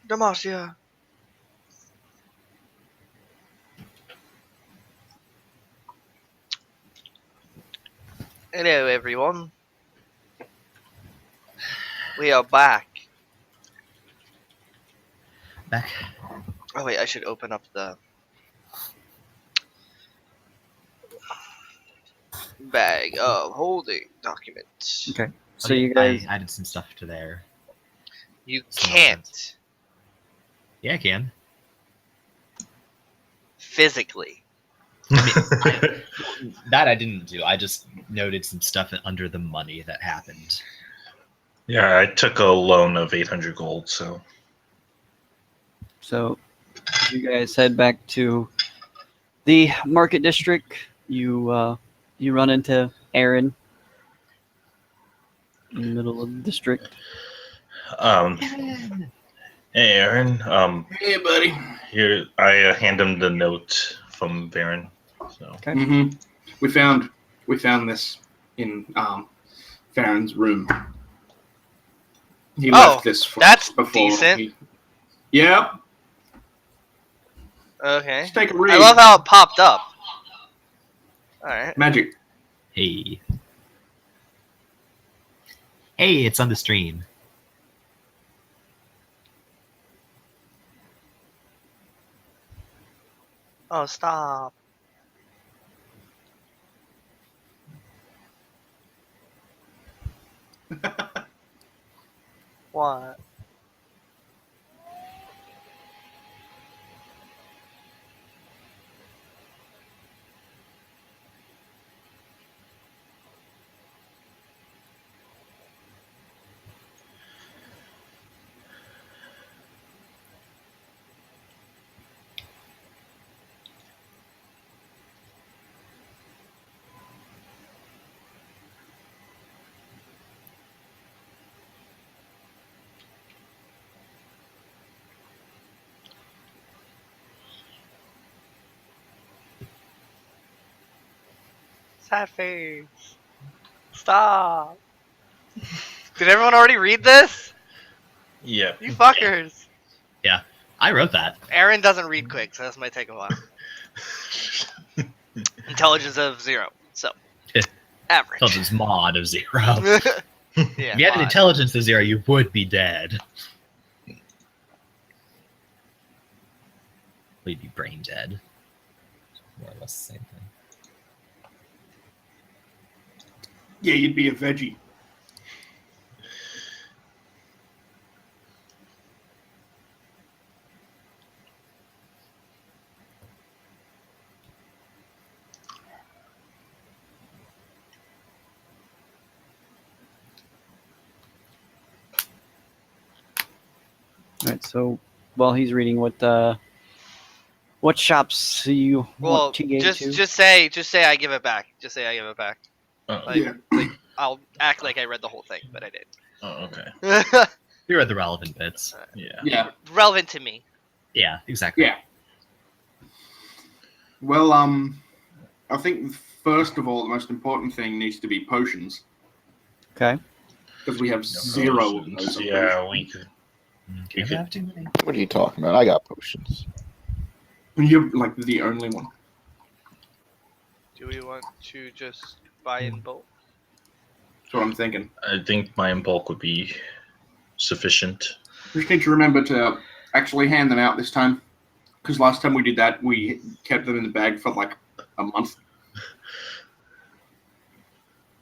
Demacia. Hello, everyone. We are back. Back. Oh wait, I should open up the bag of holding documents. Okay. So you guys, I added some stuff to there. You Some can't Yeah, I can. physically. That I didn't do. I just noted some stuff under the money that happened. Yeah, I took a loan of 800 gold, so. you guys head back to the market district. You run into Aaron in the middle of the district. Hey, Aaron. Hey, buddy. Here, I hand him the note from Baron. So. Okay. Mm-hmm. We found this in Farron's room. He left this for that's us before. decent. Yep. Okay. Let's take a read. I love how it popped up. Alright. Magic. Hey. Hey, it's on the stream. Oh, stop. What? Sad face. Stop. Did everyone already read this? Yeah. You fuckers. I wrote that. Aaron doesn't read quick, so this might take a while. Intelligence of 0. So, average. Intelligence mod of 0. Yeah, If you had an mod. intelligence of 0, you would be dead. Well, you'd be brain dead. More or less the same thing. Yeah, you'd be a veggie. All right. So while he's reading, what shops do you Well, want to go to? just say I give it back. Just say I give it back. Like, Yeah. I'll act like I read the whole thing, but I Oh, okay. did. You read the relevant bits. Yeah. Yeah. Relevant to me. Yeah, exactly. Yeah. Well, I think first of all, the most important thing needs to be potions Okay. because we have zero of those. Yeah, we could. Can you have too many? What are you talking about? I got potions. And you're like the only one. Do we want to just buy in bulk? That's what I'm thinking. I think my in bulk would be sufficient. We just need to remember to actually hand them out this time. Because last time we did that, we kept them in the bag for like a month.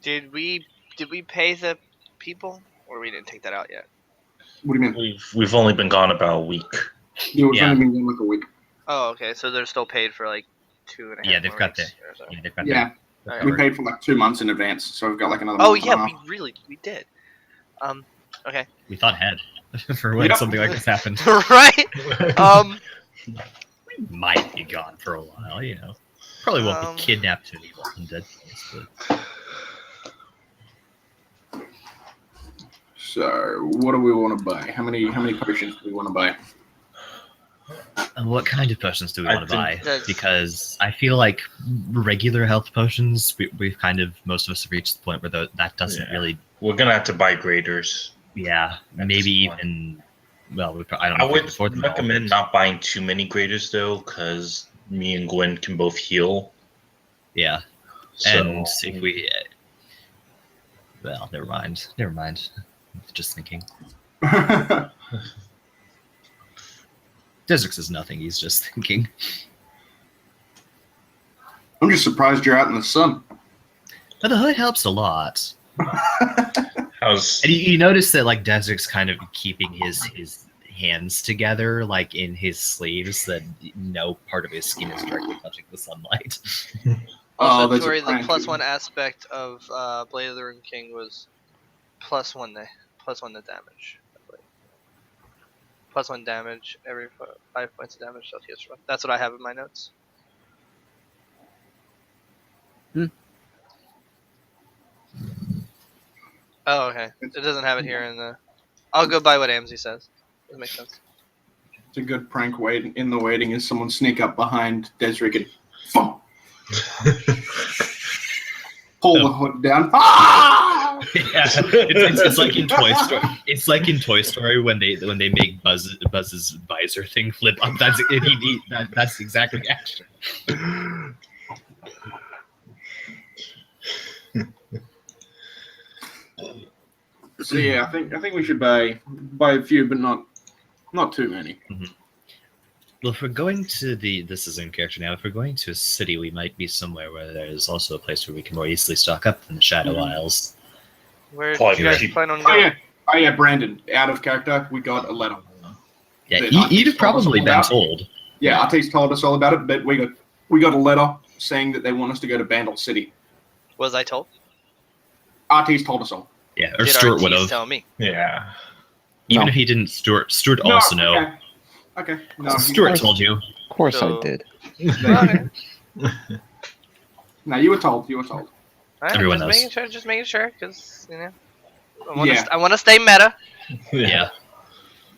Did we pay the people, or we didn't take that out yet? What do you mean? We've only been gone about a week. Yeah, we've Yeah. only been gone like a week. Oh, okay. So they're still paid for like 2.5. Yeah, they've more got weeks or so. Yeah, they've got Yeah, their we covered. paid for like 2 months in advance, so we've got like another Oh month and a yeah, half. we did. Okay. We thought ahead for when Yep. something like this happened. Right. We might be gone for a while, you know. Probably won't be kidnapped to any Walking Dead place, but So, what do we want to buy? How many potions do we want to buy? And what kind of potions do we I want to buy? think that's- Because I feel like regular health potions, we've kind of, most of us have reached the point where that doesn't Yeah. really, We're gonna have to buy graders. yeah, At maybe this point. even Well, I don't I know if we would can afford them all, recommend but- not buying too many graders though, because me and Gwen can both heal. Yeah, So and if we, well, never mind. Never mind. Just thinking. Deserts is nothing. He's just thinking. I'm just surprised you're out in the sun. But the hood helps a lot. how's And you notice that like Desert's kind of keeping his hands together, like in his sleeves, that no part of his skin is directly touching the sunlight. Also, that's a Tori, the prank. +1 aspect of Blade of the Rune King was +1 to damage. +1 damage every 5 points of damage. Celsius. That's what I have in my notes. Hmm. Oh, okay. It doesn't have it here in the. I'll go by what Ammzy says. That makes sense. It's a good prank in the waiting is someone sneak up behind Desric and thump, pull the hood down. Ah! Yeah, it's like in Toy Story. It's like in Toy Story when they make Buzz's visor thing flip up. That's the exact reaction. So yeah, I think we should buy a few, but not too many. Well, if we're going to this is in character now. If we're going to a city, we might be somewhere where there's also a place where we can more easily stock up than the Shadow Isles. Where Probably did you guys cheap. plan on Oh going? yeah, Brandon, out of character. We got a letter. Yeah, That you'd Artie's have probably told been us all about. told. Yeah, Artie's told us all about it, but we got a letter saying that they want us to go to Bandle City. Was I told? Artie's told us all. Yeah, or Did Stuart would Artis have. tell me? yeah. Even No. if he didn't, Stuart also know. Okay. Okay. No, Stuart told you. Of course So- I did. Okay. No, you were told. You were told. Alright, Everyone just knows. making sure, because I Yeah. want to stay meta. Yeah.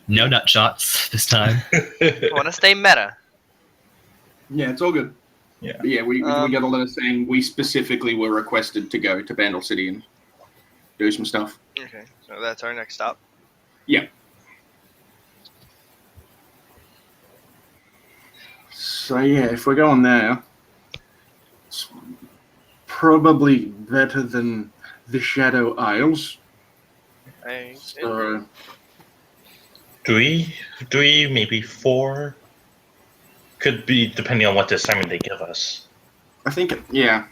No nut shots this time. I want to stay meta. Yeah, it's all good. Yeah. But yeah, we Um, got a letter saying we specifically were requested to go to Bandle City and do some stuff. Okay, so that's our next stop. So yeah, if we're going there, it's probably better than the Shadow Isles. So Three, maybe four. Could be depending on what assignment they give us. I think yeah.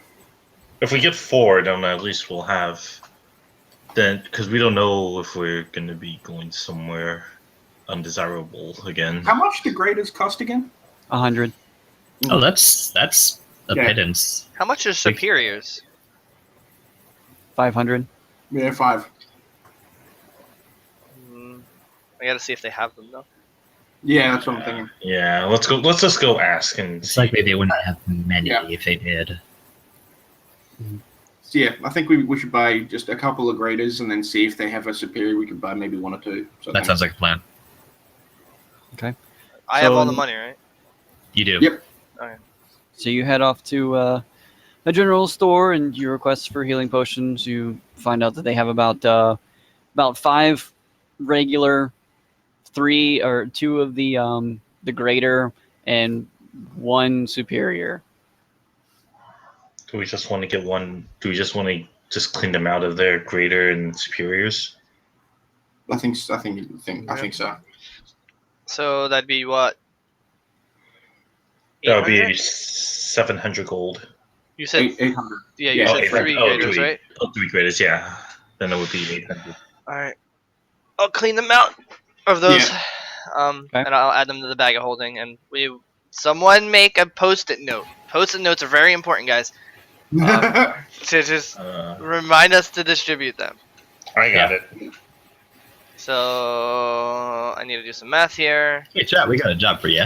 If we get 4, then at least we'll have. Then, because we don't know if we're gonna be going somewhere undesirable again. How much do graders cost again? 100. Oh, that's a Yeah. pittance. How much is superiors? 500. Yeah, 5. I gotta see if they have them though. Yeah, that's what I'm thinking. Yeah, let's go. Let's just go ask and It's see. likely they wouldn't have many Yeah. if they did. So yeah, I think we should buy just a couple of graders and then see if they have a superior. We could buy maybe 1 or 2. So That sounds like a plan. I have So- all the money, right? You do. Yep. So you head off to a general store and you request for healing potions. You find out that they have about 5 regular, 3 or 2 of the greater, and 1 superior. Do we just want to get one? Do we just want to just clean them out of their greater and superiors? I think so. So that'd be what? That would be 800? 700 gold. You said 800. yeah. You Yeah, said 800. 3 Oh, graders, three. right? Oh, 3 graders, yeah. Then it would be 800. All right. I'll clean them out of those. Yeah. Okay. And I'll add them to the bag of holding. And someone make a post-it note. Post-it notes are very important, guys. To just remind us to distribute them. I got it. So I need to do some math here. Hey, chat, we got a job for you.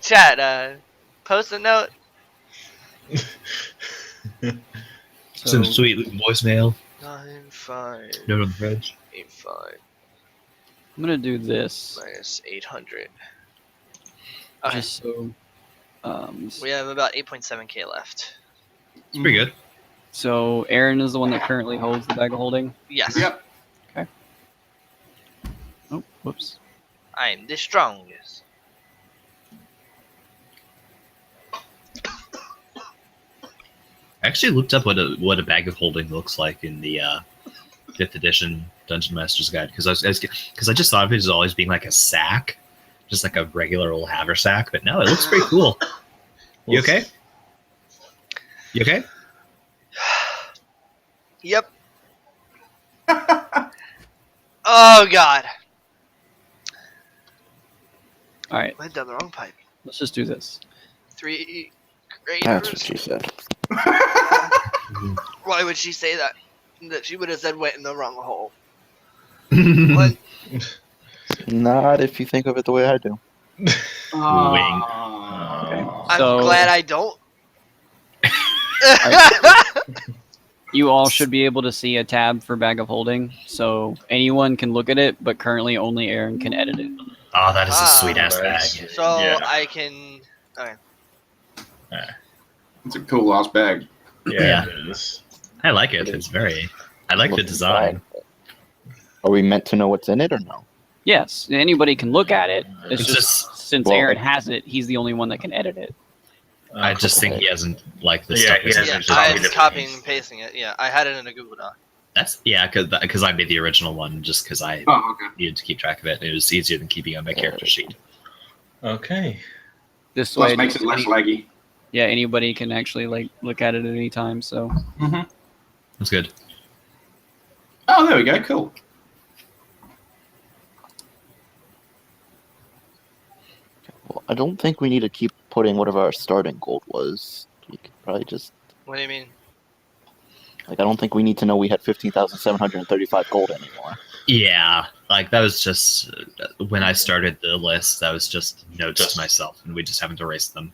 Chat, post-it note. Some So sweet little voicemail. 9585 Note on the fridge. I'm gonna do this minus 800. Okay, just so. we have about 8.7k left. It's pretty good. So Aaron is the one that currently holds the bag of holding. Yes. Yep. Oh, whoops. I'm the strongest. I actually looked up what a bag of holding looks like in the 5th edition Dungeon Master's Guide because I just thought of it as always being like a sack, just like a regular old haversack. But no, it looks pretty cool. You okay? You okay? Yep. Oh God. All right, Went down the wrong pipe. let's just do this. 3 That's what graders. she said. Why would she say that? That she would have said went in the wrong hole. What? Not if you think of it the way I do. I'm So- glad I don't. You all should be able to see a tab for bag of holding, so anyone can look at it, but currently only Aaron can edit it. Oh, that is a sweet ass Nice. bag. So Yeah. I can. It's a cool ass bag. Yeah. It is. I like it. It's very. I like the Looking design. fine. Are we meant to know what's in it or no? Yes, anybody can look at it. It's It's just since well- Aaron has it, he's the only one that can edit it. I just think he hasn't like the Yeah, stuff. he is hasn't Yeah, just- just I copied was it. copying and pasting it. Yeah, I had it in a Google Doc. That's because I made the original one just because I Oh, okay. needed to keep track of it. It was easier than keeping on my character sheet. Okay. This Plus way, makes it less laggy. yeah, anybody can actually like look at it at any time. So That's good. Oh, there we go. Cool. Well, I don't think we need to keep putting whatever our starting gold was. We could probably just What do you mean? I don't think we need to know we had 15,735 gold anymore. Yeah, like that was just when I started the list. That was just notes Just- to myself, and we just haven't erased them.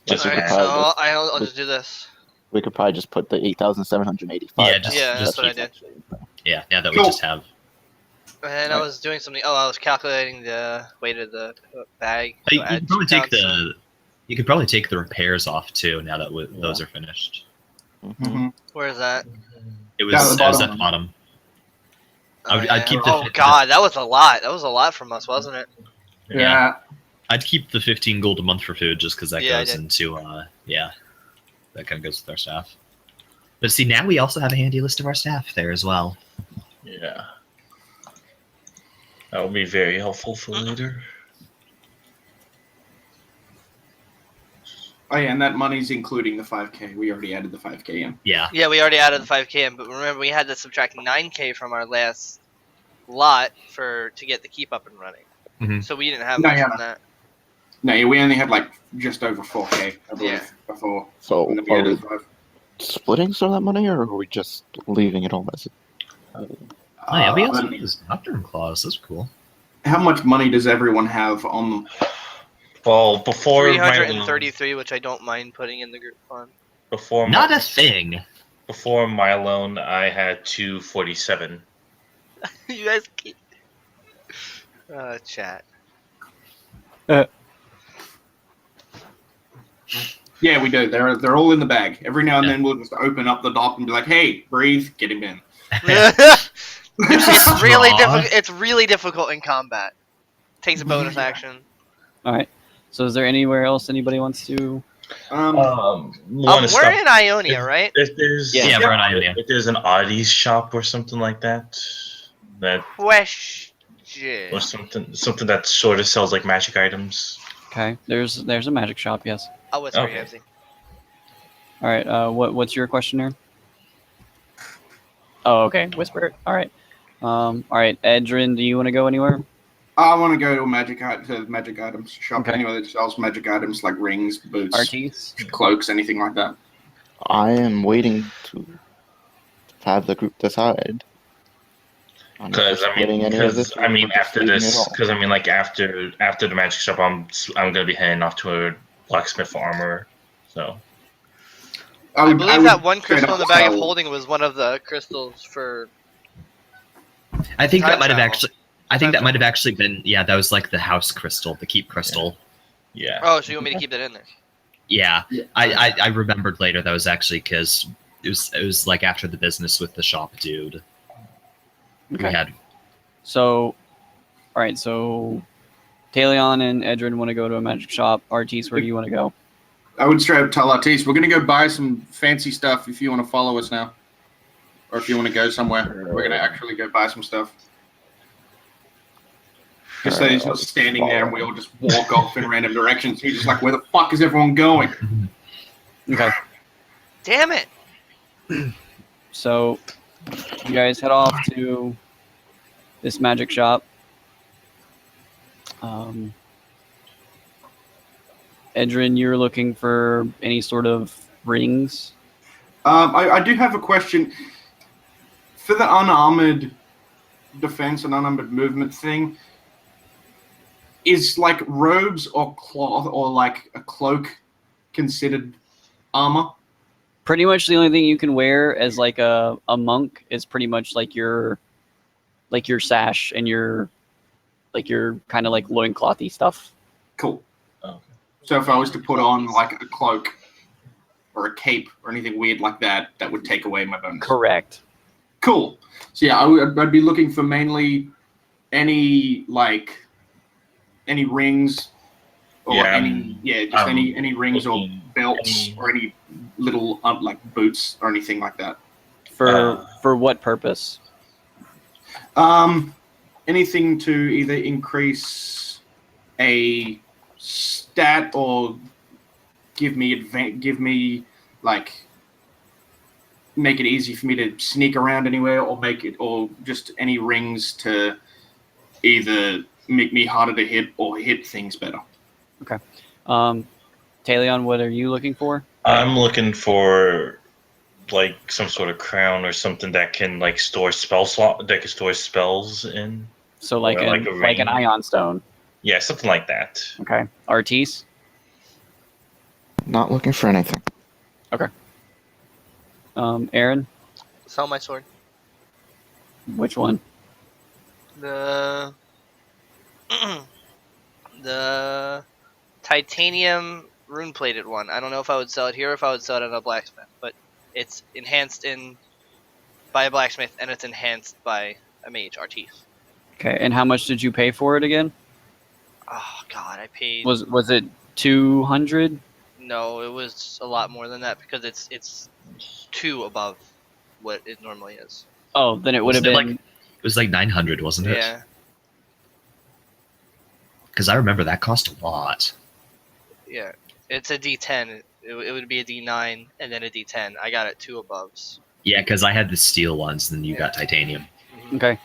Just Alright, add- so probably I'll just do this. We could probably just put the 8,785. Yeah, down. just- Yeah, just that's what I keep did. Yeah, now that we Cool. just have. And I was doing something. Oh, I was calculating the weight of the bag. You, to you add could probably 2 take pounds, the. You could probably take the repairs off too. Now that those are finished. Mhm. Mm-hmm. Where is that? It Down was. the It was bottom. at the bottom. Oh, I'd yeah. keep the Oh 50 God, that was a lot. That was a lot from us, wasn't it? Yeah. I'd keep the 15 gold a month for food just because that Yeah, I goes did. into that kind of goes with our staff. But see, now we also have a handy list of our staff there as well. Yeah. That will be very helpful for later. Oh yeah, and that money's including the 5K. We already added the 5K in. Yeah, Yeah, we already added the 5K in, but remember we had to subtract 9K from our last lot to get the keep up and running. Mhm. So we didn't have No, much yeah. on that. No, we only had like just over 4K, I believe, Yeah. before. So And then we are added we 5. splitting some of that money, or are we just leaving it all as it? Oh yeah, we also Uh, need this Nocturne clause. Those are cool. how much money does everyone have on? Well, before my loan, 333, which I don't mind putting in the group fund. before Not my, a thing. before my loan, I had 247. You guys keep. Chat. Yeah, we do. They're all in the bag. Every now and Yeah. then we'll just open up the dock and be like, "Hey, breathe, get him in." It's really Aw. difficult. It's really difficult in combat. Takes a bonus action. all right. So is there anywhere else anybody wants to? One We're is stuff. in Ionia, right? If there's Yeah, we're in Ionia. if there's an oddies shop or something like that, Question. or something that sort of sells like magic items. Okay, there's a magic shop. Yes. I'll whisper Okay. Ammzy. All right. What's your question here? Oh, okay. Whisper it. All right. All right. Edrin, do you want to go anywhere? I want to go to a magic items shop. Okay. Anywhere that sells magic items like rings, boots, Artis. cloaks, anything like that. I am waiting to have the group decide. on if we're Because splitting any of this, or we're just after leaving it this, all. because like after the magic shop, I'm gonna be heading off to a blacksmith for armor. So I believe that one straight crystal in the up bag of sell- holding was one of the crystals for. I think that Time might have travel. actually. I think that might have actually been. Yeah, that was like the house crystal, the keep crystal. yeah. Oh, so you want me to keep that in there? Yeah, Yeah. I remembered later that was actually because it was like after the business with the shop dude. We Okay. had So All right, so Talion and Edrin want to go to a magic shop. Artis, where do you want to go? I would straight up tell Artis, we're going to go buy some fancy stuff if you want to follow us now. Or if you want to go somewhere, we're going to actually go buy some stuff. Just so he's not standing there and we all just walk off in random directions. He's just like, where the fuck is everyone going? Okay. Damn it! So you guys head off to this magic shop. Edrin, you're looking for any sort of rings? I do have a question. For the unarmored defense and unarmored movement thing, is like robes or cloth or like a cloak considered armor? Pretty much the only thing you can wear as like a monk is pretty much like your sash and your kind of like loinclothy stuff. Cool. Oh. So if I was to put on like a cloak or a cape or anything weird like that, that would take away my bonus. Correct. Cool. So yeah, I'd be looking for mainly any rings or any rings or belts or any little like boots or anything like that. For what purpose? Anything to either increase a stat or give me like make it easy for me to sneak around anywhere, or just any rings to either make me harder to hit or hit things better. Okay. Talion, what are you looking for? I'm looking for like some sort of crown or something that can like store spells in. So like an ion stone. Yeah, something like that. Okay. Artis? Not looking for anything. Okay. Aaron? Sell my sword. Which one? The the titanium rune plated one. I don't know if I would sell it here or if I would sell it at a blacksmith, but it's enhanced by a blacksmith and it's enhanced by a mage, Artis. Okay, and how much did you pay for it again? Oh god, I paid. Was it 200? No, it was a lot more than that because it's 2 above what it normally is. Oh, then it would have been. It was like 900, wasn't it? Yeah. Because I remember that cost a lot. Yeah, it's a D10. It would be a D9 and then a D10. I got it 2 aboves. Yeah, because I had the steel ones, and then you got titanium. Okay.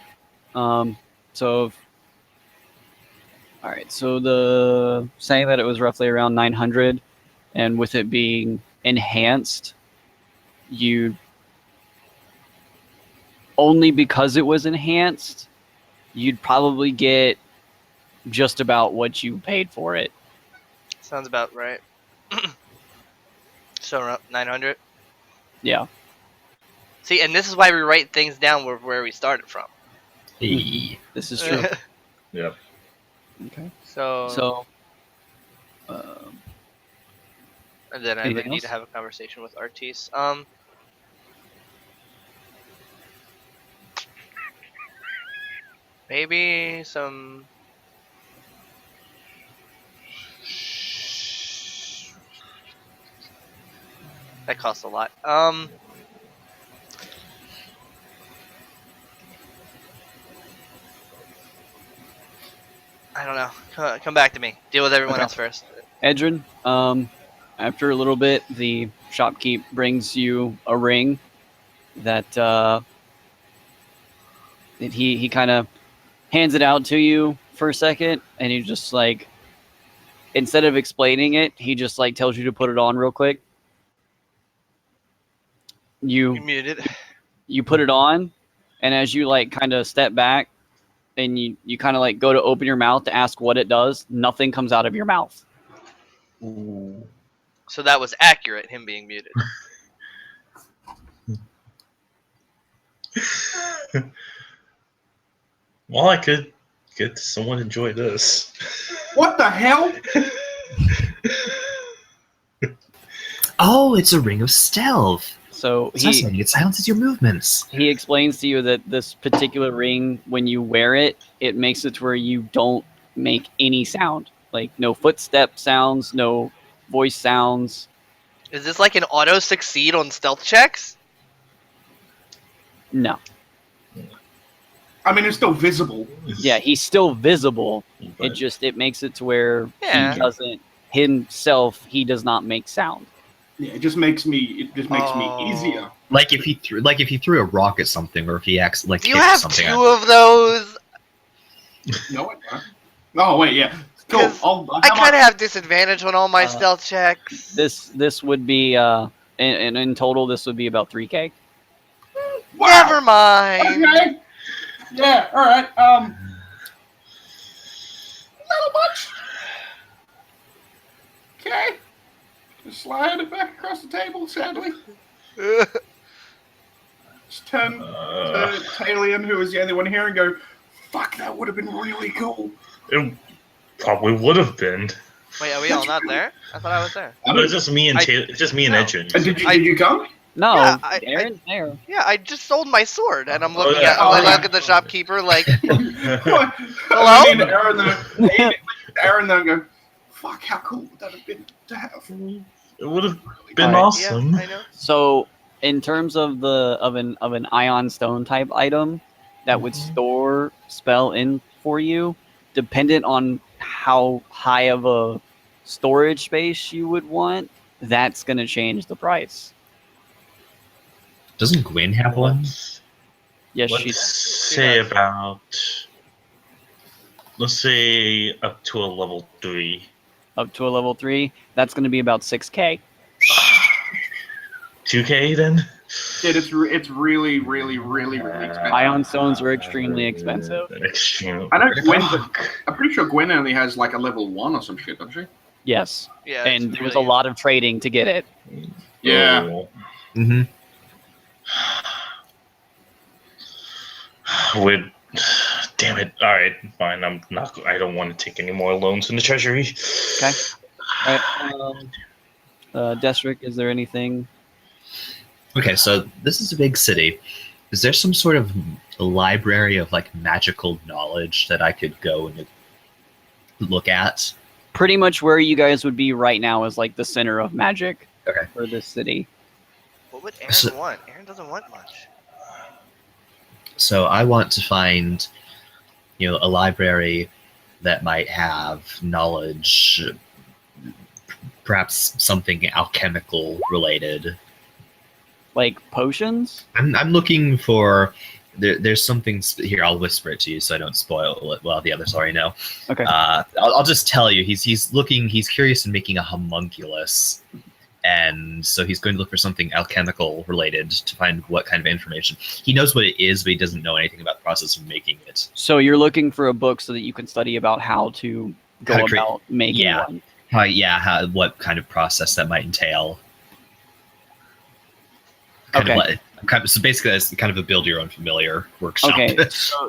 So. All right. So the saying that it was roughly around 900, and with it being enhanced, you only because it was enhanced, you'd probably get just about what you paid for it. Sounds about right. So 900. Yeah. See, and this is why we write things down where we started from. Hey. This is true. Yep. Okay. So and then I would anything need else? to have a conversation with Artis. Maybe some. That costs a lot. I don't know. Come back to me. Deal with everyone Okay. else first. Edrin, after a little bit, the shopkeep brings you a ring that he kind of hands it out to you for a second, and he just like, instead of explaining it, he just like tells you to put it on real quick. You muted. You put it on, and as you like kind of step back and you kind of like go to open your mouth to ask what it does, nothing comes out of your mouth. So that was accurate, him being muted. Well, I could get someone enjoy this. What the hell? Oh, it's a ring of stealth. So It's fascinating. It silences your movements. he explains to you that this particular ring, when you wear it, it makes it to where you don't make any sound. Like no footstep sounds, no voice sounds. Is this like an auto succeed on stealth checks? No. I mean, it's still visible. Yeah, he's still visible. But It makes it to where Yeah. he doesn't himself. He does not make sound. Yeah, it just makes me Oh. easier. Like if he threw a rock at something, or if he acts like Do you kicked have something. 2 of those? No, I don't. Oh wait, yeah. Cool. 'Cause I kind of have disadvantage on all my stealth checks. This would be in total this would be about 3K. Never mind. Okay. Yeah. All right. Little much. Okay. Just slide it back across the table. Sadly, just turn to Talion, who was the only one here, and go, "Fuck, that would have been really cool." it probably would have been. Wait, are we all not there? I thought I was there. But it's just me and I- no. No. And did you come? No, Yeah, Aaron's there. Yeah, I just sold my sword, and I'm looking yeah. at I Oh, look yeah. at the shopkeeper like, Hello. Hello? Aaron then go, "Fuck, how cool would that have been to have?" It would have been Alright. awesome. yeah, I know. So in terms of an ion stone type item that would store spell in for you, dependent on how high of a storage space you would want, that's gonna change the price. Doesn't Gwen have one? Yes, Let's she's say does. let's say up to a level 3. up to a level 3. That's gonna be about 6K. 2K then? Dude, it's really, really, really, really expensive. Ion stones are extremely expensive. Extreme. I know Gwen. I'm pretty sure Gwen only has like a level 1 or some shit, doesn't she? Yes, Yeah, and it's there was really- a lot of trading to get it. Yeah. Oh. Mm-hmm. Would damn it. Alright, fine. I don't want to take any more loans in the treasury. Okay. All right. Destrick, is there anything? Okay, so this is a big city. Is there some sort of library of like magical knowledge that I could go and look at? Pretty much where you guys would be right now is like the center of magic Okay. for this city. What would Aaron So- want? Aaron doesn't want much. So I want to find, a library that might have knowledge, perhaps something alchemical related. Like potions? I'm looking for. There's something here. I'll whisper it to you so I don't spoil it. Well, the others already know. Okay. I'll just tell you. He's looking. He's curious in making a homunculus, and so he's going to look for something alchemical related to find what kind of information. He knows what it is, but he doesn't know anything about the process of making it. So you're looking for a book so that you can study about how to go How to create- about making yeah. one. What kind of process that might entail. Okay. So basically, it's kind of a build your own familiar workshop. Okay.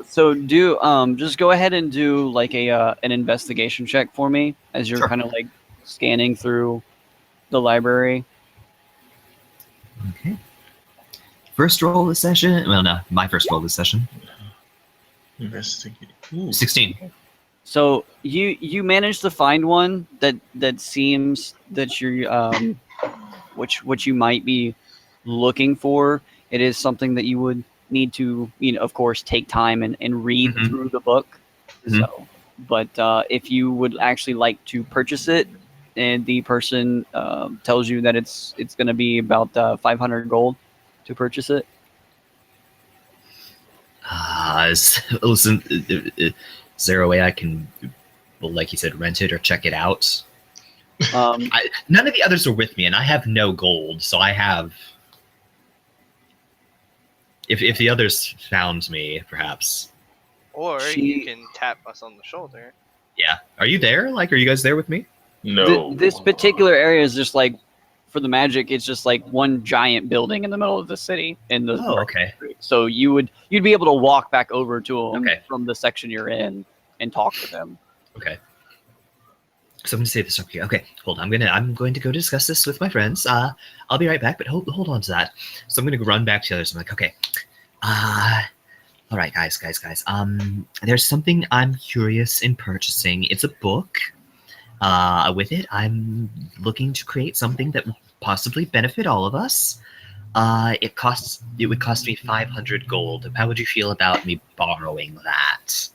So do just go ahead and do like an investigation check for me as you're Sure. kind of like scanning through the library. Okay. First roll of the session. Well, no, my first roll of the session. Investigate. Ooh. 16. So you managed to find one that seems that you're which you might be looking for. It is something that you would need to of course take time and read Mhm. through the book. Mhm. So, but if you would actually like to purchase it, and the person tells you that it's going to be about 500 gold to purchase it. Listen, is there a way I can, well, like you said, rent it or check it out? None of the others are with me, and I have no gold, so I have. If the others found me, perhaps. Or you can tap us on the shoulder. Yeah. Are you there? Like, are you guys there with me? No. This particular area is just like, for the magic, it's just like one giant building in the middle of the city. In the Oh, okay. So you'd be able to walk back over to them Okay. from the section you're in and talk to them. Okay. So I'm gonna say this. Okay, hold on. I'm going to go discuss this with my friends. I'll be right back, but hold on to that. So I'm gonna run back to the others. I'm like, okay. Uh, all right, guys. There's something I'm curious in purchasing. It's a book. With it, I'm looking to create something that would possibly benefit all of us. It would cost me 500 gold. How would you feel about me borrowing that?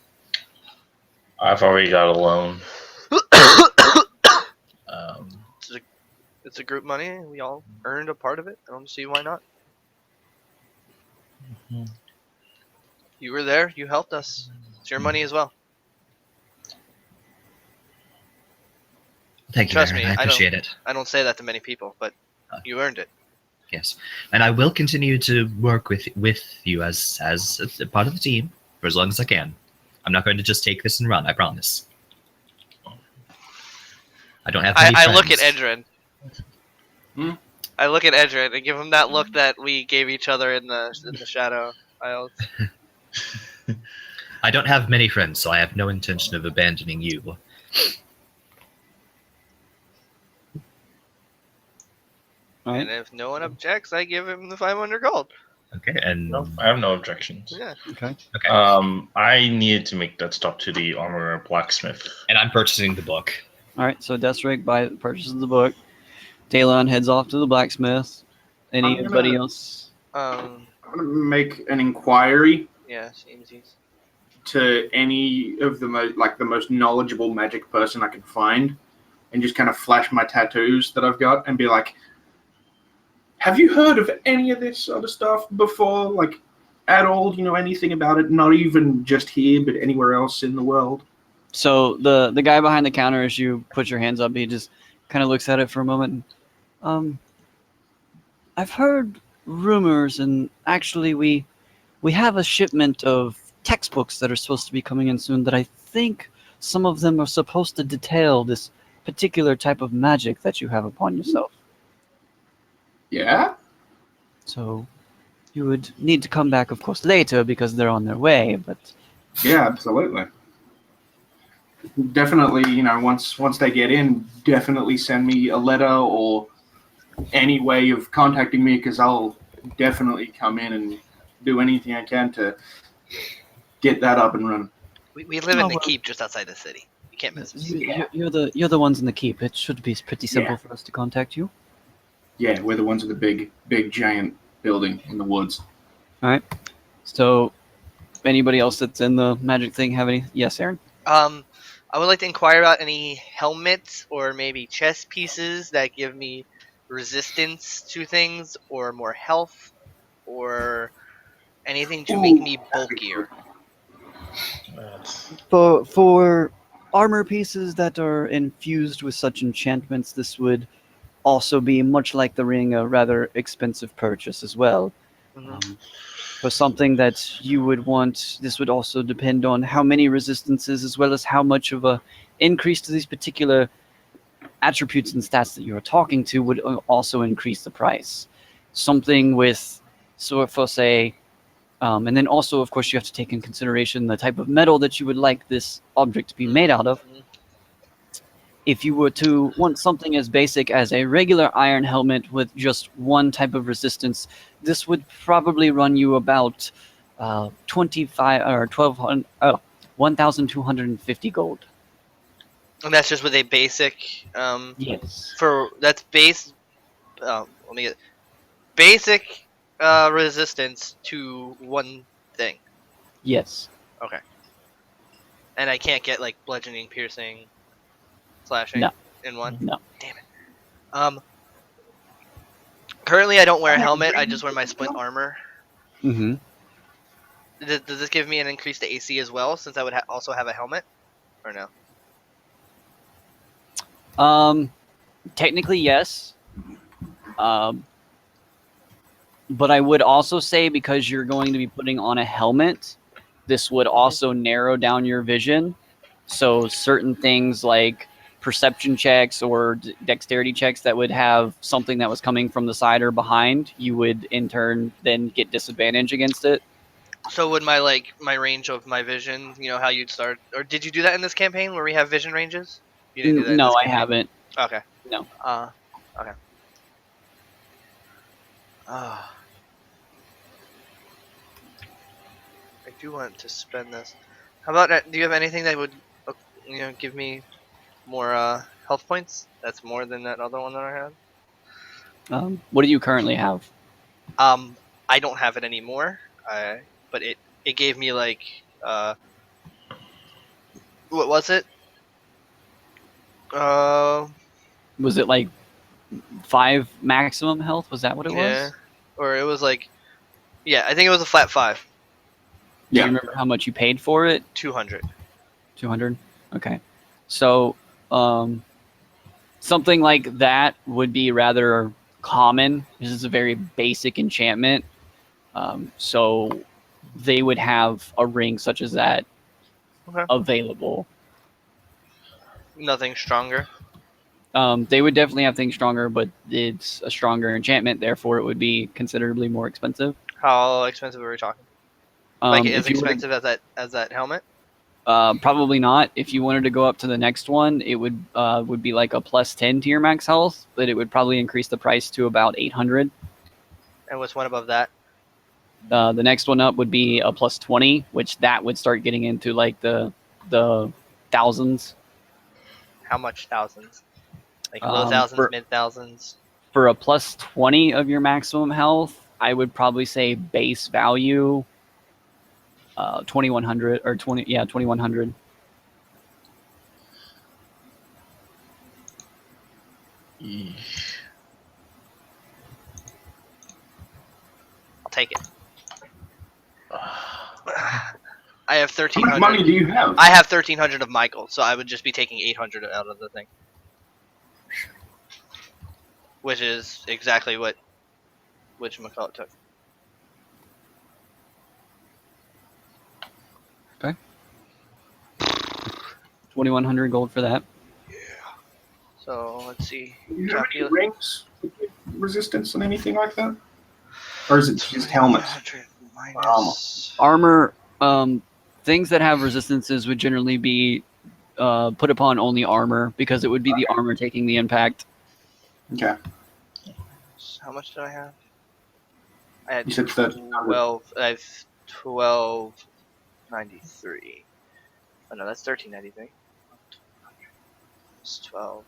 I've already got a loan. Um, It's a group money. We all earned a part of it. I don't see why not. You were there. You helped us. It's your money as well. Thank you, Trust Aaron. me, I appreciate it. I don't say that to many people, but you earned it. Yes, and I will continue to work with you as a part of the team for as long as I can. I'm not going to just take this and run. I promise. I don't have many I friends. look at Edrin. Hmm? I look at Edrin and give him that look that we gave each other in the shadow aisles. I don't have many friends, so I have no intention of abandoning you. All And right. if no one objects, I give him the 500 gold. Okay, and no, I have no objections. Yeah. Okay. okay, I needed to make that stop to the armorer blacksmith. and I'm purchasing the book. All right. So Deathstrike purchases the book. Talon heads off to the blacksmith. Anybody else? Um. I'm gonna make an inquiry Yeah. Ammzy's. to any of the most knowledgeable magic person I can find, and just kind of flash my tattoos that I've got and be like, "Have you heard of any of this sort of stuff before? Like, at all? Do you know anything about it? Not even just here, but anywhere else in the world?" So the guy behind the counter, as you put your hands up, he just kind of looks at it for a moment. I've heard rumors, and actually we have a shipment of textbooks that are supposed to be coming in soon that I think some of them are supposed to detail this particular type of magic that you have upon yourself. Yeah. So you would need to come back, of course, later because they're on their way, but Yeah, absolutely. Definitely, once they get in, definitely send me a letter or any way of contacting me, because I'll definitely come in and do anything I can to get that up and running. We live Oh, in the well. keep just outside the city. You can't miss us. you're the ones in the keep. It should be pretty simple Yeah. for us to contact you. Yeah, we're the ones with the big giant building in the woods. So anybody else that's in the magic thing have any? Yes, Aaron? I would like to inquire about any helmets or maybe chest pieces that give me resistance to things or more health or anything to make me bulkier. For armor pieces that are infused with such enchantments, this would also be much like the ring, a rather expensive purchase as well. Mhm. For something that you would want, this would also depend on how many resistances as well as how much of a increase to these particular attributes and stats that you're talking to would also increase the price. Something with, so for say, and then also, of course, you have to take in consideration the type of metal that you would like this object to be made out of. Mhm. If you were to want something as basic as a regular iron helmet with just one type of resistance, this would probably run you about 25 or 1200, 1,250 gold. And that's just with a basic. Yes. That's base. Let me get basic resistance to one thing. Yes. Okay. And I can't get like bludgeoning, piercing, slashing No. in one. No. Damn it. Currently I don't wear a helmet. I just wear my splint armor. Mm-hmm. Does this give me an increase to AC as well, since I would also have a helmet, or no? Technically, yes. But I would also say, because you're going to be putting on a helmet, this would also narrow down your vision. So certain things like perception checks or dexterity checks that would have something that was coming from the side or behind, you would in turn then get disadvantage against it. So would my range of my vision, how you'd start, or did you do that in this campaign where we have vision ranges? You didn't do that in No, this I campaign? haven't. Okay. No. Okay. I do want to spend this. How about? Do you have anything that would, give me more health points? That's more than that other one that I had. What do you currently have? I don't have it anymore. But it gave me like what was it? Was it like 5 maximum health? Was that what it Yeah. was? Or it was like, yeah, I think it was a flat 5. Do Yeah. you remember how much you paid for it? 200. 200. Okay. So, something like that would be rather common. This is a very basic enchantment. So they would have a ring such as that Okay. available. Nothing stronger. They would definitely have things stronger, but it's a stronger enchantment, therefore it would be considerably more expensive. How expensive are we talking? Like as If you were to- expensive as that helmet? Probably not. If you wanted to go up to the next one, it would be like a plus 10 to your max health, but it would probably increase the price to about 800. And what's one above that? The next one up would be a plus 20, which that would start getting into like the thousands. How much thousands? Like low Um, thousands, for- mid thousands? For a plus 20 of your maximum health, I would probably say base value 2100 or 2100. I'll take it. I have How much 1300. money do you have? I have 1300 of Michael, so I would just be taking 800 out of the thing. Which is exactly what whatchamacallit took. 2100 gold for that. So let's see. Do you have any Calculate. rings, resistance, and anything like that? Or is it just helmets? 100 minus. Armor, things that have resistances would generally be put upon only armor because it would be the armor taking the impact. Okay. How much did I have? I had You said 1300. 12. I have 1293. Oh no, that's 1393. It's 12.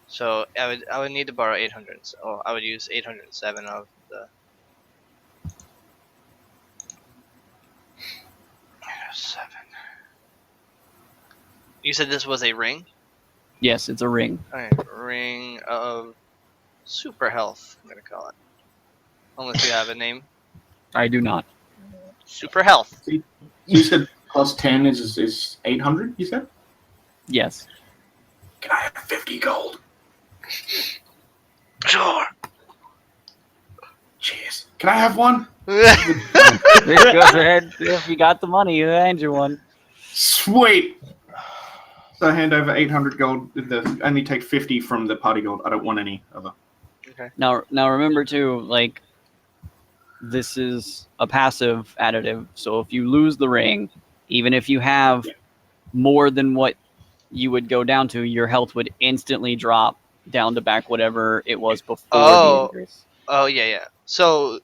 So I would need to borrow 800. So I would use 807 of the. 807. You said this was a ring? Yes, it's a ring. Alright, ring of super health, I'm gonna call it. Unless you have a name. I do not. Super health. You said plus 10 is 800, you said? Yes. Can I have 50 gold? Sure. Jeez. Can I have one? Go ahead. If you got the money, you hand you one. Sweet. So I hand over 800 gold. Only take 50 from the party gold. I don't want any other. Now remember too, like this is a passive additive. So if you lose the ring, even if you have more than what you would go down to, your health would instantly drop down to back whatever it was before the increase. Oh yeah. So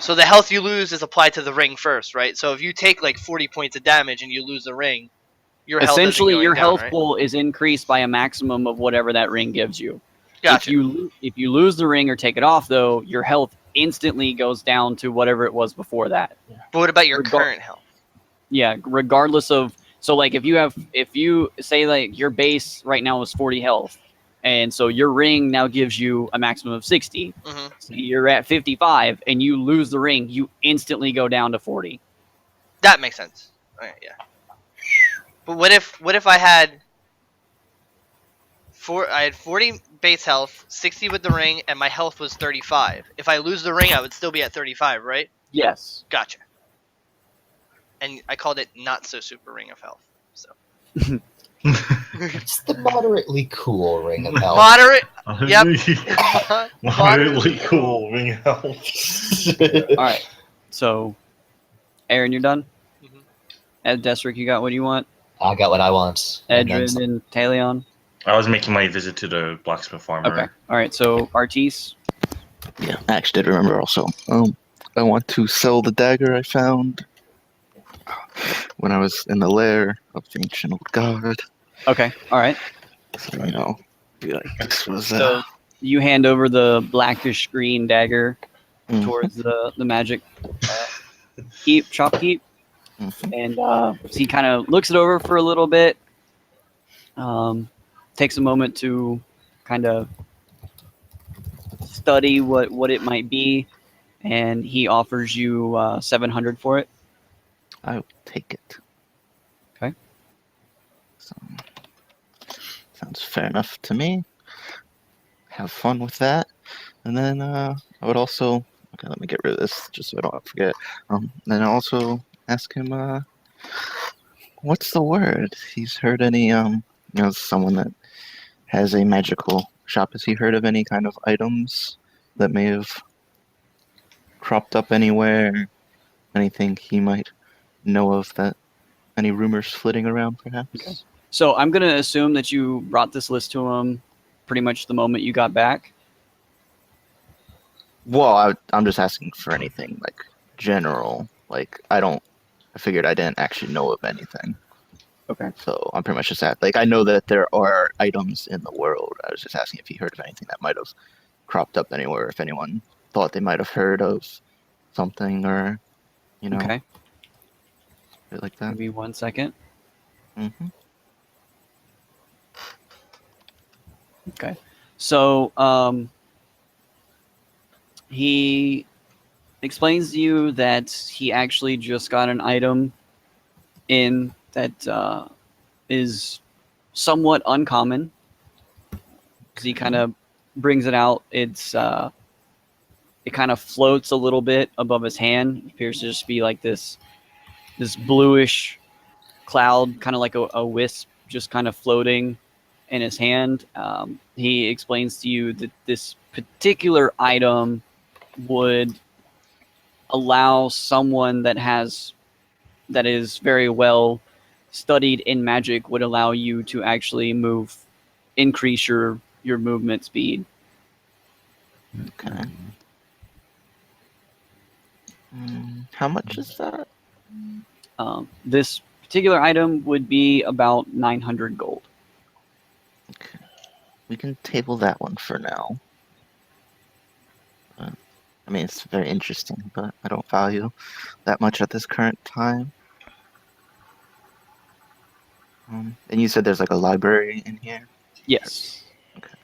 the health you lose is applied to the ring first, right? So if you take like 40 points of damage and you lose the ring, your health Essentially, isn't going your down, health right? pool is increased by a maximum of whatever that ring gives you. Gotcha. If you lose the ring or take it off, though, your health instantly goes down to whatever it was before that. But what about your current health? Yeah, regardless of like if you say like your base right now is 40 health, and so your ring now gives you a maximum of 60. Mm-hmm. So you're at 55, and you lose the ring, you instantly go down to 40. That makes sense. Alright, yeah. But what if I had 40 base health, 60 with the ring, and my health was 35. If I lose the ring, I would still be at 35, right? Yes. Gotcha. And I called it not so super ring of health. So It's the moderately cool ring of health. moderate. Yep. Moderately cool ring health. All right. So Aaron, you're done. Mhm. Ed, Desric, you got what you want. I got what I want. And then Edrin and Talion. I was making my visit to the blacksmith farmer. Okay. All right. So Artis. Yeah, I actually did remember also. I want to sell the dagger I found when I was in the lair of the ancient old god. Okay. All right. So, be like, this was, So you hand over the blackish green dagger mhm, towards the magic shopkeep, mhm. and he kind of looks it over for a little bit. Takes a moment to kind of study what it might be, and he offers you 700 for it. I will take it. Okay. So, sounds fair enough to me. Have fun with that. And then I would also, okay, let me get rid of this just so I don't forget. Then I also ask him, what's the word? He's heard any, someone that has a magical shop. Has he heard of any kind of items that may have cropped up anywhere? Anything he might know of that? Any rumors flitting around, perhaps? Okay. So I'm going to assume that you brought this list to him pretty much the moment you got back. Well, I'm just asking for anything like general. Like I figured I didn't actually know of anything. Okay. So I'm pretty much just at I know that there are items in the world. I was just asking if he heard of anything that might have cropped up anywhere. If anyone thought they might have heard of something or Okay. shit like that. Give me 1 second. Mm-hmm. Okay. So he explains to you that he actually just got an item in that is somewhat uncommon. He kind of brings it out. It kind of floats a little bit above his hand. It appears to just be like this bluish cloud, kind of like a wisp, just kind of floating in his hand. He explains to you that this particular item would allow someone that is very well studied in magic, would allow you to actually increase your movement speed. Okay. How much is that? This particular item would be about 900 gold. Okay. We can table that one for now. I mean, it's very interesting, but I don't value that much at this current time. And you said there's like a library in here? Yes. Okay.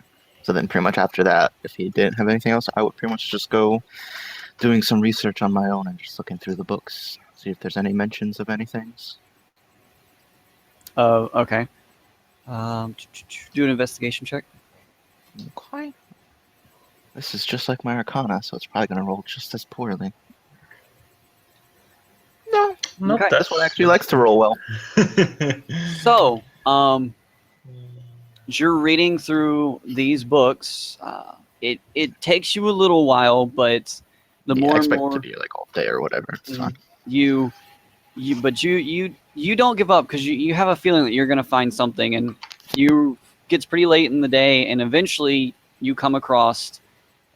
So then pretty much after that, if he didn't have anything else, I would pretty much just go doing some research on my own and just looking through the books, see if there's any mentions of anything. Okay. Do an investigation check. Okay. This is just like my Arcana, so it's probably going to roll just as poorly. No, Nope, Okay. this one actually likes to roll well. So, as you're reading through these books, it takes you a little while, but the I more and expect more to be like all day or whatever. It's fine. you don't give up, because you have a feeling that you're going to find something, and gets pretty late in the day, and eventually you come across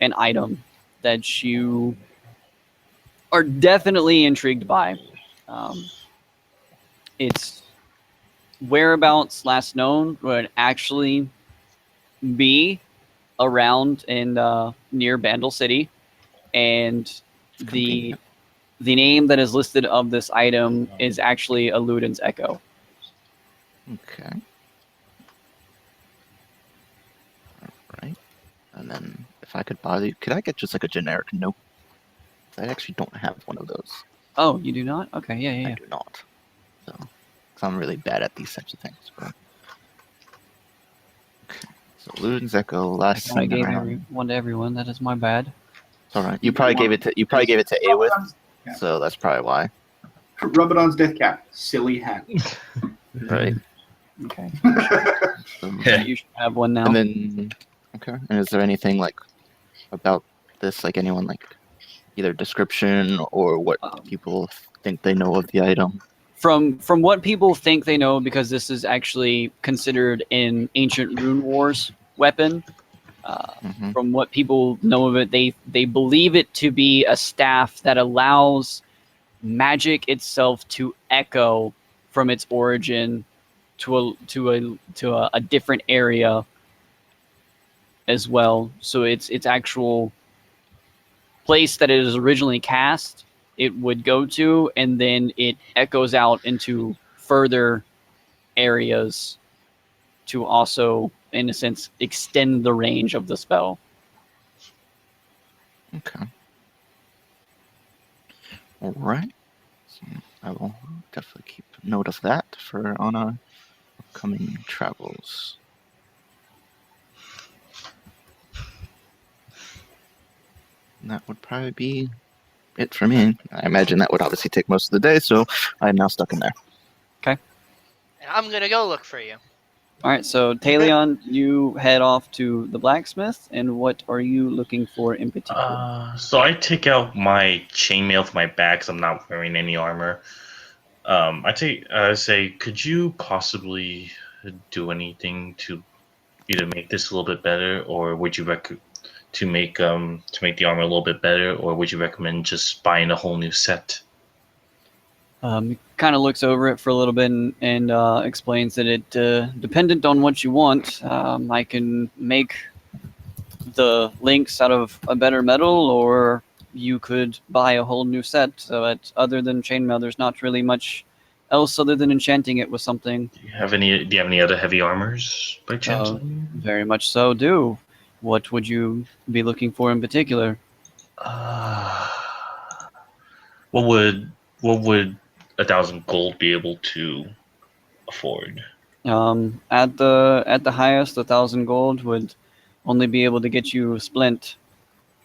an item that you are definitely intrigued by. Its whereabouts last known would actually be around in near Bandle City, and the Convenient. name that is listed of this item is actually a Luden's Echo. Okay. Alright. And then if I could bother you, could I get just like a generic note? I actually don't have one of those. Oh, you do not? Okay, yeah. I do not. So, 'cause I'm really bad at these types of things. But... Okay. So Luden's Echo, I last kind of seen gave around. one to everyone. That is my bad. It's alright. You probably gave it to Awith, Yeah. so that's probably why. Rubadon's death cap. Silly hat. Right. Okay. So, You should have one now. and then okay. And is there anything like about this, like anyone like either description or what people think they know of the item? From what people think they know, because this is actually considered an ancient Rune Wars weapon. Mhm. From what people know of it, they believe it to be a staff that allows magic itself to echo from its origin to a different area as well. So its actual place that it is originally cast, it would go to, and then it echoes out into further areas to also, in a sense, extend the range of the spell. Okay. All right. So I will definitely keep note of that for on our upcoming travels. And that would probably be it for me. I imagine that would obviously take most of the day, so I'm now stuck in there. And I'm gonna go look for you. All right, so Talion, you head off to the blacksmith, and what are you looking for in particular? So I take out my chainmail from my bag because I'm not wearing any armor. I say, could you possibly do anything to either make this a little bit better, or would you to make the armor a little bit better, or would you recommend just buying a whole new set? He kind of looks over it for a little bit and explains that it dependent on what you want. I can make the links out of a better metal, or you could buy a whole new set. So other than chainmail, there's not really much else other than enchanting it with something. Do you have any other heavy armors by chance? Very much so. Do. What would you be looking for in particular? What would 1,000 gold be able to afford? At the highest, 1,000 gold would only be able to get you a splint.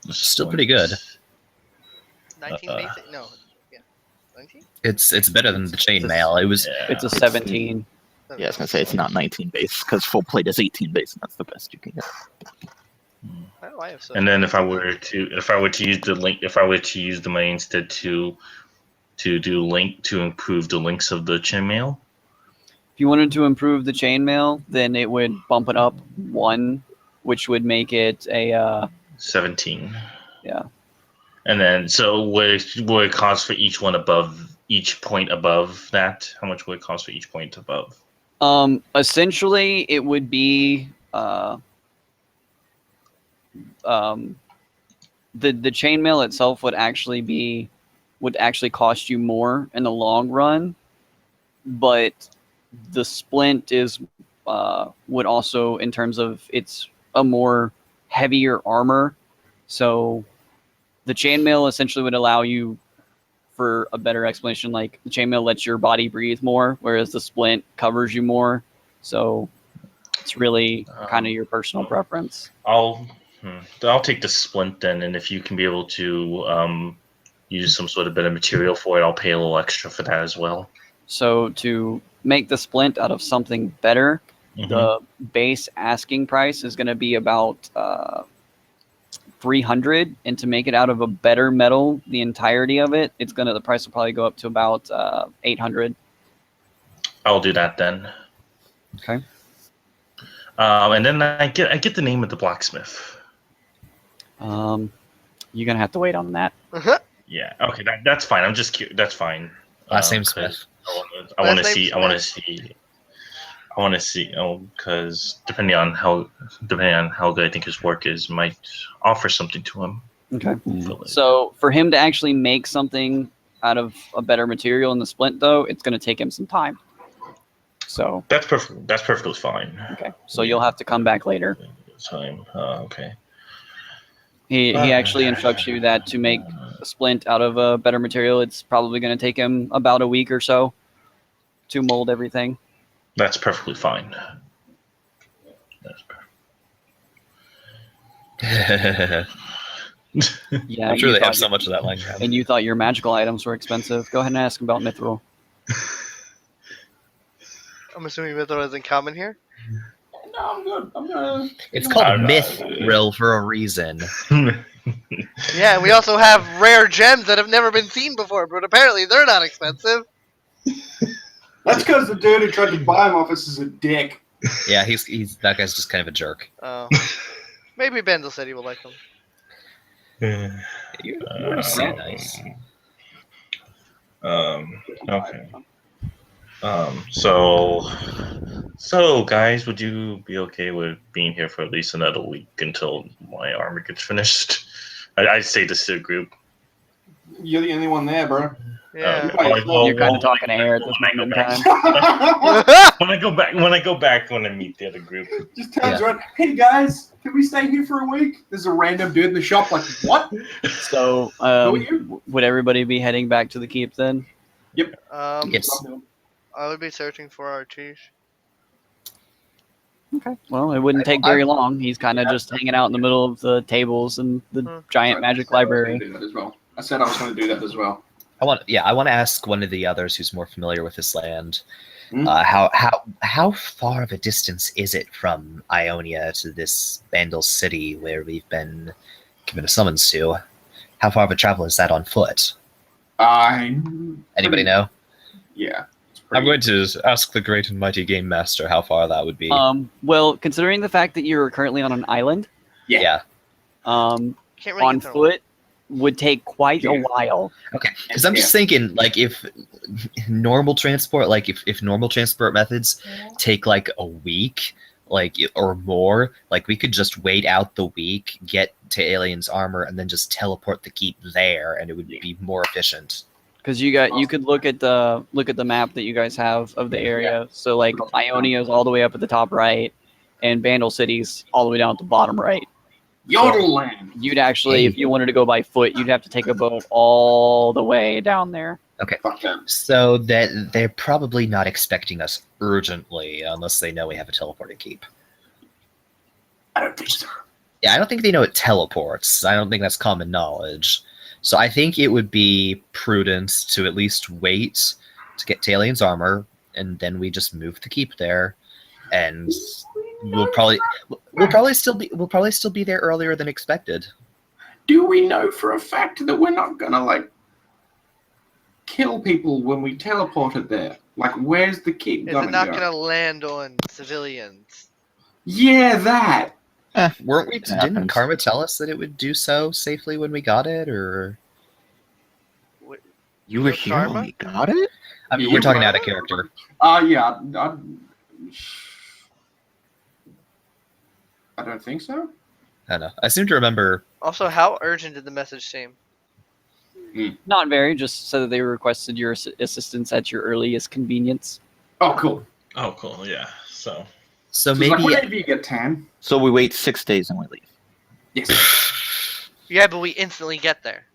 Still pretty good. 19 basic? No. Yeah. 19? It's better than the chainmail. It was It's a 17. Yeah, I was gonna say it's not 19 base because full plate is 18 base, and that's the best you can get. Why do I have so And then if I were to use the link, if I were to use the money instead to do link to improve the links of the chainmail. If you wanted to improve the chainmail, then it would bump it up 1, which would make it a 17. Yeah. And then so what it cost for each point above that? How much would it cost for each point above? Essentially it would be the chainmail itself would actually cost you more in the long run, but the splint is would also, in terms of it's a more heavier armor, so the chainmail essentially would allow you, for a better explanation, like the chainmail lets your body breathe more, whereas the splint covers you more. So it's really kind of your personal preference. I'll take the splint then, and if you can be able to use some sort of better material for it, I'll pay a little extra for that as well. So to make the splint out of something better, the base asking price is going to be about 300, and to make it out of a better metal, the entirety of it, the price will probably go up to about 800. I'll do that then. Okay. And then I get the name of the blacksmith. You're gonna have to wait on that. Yeah. Okay. That's fine. I'm just curious. That's fine. last name Smith. I want to see. Oh, because depending on how good I think his work is, might offer something to him. Okay. So for him to actually make something out of a better material in the splint, though, it's going to take him some time. So that's perfect. That's perfectly fine. Okay. So you'll have to come back later. Time. Okay. He actually instructs you that to make a splint out of a better material, it's probably going to take him about a week or so to mold everything. That's perfectly fine. That's perfect. Yeah, I'm sure they have so much of that lying around. And you thought your magical items were expensive. Go ahead and ask about Mithril. I'm assuming Mithril isn't common here. No, I'm good. I'm gonna. It's called Mithril for a reason. Yeah, we also have rare gems that have never been seen before, but apparently they're not expensive. That's because the dude who tried to buy him off us is a dick. Yeah, he's that guy's just kind of a jerk. Oh. Maybe Bendel said he will like them. You seem nice. Okay. So guys, would you be okay with being here for at least another week until my armor gets finished? I'd say this to the group. You're the only one there, bro. Yeah. You're kind of talking to air at this moment in time. When I go back, when I meet the other group. Just turns around. Hey guys, can we stay here for a week? There's a random dude in the shop. Like what? So, Who are you? would everybody be heading back to the keep then? Yep. Yes. I would be searching for Artish. Okay. Well, it wouldn't take very long. He's kind of just hanging out in the middle of the tables and the giant magic library. Do that as well. I said I was going to do that as well. I want to ask one of the others who's more familiar with this land. Hmm? How far of a distance is it from Ionia to this Bandle city where we've been given a summons to? How far of a travel is that on foot? Anybody know? Yeah. I'm going to ask the great and mighty game master how far that would be. Well, considering the fact that you're currently on an island, Yeah. Can't really on get there. foot would take quite a while. Okay, because I'm just thinking, like, if normal transport, if normal transport methods take like a week, like or more, like we could just wait out the week, get to Alien's armor, and then just teleport the keep there, and it would be more efficient. Because you could look at the map that you guys have of the area. So like Ionia is all the way up at the top right, and Bandle City's all the way down at the bottom right. Yodel land. You'd actually, if you wanted to go by foot, you'd have to take a boat all the way down there. Okay, Fuck them. so that they're probably not expecting us urgently unless they know we have a teleporting keep. I don't think so. Yeah, I don't think they know it teleports. I don't think that's common knowledge. So I think it would be prudent to at least wait to get to Alien's armor, and then we just move the keep there, and we'll probably still be there earlier than expected. Do we know for a fact that we're not gonna like kill people when we teleported there? Like, where's the keep Is gonna it not go? gonna land on civilians? Yeah, that. Weren't we? It Didn't happens. Karma tell us that it would do so safely when we got it, or? You were Your here karma? when we got it? I mean, You we're talking were- out of character. Yeah. I don't think so. I don't know. I seem to remember. Also, how urgent did the message seem? Not very. Just so that they requested your assistance at your earliest convenience. Oh, cool. Oh, cool. Yeah. So So So it's like, maybe. whenever you get tan. So we wait 6 days and we leave. Yes. Yeah, but we instantly get there.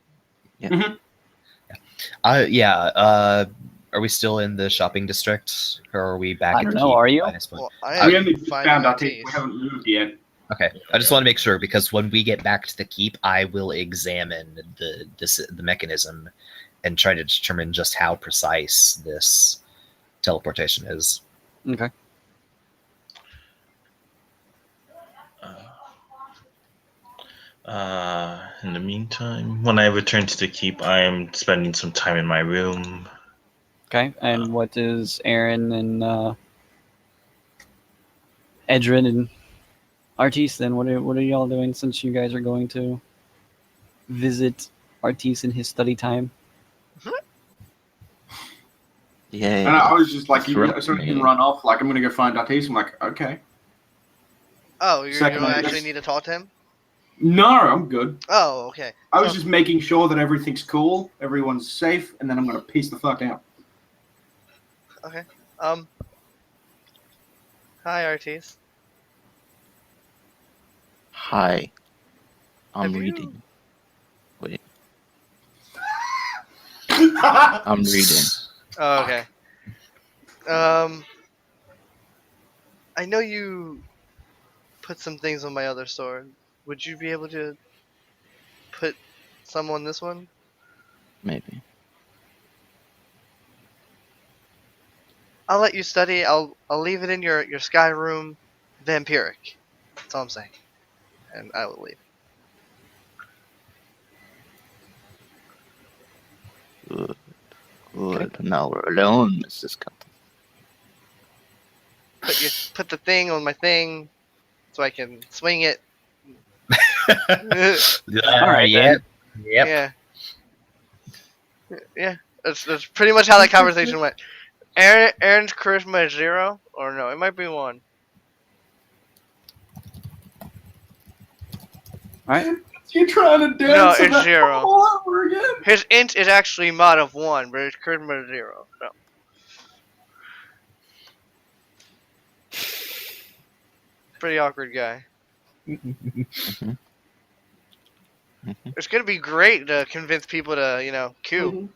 Are we still in the shopping district, or are we back? I at don't the know, keep are you? by this point? Well, I We only just find found my our team. We teeth. haven't moved yet. Okay, I just want to make sure, because when we get back to the keep, I will examine the mechanism and try to determine just how precise this teleportation is. Okay. in the meantime, when I return to the keep, I am spending some time in my room. Okay. And what is Aaron and Edrin and Artis then? What are y'all doing since you guys are going to visit Artis in his study time? Yay. And I was just like, Throw so you me. can run off. Like, I'm gonna go find Artis. I'm like, okay. Oh, you Second don't one, actually yes. need to talk to him? No, I'm good. Oh, okay. I was So- just making sure that everything's cool, everyone's safe, and then I'm gonna peace the fuck out. Hi, Artis. Hi. I'm Have you- reading. Wait. I'm reading. Oh, okay. I know you put some things on my other sword. Would you be able to put some on this one? Maybe. I'll let you study. I'll leave it in your sky room, vampiric. That's all I'm saying. And I will leave. Good. Good. Now we're alone, Mrs. Cotton. Put the thing on my thing so I can swing it. All right, Yep. Yeah. Yeah. That's pretty much how that conversation went. Aaron's charisma is 0, or no, it might be 1. All right. You trying to No, dance it's that 0. all over again? His int is actually mod of 1, but his charisma is 0. So. Pretty awkward guy. It's gonna be great to convince people to, Q.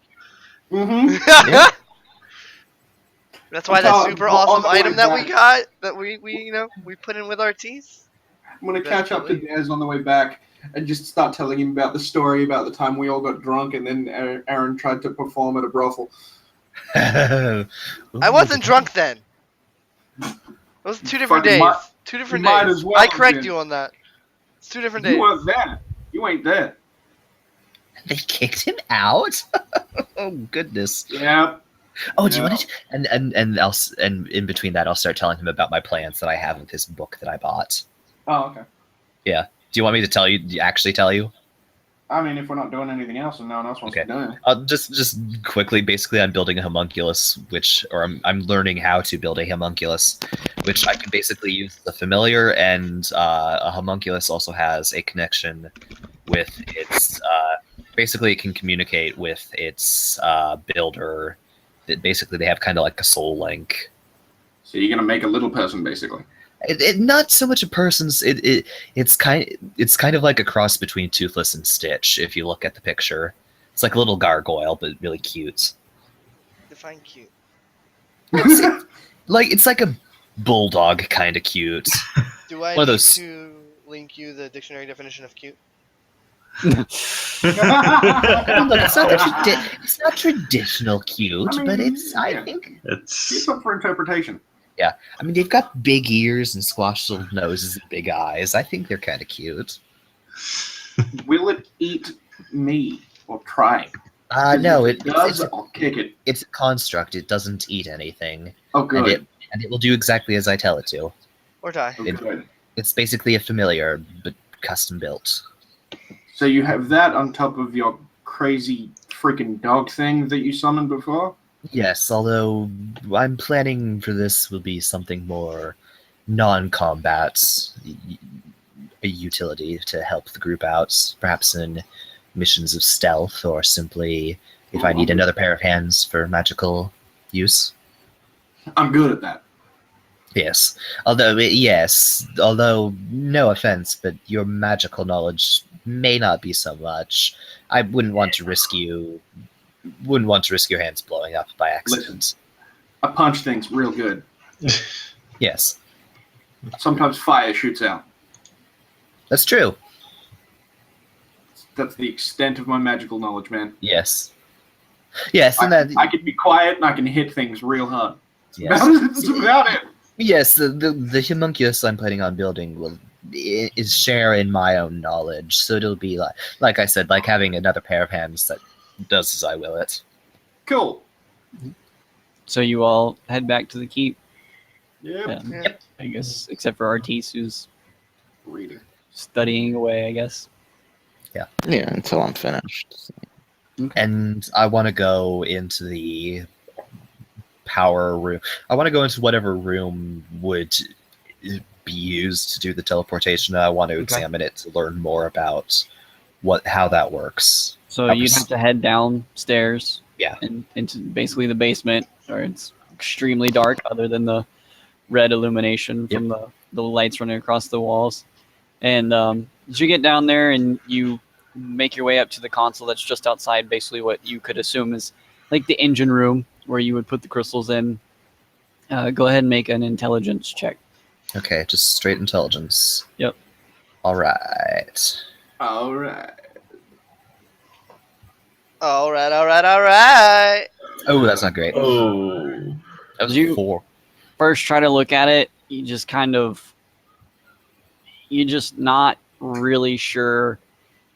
Mm-hmm. That's why that super awesome on the way item that we back. got, that we put in with our teeth. I'm gonna Best catch up to believe. Des on the way back and just start telling him about the story about the time we all got drunk and then Aaron tried to perform at a brothel. I wasn't drunk then. It was 2 different Fucking days. 2 different might days. as well I have correct been. you on that. It's 2 different You days. weren't there. You ain't there. They kicked him out. Oh goodness. Yeah. Oh, do you Yeah. want to? And in between that, I'll start telling him about my plans that I have with this book that I bought. Oh, okay. Do you want me to tell you? Actually, tell you? I mean, if we're not doing anything else and no one else wants to do it. Just quickly. Basically, I'm building a homunculus, I'm learning how to build a homunculus, which I can basically use as a familiar, and a homunculus also has a connection with its. Basically, it can communicate with its builder. That basically they have kind of like a soul link. So you're gonna make a little person, basically. Not so much a person's. It's kind of like a cross between Toothless and Stitch. If you look at the picture, it's like a little gargoyle, but really cute. Define cute. It's like a bulldog kind of cute. Do I One of need those- to link you the dictionary definition of cute? Look, it's not traditional cute, I mean, but it's. I yeah. think. It's It's up for interpretation. I mean, they've got big ears and squashed little noses and big eyes. I think they're kind of cute. Will it eat me or try? No, If it does, I'll kick it. it's a construct. It doesn't eat anything, Oh, good. and it will do exactly as I tell it to. Or die. Oh, good. It's basically a familiar, but custom built. So you have that on top of your crazy freaking dog thing that you summoned before? Yes, although I'm planning for this will be something more non-combat, a utility to help the group out, perhaps in missions of stealth, or simply if I need another pair of hands for magical use. I'm good at that. Yes. Although no offense, but your magical knowledge may not be so much. I wouldn't want to risk your hands blowing up by accident. I punch things real good. Yes, Sometimes fire shoots out. that's true. That's the extent of my magical knowledge, man. Yes, and I can be quiet and I can hit things real hard. yes, That's about it. yes. The homunculus I'm planning on building is share in my own knowledge, so it'll be like I said, like having another pair of hands that does as I will it. Cool. So you all head back to the keep. Yep. Yeah. I guess, except for Artis, who's Reading. studying away, I guess. Yeah, until I'm finished. And I want to go into the power room. I want to go into whatever room would be used to do the teleportation. I want to examine it to learn more about how that works. So you'd have to head downstairs. Yeah. And into basically the basement, or it's extremely dark other than the red illumination from the lights running across the walls. And as you get down there and you make your way up to the console that's just outside, basically what you could assume is like the engine room where you would put the crystals in. Go ahead and make an intelligence check. Okay, just straight intelligence. Yep. All right. All right. All right. Oh, that's not great. Oh. That was You- 4. First, try to look at it. You're just not really sure.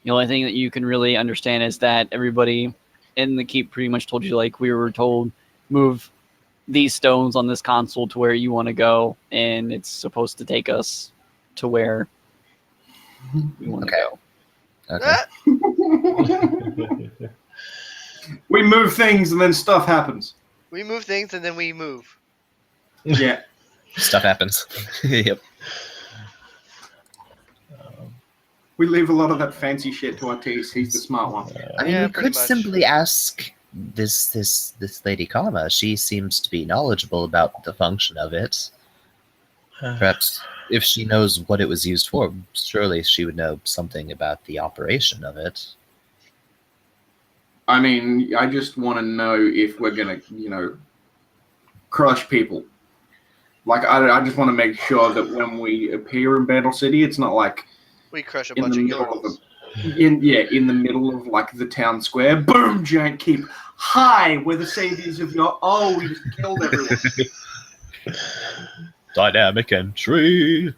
The only thing that you can really understand is that everybody in the keep pretty much told you, like, we were told, move these stones on this console to where you want to go, and it's supposed to take us to where we want to Okay. go. Okay. We move things and then stuff happens. We move things and then we move. Yeah. Stuff happens. Yep. We leave a lot of that fancy shit to Artis. He's the smart one. I mean, Yeah, we pretty could much. simply ask this lady Karma. She seems to be knowledgeable about the function of it. Perhaps if she knows what it was used for, surely she would know something about the operation of it. I mean, I just want to know if we're gonna, crush people. Like, I just want to make sure that when we appear in Battle City, it's not like We crush a in bunch the of middle of girls. in the middle of like the town square. Boom! Giant keep. Hi, we're the saviors of your. Oh, we just killed everyone. Dynamic entry.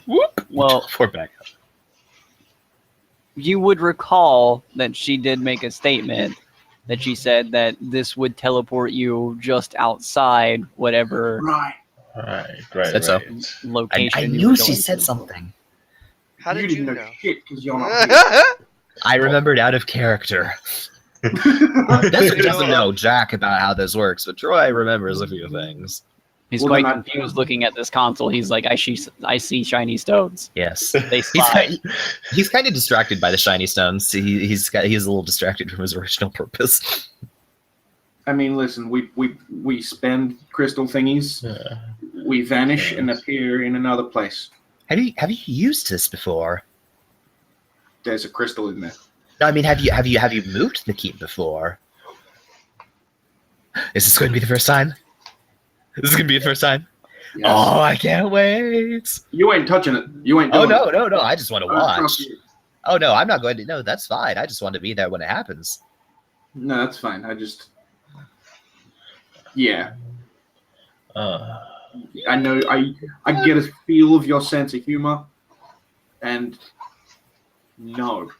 Whoop. Well, We're back up. you would recall that she did make a statement that she said that this would teleport you just outside whatever Right. Right. Said so. location. I you knew were she going said to. something. How did didn't you know know? shit because you're not here. I remembered out of character. Desiree doesn't know jack about how this works, but Troy remembers a few things. He's Well, quite then confused looking at this console. He's like, I see shiny stones. Yes. They He's slide. he's kind of distracted by the shiny stones. He's a little distracted from his original purpose. I mean, listen, we spend crystal thingies, Yeah. we vanish Yes. and appear in another place. Have you used this before? There's a crystal in there. No, I mean, have you moved the keep before? Is this going to be the first time? This is going to be the first time. Yes. Oh, I can't wait! You ain't touching it. You ain't Oh doing no! I just want to it. I don't trust watch. you. Oh no, I'm not going to. No, that's fine. I just want to be there when it happens. No, that's fine. Yeah. I know. I get a feel of your sense of humor, and no.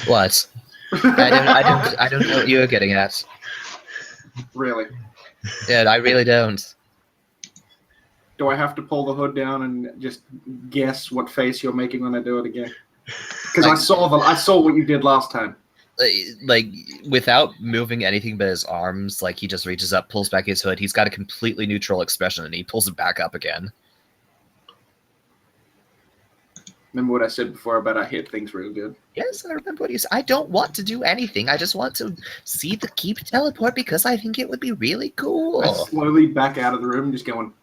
What? I don't know what you're getting at. Really. Yeah, I really don't. Do I have to pull the hood down and just guess what face you're making when I do it again? Because I saw what you did last time. Like without moving anything but his arms, like he just reaches up, pulls back his hood. He's got a completely neutral expression, and he pulls it back up again. Remember what I said before about I hit things real good? Yes, I remember what you said. I don't want to do anything. I just want to see the keep teleport because I think it would be really cool. I slowly back out of the room, just going.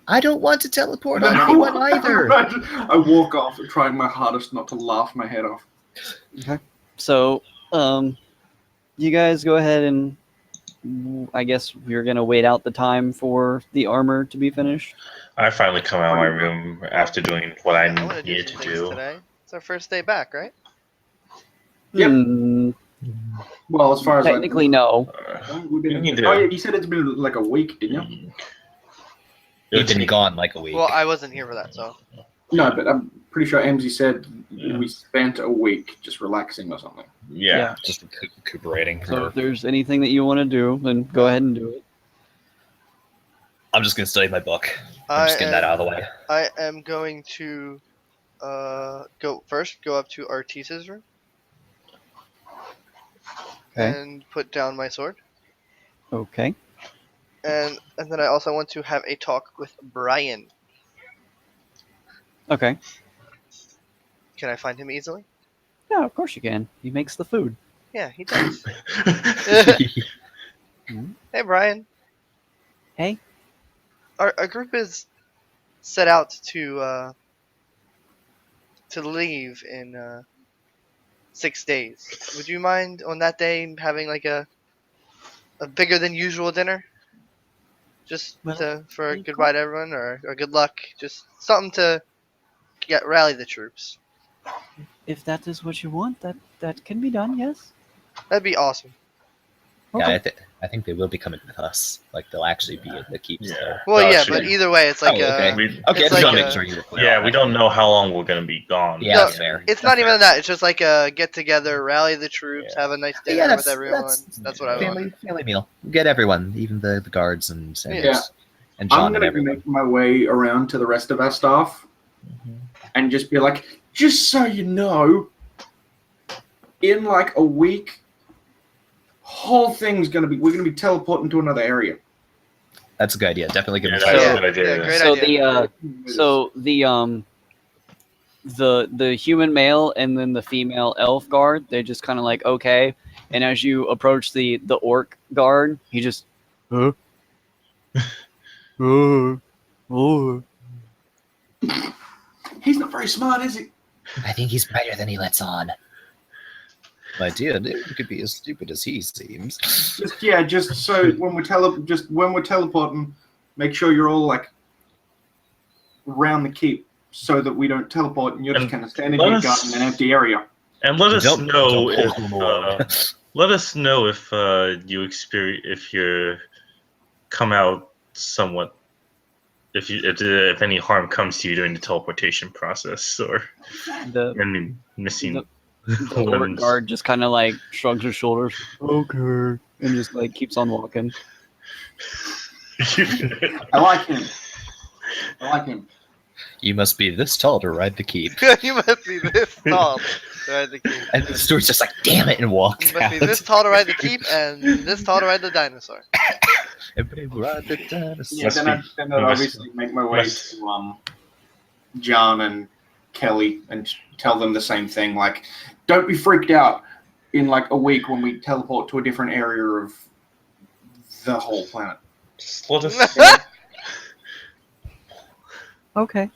I don't want to teleport on anyone either. I walk off, trying my hardest not to laugh my head off. So, you guys go ahead and I guess we're gonna wait out the time for the armor to be finished. I finally come out of my room after doing what I I want to do needed some to things do. today. It's our first day back, right? Yep. Hmm, Well, as far as technically, no. we've been, You need to- oh yeah, you said it's been like a week, didn't you? He'd been gone like a week. Well, I wasn't here for that, so No, but I'm pretty sure Ammzy said we spent a week just relaxing or something. Yeah. Just recuperating. So if there's anything that you want to do, then go ahead and do it. I'm just gonna study my book. I'm just getting that out of the way. I am going to go up to Artis's room Okay. and put down my sword. Okay. And then I also want to have a talk with Brian. Okay. Can I find him easily? Yeah, of course you can. He makes the food. Yeah, he does. Hey, Brian. Hey. Our group is set out to leave in 6 days. Would you mind on that day having like a bigger than usual dinner? Just Well, for a you goodbye to everyone or good luck. Just something to rally the troops. If that is what you want, that can be done. Yes. That'd be awesome. Yeah, I think they will be coming with us. Like they'll actually be in the keep. Yeah. So. Well, No, yeah, actually, but either way, it's like okay. we, Okay, It's just like want to a- make sure you were clear. yeah, on we that. don't know how long we're gonna be gone. Yeah, No, that's fair. it's That's not even fair. that. It's just like a get together, rally the troops, Yeah. have a nice dinner Yeah, with everyone. That's what I want. family meal. Get everyone, even the guards and Yeah. and John I'm and gonna everyone. make my way around to the rest of our staff and just be like, just so you know, in like a week, whole thing's we're gonna be teleporting to another area. That's a good idea. Definitely give Yeah, them that's Yeah. a good idea. Yeah, great So idea. the human male and then the female elf guard, they just kind of like okay, and as you approach the orc guard, he just huh? He's not very smart, is he? I think he's brighter than he lets on. My dear, it could be as stupid as he seems. Just so when we're teleporting, make sure you're all like around the keep so that we don't teleport and you're just And kind of standing let here us- guarding an empty area. And let us Don't know pull if more. let us know if you experience if you come out somewhat if any harm comes to you during the teleportation process or the any missing the orc limbs. guard just kind of like shrugs his shoulders, okay, and just like keeps on walking. I like him. I like him. You must be this tall to ride the keep. You must be this tall to ride the keep. And the steward's just like, damn it, and walks You must be out. this tall to ride the keep and this tall to ride the dinosaur. Everybody ride the dinosaur. Yeah, Must then be- I'd obviously make my way must- to John and Kelly and tell them the same thing. Like, don't be freaked out in like a week when we teleport to a different area of the whole planet. Just let us Okay.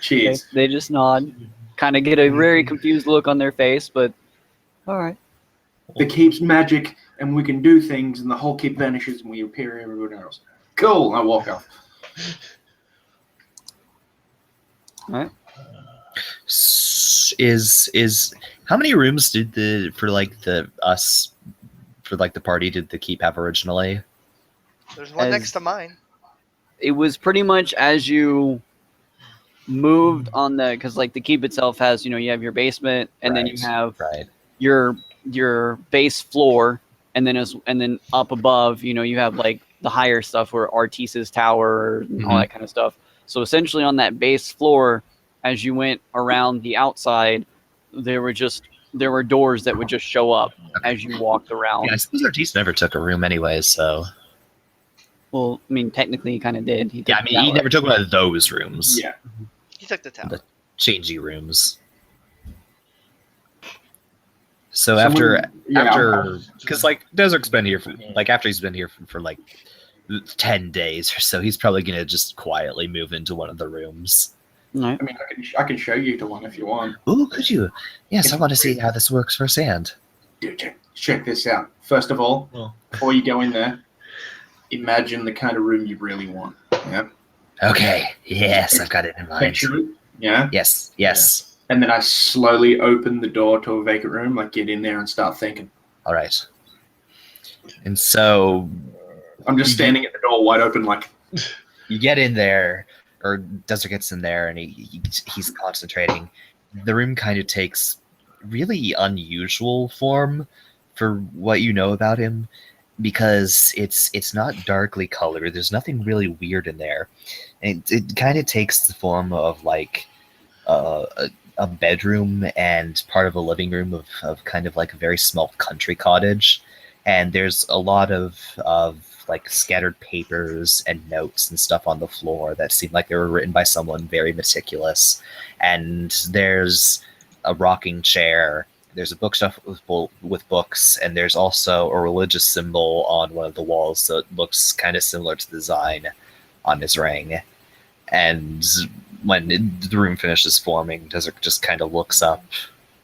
Cheers. They just nod, kind of get a very confused look on their face, but all right. The keep's magic, and we can do things, and the whole keep vanishes, and we appear everywhere else. Cool. I walk off. All right. Is how many rooms did the party did the keep have originally? There's one As- next to mine. It was pretty much as you moved on because like the keep itself has, you have your basement, and then you Right. have Right. your base floor, and then up above, you have like the higher stuff where Artis's tower and all that kind of stuff. So essentially on that base floor, as you went around the outside, there were doors that would just show up as you walked around. Yeah, I suppose Ortiz never took a room anyway, so Well, I mean, technically he kind of did. He yeah, I took mean that he one. never took one of those rooms. Yeah. He took the tower. The- Changey rooms. So Someone- after yeah, because like Desert's been here for like after he's been here for like 10 days or so, he's probably gonna just quietly move into one of the rooms. All right. I mean, I can show you to one if you want. Ooh, could you? Yes, I want to see how this works firsthand. Dude, check this out. First of all, Well. before you go in there, imagine the kind of room you really want. Yeah. Okay. Yes, I've got it in mind. Picture it. Yeah. Yes. And then I slowly open the door to a vacant room, like get in there and start thinking. All right. And so I'm just standing at the door wide open, like, you get in there, or Desert gets in there, and he's concentrating. The room kind of takes really unusual form for what you know about him, because it's not darkly colored. There's nothing really weird in there. And it kind of takes the form of like a bedroom and part of a living room of kind of like a very small country cottage. And there's a lot of like scattered papers and notes and stuff on the floor that seem like they were written by someone very meticulous. And there's a rocking chair. There's a bookshelf with books, and there's also a religious symbol on one of the walls, so it looks kind of similar to the design on his ring. And when the room finishes forming, Desert just kind of looks up.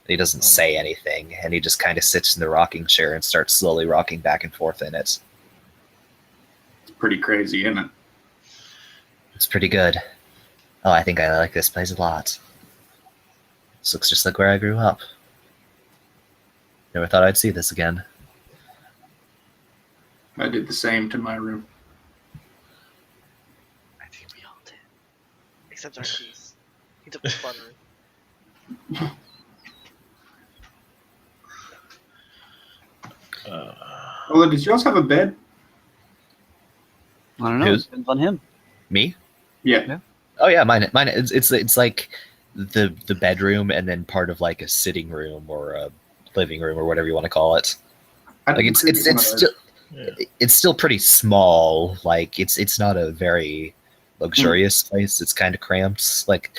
He doesn't say anything, and he just kind of sits in the rocking chair and starts slowly rocking back and forth in it. it's pretty crazy, isn't it? It's pretty good. Oh, I think I like this place a lot. This looks just like where I grew up. Never thought I'd see this again. I did the same to my room. I think we all did. Except Artis. He took the fun room. Although, did yours have a bed? I don't know. Who's? It depends on him. Me? Yeah. Oh yeah, mine. It's like the bedroom and then part of like a sitting room or a living room or whatever you want to call it. I Like didn't it's create one of those. Yeah. it's still pretty small. Like it's not a very luxurious place. It's kind of cramped. Like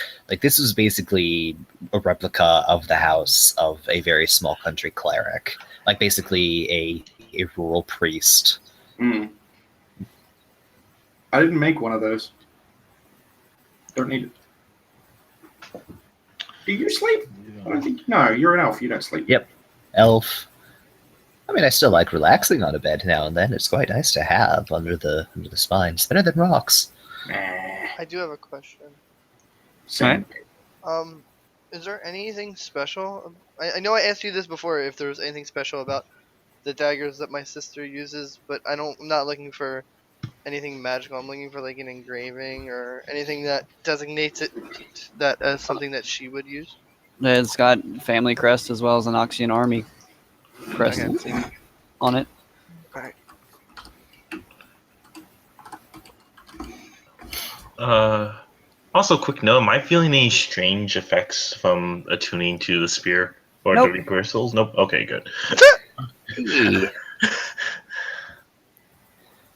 this is basically a replica of the house of a very small country cleric. Like basically a rural priest. Mm. I didn't make one of those. Don't need it. Do you sleep? I don't think. No, you're an elf. You don't sleep. Yep. Elf. I mean, I still like relaxing on a bed now and then. It's quite nice to have under the spine. It's better than rocks. Nah. I do have a question. Same. Is there anything special? I know I asked you this before if there was anything special about the daggers that my sister uses, but I'm not looking for anything magical. I'm looking for like an engraving or anything that designates it that as something that she would use. It's got family crest as well as an Oxian army crest Okay. on it. Alright. Also, quick note: am I feeling any strange effects from attuning to the spear or Nope. the reversals? Nope. Okay, good.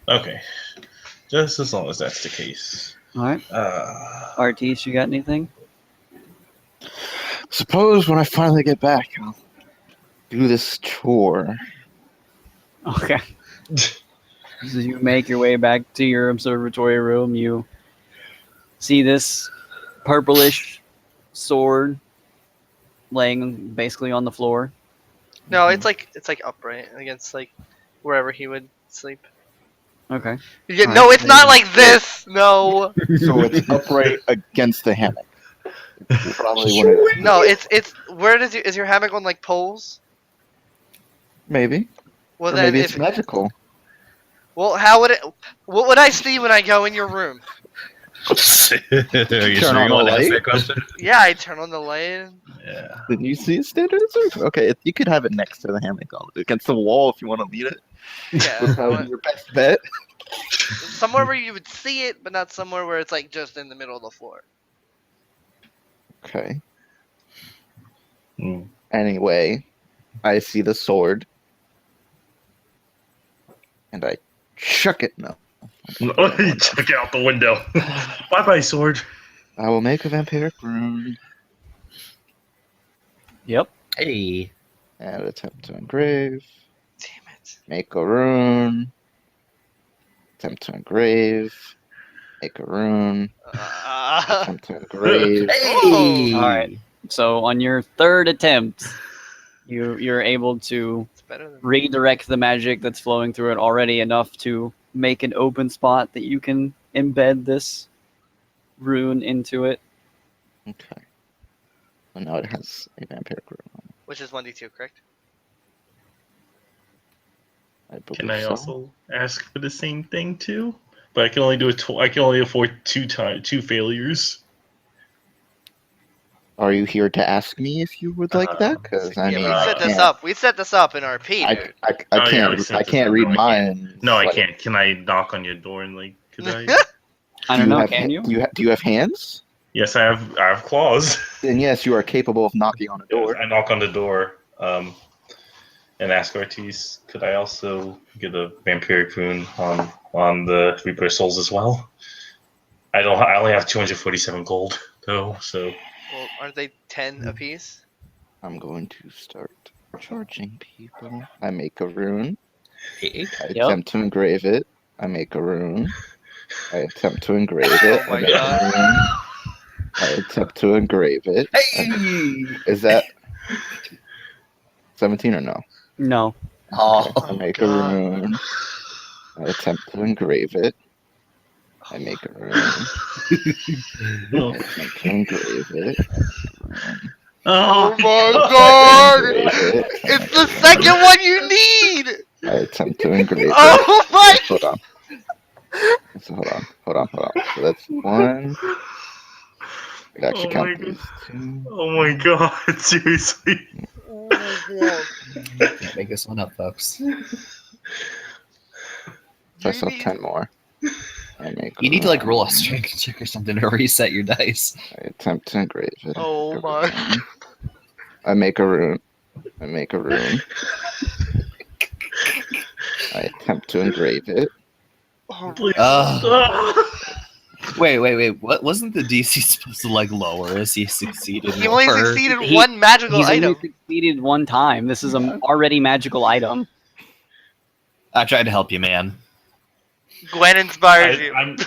Okay, just as long as that's the case. All right. Artis, you got anything? Suppose when I finally get back, I'll do this tour. Okay. So you make your way back to your observatory room. You see this purplish sword laying basically on the floor. No, it's like upright against like wherever he would sleep. Okay. Yeah, Alright, no, it's then- not like this. No, So it's upright against the hammock. Probably one of the- no, it's where is your hammock on like poles? Maybe. Well, Or then maybe if it's magical. well, how would it? What would I see when I go in your room? Are you Turn sure on you want the to ask light? that question? Yeah, I turn on the light. Yeah. Did you see it standard observe? Okay, you could have it next to the hammock, against the wall if you want to lean it. Yeah, That's I probably want- your best bet. somewhere where you would see it, but not somewhere where it's like just in the middle of the floor. Okay. Mm. Anyway, I see the sword, and I chuck it. No, Check out the window. Bye bye, sword. I will make a vampiric rune Yep. Hey. and attempt to engrave. Damn it. Make a rune. Attempt to engrave. Make a rune. Attempt to engrave. Hey. All right. So on your third attempt, you're able to It's better than redirect the magic that's flowing through it already enough to make an open spot that you can embed this rune into it. Okay. So now it has a vampiric rune on it. which is 1d2, correct? I believe Can I so. also ask for the same thing too? But I can only do it. I can only afford two failures. Are you here to ask me if you would like that? Because I Yeah, mean, we I set this can't. up. We set this up in RP, I, dude. I, I Oh, yeah, can't. we sent I this can't up. read No, I can't. mine. No, I Like, can't. Can I knock on your door and like? Could I? I don't know. have, Can you? Do you have hands? Yes, I have. I have claws. Then yes, you are capable of knocking on a door. I knock on the door. And ask Ortiz, could I also get a vampiric rune on the Reaper Souls as well? I only have 247 gold though, so Well, aren't they 10 apiece? I'm going to start charging people. I make a rune. Hey. I Yep. attempt to engrave it. I make a rune. I attempt to engrave it. Oh my I make a God. rune. I attempt to engrave it. Hey. Is that 17 or no? No. Oh. I make a God. rune. I attempt to engrave it. I make a rune. I attempt to engrave it. Oh oh, my I God! engrave it. It's the second one you need! I attempt to engrave it. Oh my! Hold on. So hold on. So that's one. It actually Oh my counts as two. Oh my god! Seriously. Oh my god! Can't make this one up, folks. So I still have 10 more. I make You need to like roll a one. strength check or something to reset your dice. I attempt to engrave it. Oh Make a my! rune. I make a rune. I attempt to engrave it. Please. Wait. What wasn't the DC supposed to like lower as he succeeded? He only more? succeeded He- one magical He's item. only succeeded one time. This is an already magical item. I tried to help you, man. Gwen inspires you. I'm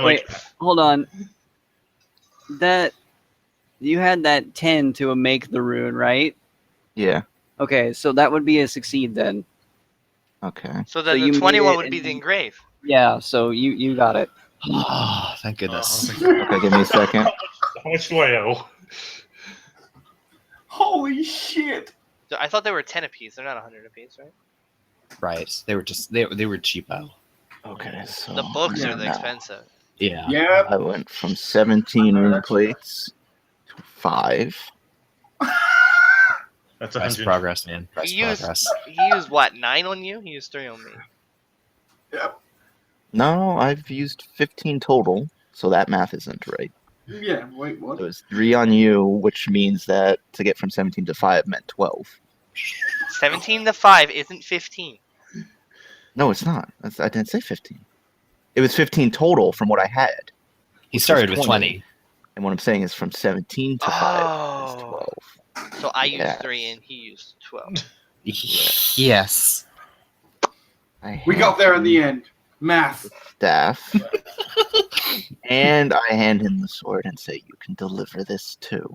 like, Wait, hold on. That you had that 10 to make the rune, right? Yeah. Okay, so that would be a succeed then. Okay. So then So you the made 21 it would be and the then- engrave. Yeah, so you got it. Oh, thank goodness. Okay, give me a second. how much do I owe? Holy shit! I thought they were 10 apiece. They're not 100 apiece, right? Right. They were just they were cheapo. Okay, so The books yeah, are the now expensive. Yeah. Yeah. I went from 17 rune plates to 5. That's Nice 100. progress, man. Nice He used progress. he used what, 9 on you? He used 3 on me. Yep. No, I've used 15 total, so that math isn't right. Yeah. Wait. What? It was 3 on you, which means that to get from 17 to 5 meant 12. 17 to 5 isn't 15. No, it's not. I didn't say 15. It was 15 total from what I had. He started with 20. And what I'm saying is from 17 to 5 is Oh. 12. So I used Yes. 3 and he used 12. Yes. We got there in the end. Math. Staff. And I hand him the sword and say, you can deliver this too.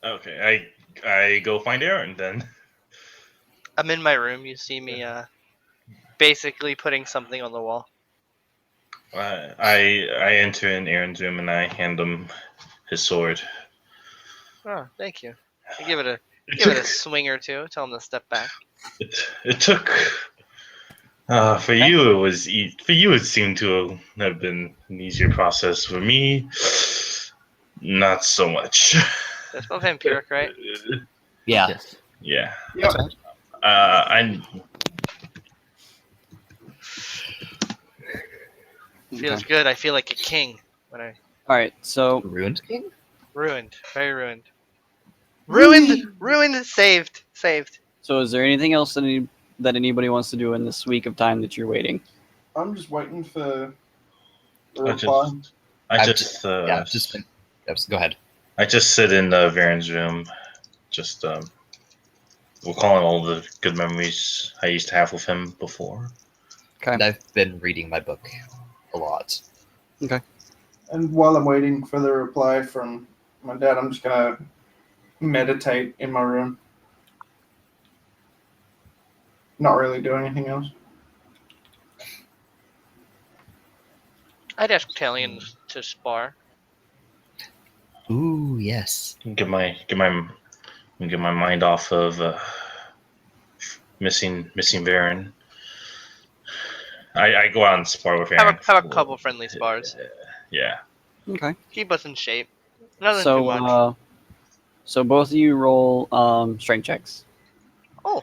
Okay, I go find Aaron then. I'm in my room. You see me basically putting something on the wall. I enter in Aaron's room and I hand him his sword. Oh, thank you. I give it a swing or two. Tell him to step back. It took. For you, for you. It seemed to have been an easier process. For me, not so much. That's both vampiric, right? Yeah. Yes. Yeah. Yep. I Feels good. I feel like a king when I All right, so Ruined King? ruined, very ruined, ruined, saved. so is there anything else that anybody wants to do in this week of time that you're waiting? I'm just waiting for the I reply. just Yeah, just been, go ahead. I just sit in Varen's room, just recalling all the good memories I used to have with him before. And I've been reading my book a lot. And while I'm waiting for the reply from my dad, I'm just gonna meditate in my room. Not really do anything else. I'd ask Talion to spar. Ooh, yes. Get my mind off of missing Varen. I go out and spar with Varen. Have a couple friendly spars. Yeah. Okay. Keep us in shape. Nothing too much. So both of you roll strength checks. Oh,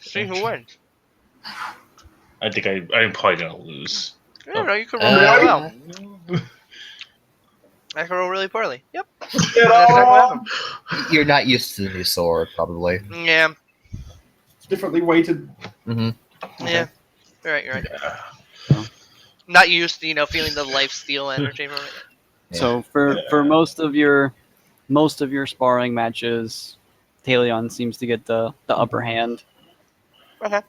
see who wins. I think I'm probably gonna lose. I don't know. You could roll really well. Uh, I could roll really poorly. Yep. Get That's exactly what off! happened. You're not used to the new sword, probably. Yeah. It's differently weighted. Mm-hmm. Yeah. You're right. Yeah. Not used to feeling the life steal energy from it. Yeah. So for most of your sparring matches, Talion seems to get the upper hand. Okay.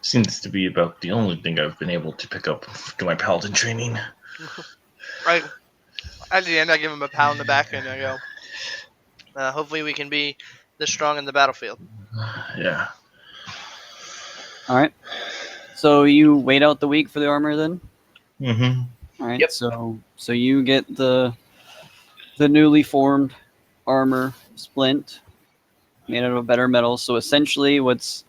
Seems to be about the only thing I've been able to pick up through my paladin training. Right. At the end, I give him a pat on the back and I go, hopefully we can be this strong in the battlefield. Yeah. All right. So you wait out the week for the armor then? Mm-hmm. All right. Yep. So you get the newly formed armor splint made out of a better metal. So essentially, what's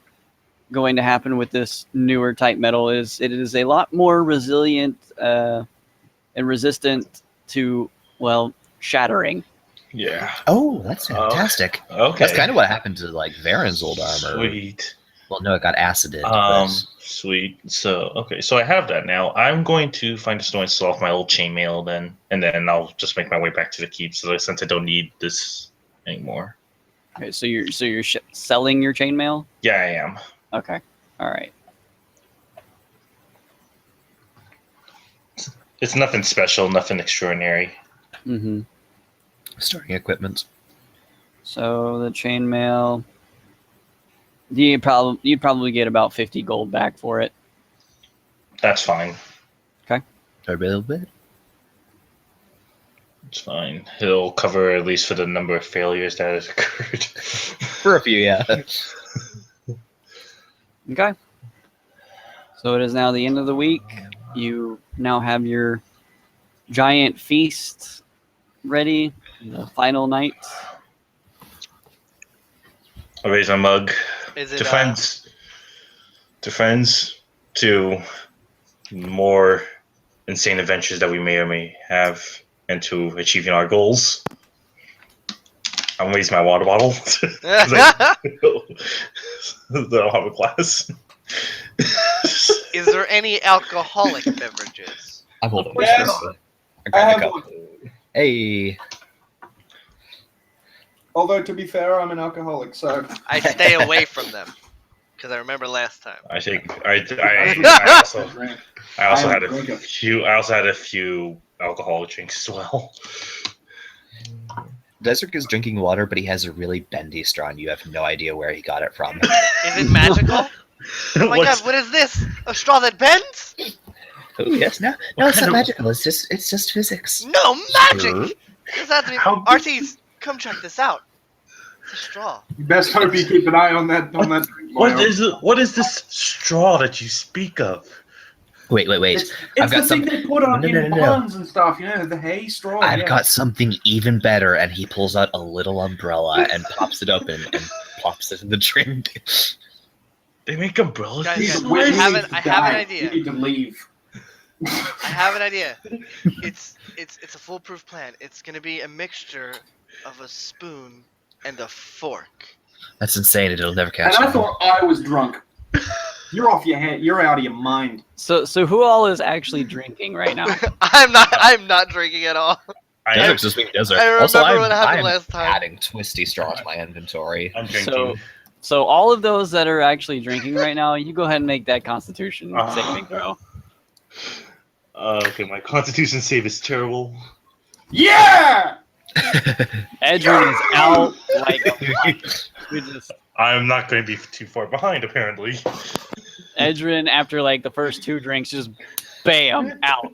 going to happen with this newer type metal is it is a lot more resilient and resistant to, well, shattering. Yeah. Oh, that's fantastic. Okay. That's kind of what happened to like Varen's old armor. Sweet. Well, no, it got acided. But Sweet. So, okay, so I have that now. I'm going to find a store and sell off my old chainmail then, and then I'll just make my way back to the keep. So since I don't need this anymore. Okay, so you're selling your chainmail? Yeah, I am. Okay, all right. It's nothing special, nothing extraordinary. Mm-hmm. storing equipment. So the chainmail, you'd probably get about 50 gold back for it. That's fine. A little bit. It's fine. It'll cover at least for the number of failures that has occurred. For a few, yeah. Okay. So it is now the end of the week. You now have your giant feast ready. The final night. I raise my mug Is it to friends, to more insane adventures that we may or may have, and to achieving our goals. I'm gonna use my water bottle because I don't have a glass. Is there any alcoholic beverages? I'm holding Yes. this. I I grabbed a have cup. one. Hey, Although to be fair, I'm an alcoholic, so I stay away from them because I remember last time. I think I also I had am a drinker. a few alcoholic drinks as well. Desert is drinking water, but he has a really bendy straw, and you have no idea where he got it from. Is it magical? Oh my god, what is this? A straw that bends? Oh yes, no, it's not magical. It's just physics. No magic! This has to be. How- Artis, come check this out. It's a straw. you best hope you keep an eye on that drink. What is this straw that you speak of? Wait. It's I've the got thing they put on in No. buns and stuff, you know, the hay straw. I've yeah. got something even better, and he pulls out a little umbrella and pops it open and plops it in the drink. They make umbrellas. Guys, these guys, We I days? have need an- to I have an die. idea. We need to leave. I have an idea. It's a foolproof plan. It's gonna be a mixture of a spoon and a fork. That's insane. It'll never And catch I on. thought I was drunk. You're off your head. You're out of your mind. So who all is actually drinking right now? I'm not drinking at all. Desert's just being desert. I Also, remember what happened I'm last time. adding twisty straw to my inventory. I'm drinking. So all of those that are actually drinking right now, you go ahead and make that Constitution Ah. saving throw. Okay, my Constitution save is terrible. Yeah! Edrin is out like a light. You just I'm not going to be too far behind, apparently. Edrin, after like the first two drinks, just bam out.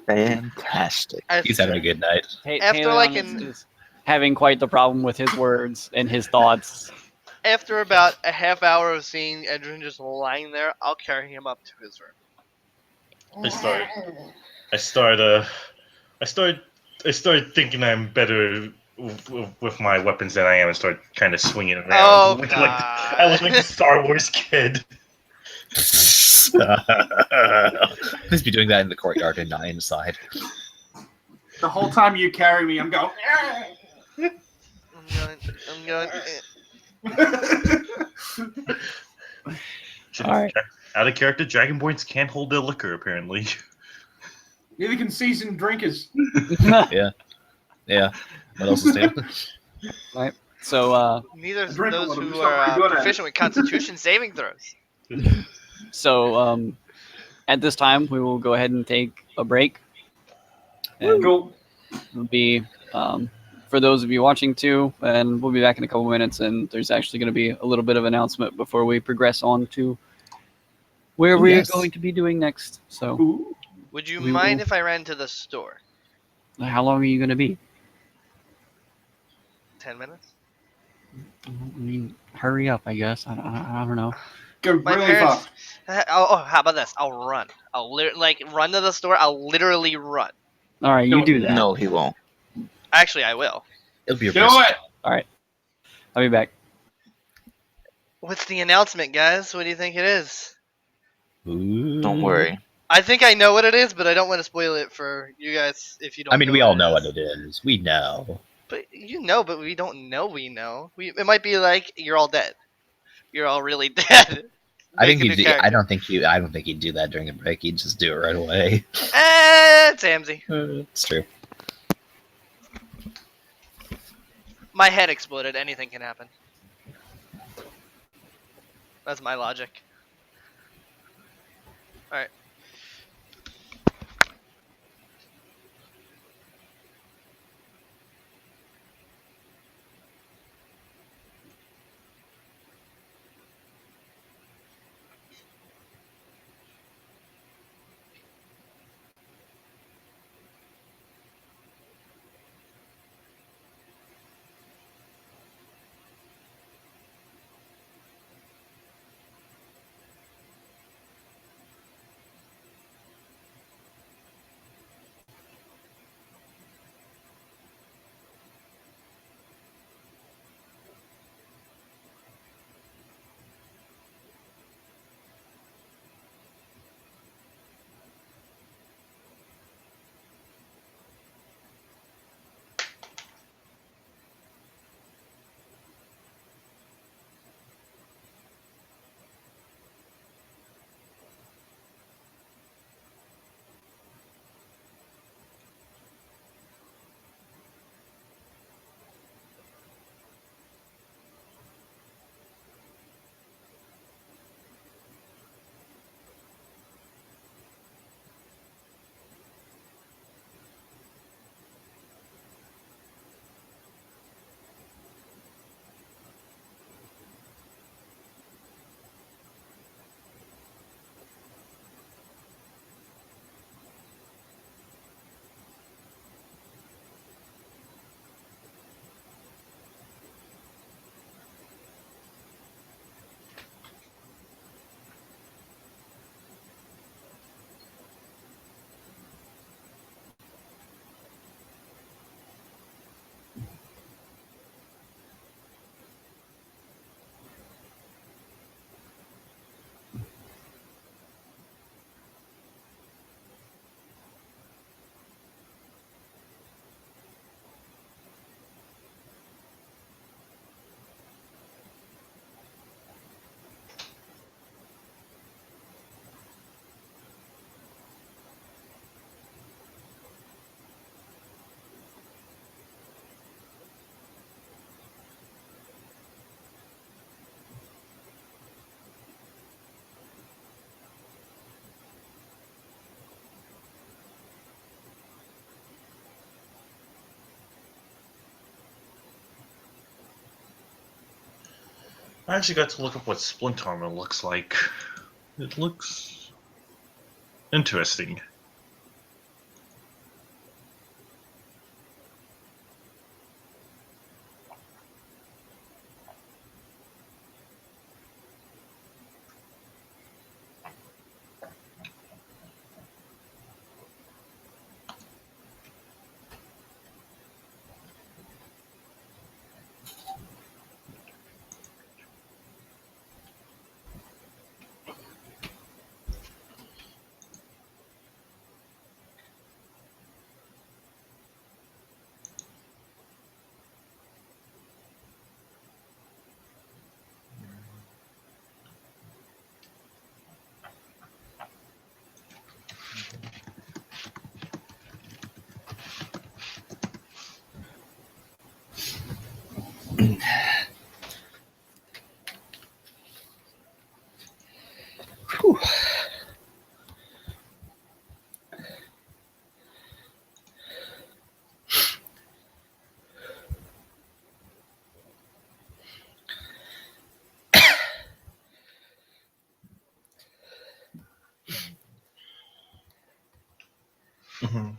Fantastic. He's having a good night. After, Taylor like, is just having quite the problem with his words and his thoughts. After about a half hour of seeing Edrin just lying there, I'll carry him up to his room. I started thinking I'm better with my weapons than I am, and start kind of swinging around. Oh, Like, God. I was like a Star Wars kid. Please be doing that in the courtyard and not inside. The whole time you carry me, I'm going. I'm going. All right. Out of character, Dragonborns can't hold their liquor, apparently. Neither can seasoned drinkers. Yeah. What else is new? So Neither Drink a those little, who just not are very good at it. proficient with Constitution saving throws. at this time we will go ahead and take a break. And Cool. it'll be for those of you watching too, and we'll be back in a couple minutes. And there's actually going to be a little bit of announcement before we progress on to where we're Yes. going to be doing next. So, Ooh. Would you We mind will- if I ran to the store? how long are you going to be? 10 minutes? I mean, hurry up, I guess. I don't know. Go My really parents. fast. Oh, how about this? I'll run. Run to the store. I'll literally run. All right, you do that. No, he won't. Actually, I will. It'll be your Do first. it. All right, I'll be back. What's the announcement, guys? What do you think it is? Don't worry. I think I know what it is, but I don't want to spoil it for you guys if you don't. I mean, know we what all it know is. what it is. We know. But you know, but we don't know. We know. It might be like you're all dead. You're all really dead. I Make think a new he'd. character. I don't think you. I don't think he'd do that during a break. He'd just do it right away. It's Ammzy. It's true. My head exploded. Anything can happen. That's my logic. All right. I actually got to look up what splint armor looks like. It looks interesting. Whew. Mm-hmm.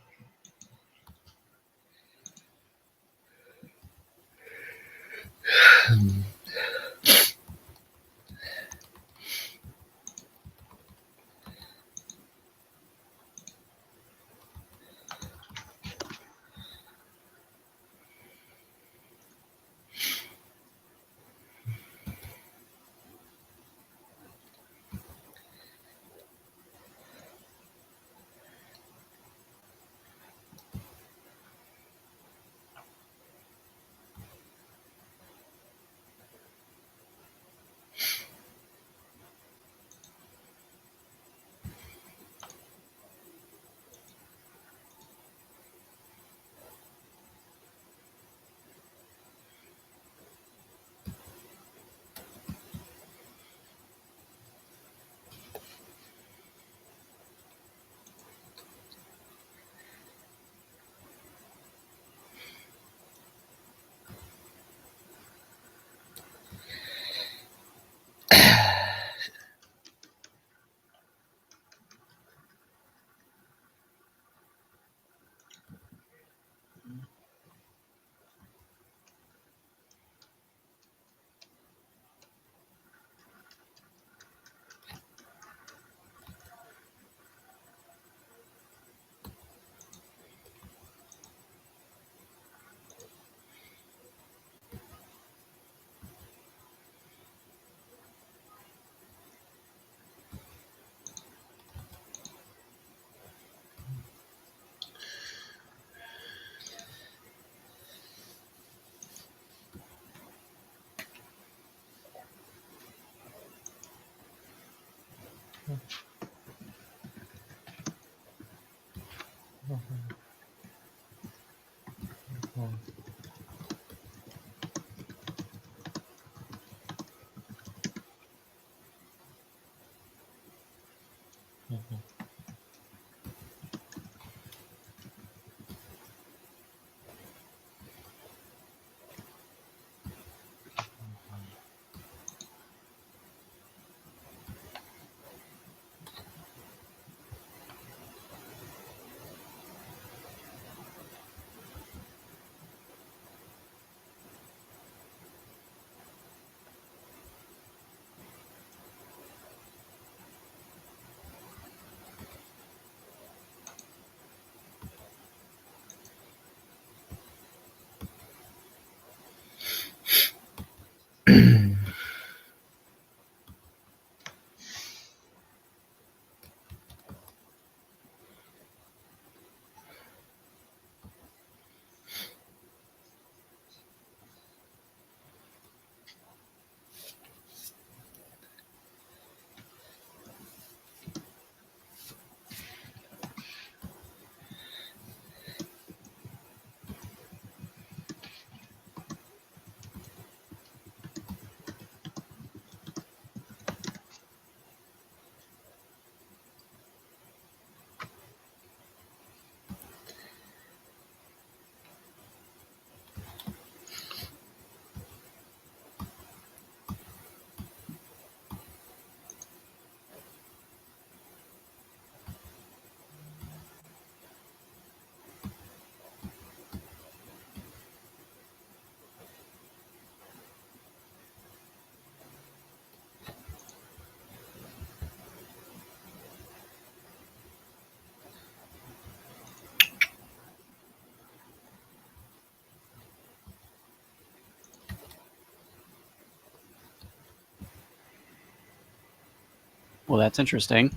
Well, that's interesting.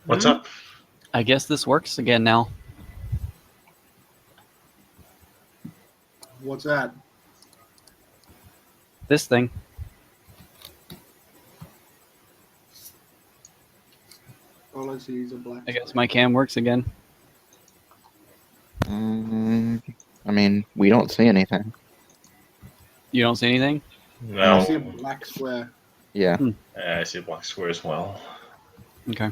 What's up? I guess this works again now. What's that? This thing. All I see is a black. I guess my cam works again. I mean, we don't see anything. You don't see anything? I see a No. black square. Yeah. I see a black square as well. Okay.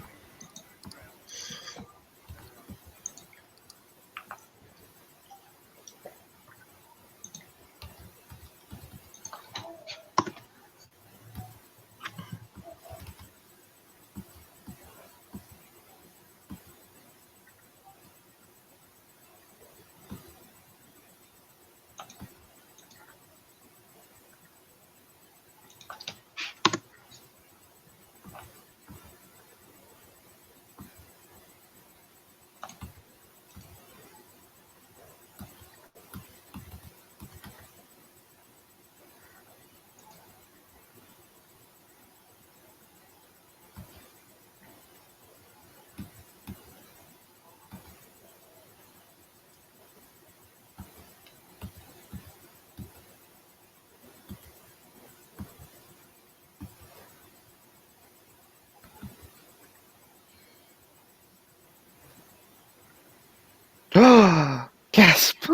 Gasp!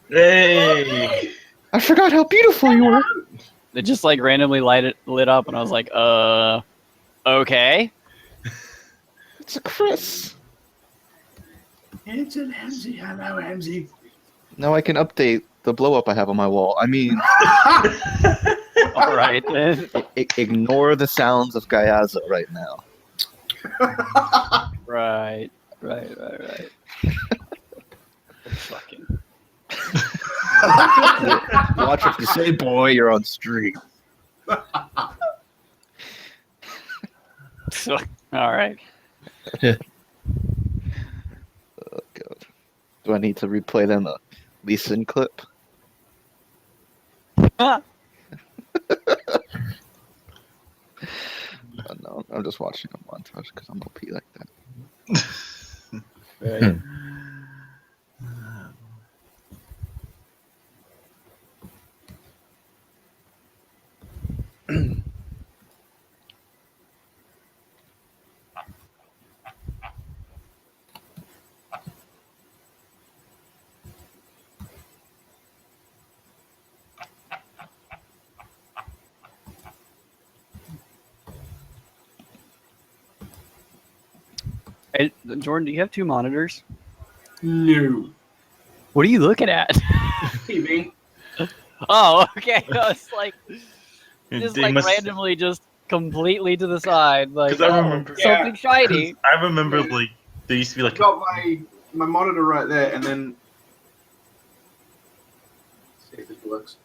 Hey! I forgot how beautiful you were. It just like randomly lit up, and I was like, okay. It's a Chris. It's an Ammzy. Hello, Ammzy. Now I can update the blow up I have on my wall. I mean, All right then. ignore the sounds of Gayaza right now. Right. Fucking. Watch what you say, boy. You're on stream. All right. Oh, God. Do I need to replay them a Lee clip? No, I'm just watching a montage because I'm OP like that. Right. Hey, Jordan, do you have 2 monitors? No. What are you looking at? TV. Oh, okay. I was like, just They like must- randomly, just completely to the side, like 'Cause I remember- Yeah. something shiny. I remember Yeah. like there used to be I've like got my monitor right there, and then let's see if this works.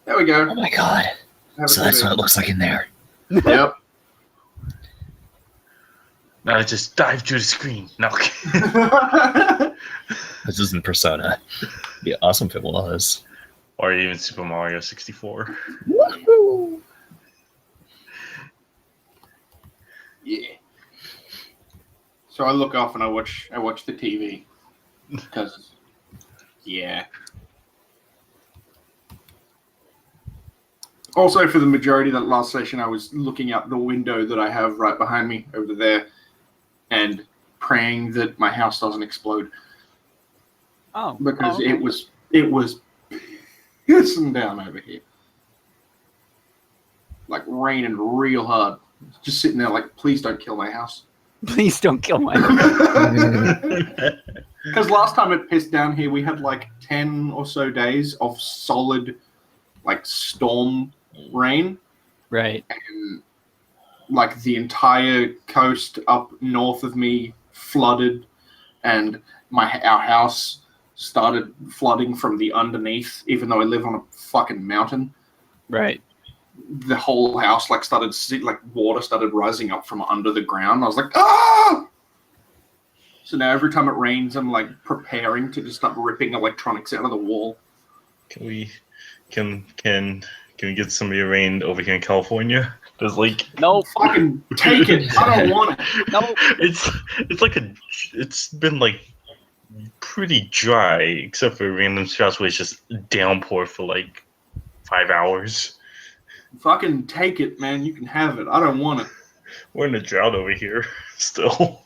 There we go. Oh my god. Have So a that's TV. what it looks like in there. Yep. now I just dive through the screen. No. This isn't Persona. It'd be awesome if it was. Or even Super Mario 64. Yeah. So I look off and I watch the TV because yeah. Also, for the majority of that last session, I was looking out the window that I have right behind me over there, and praying that my house doesn't explode Oh, because okay. it was pissing down over here, like raining real hard. Just sitting there, like, please don't kill my house. Please don't kill my. Because last time it pissed down here, we had like 10 or so days of solid, like, storm rain. Right. And, like, the entire coast up north of me flooded, and our house started flooding from the underneath, even though I live on a fucking mountain. Right. The whole house, like, water started rising up from under the ground. I was like, ah! So now every time it rains, I'm like preparing to just start ripping electronics out of the wall. Can we get some of your rain over here in California? There's like Nope. Fucking take it. I don't want it. Nope. it's been like pretty dry except for random spots where it's just downpour for like 5 hours. Fucking take it, man. You can have it. I don't want it. We're in a drought over here still.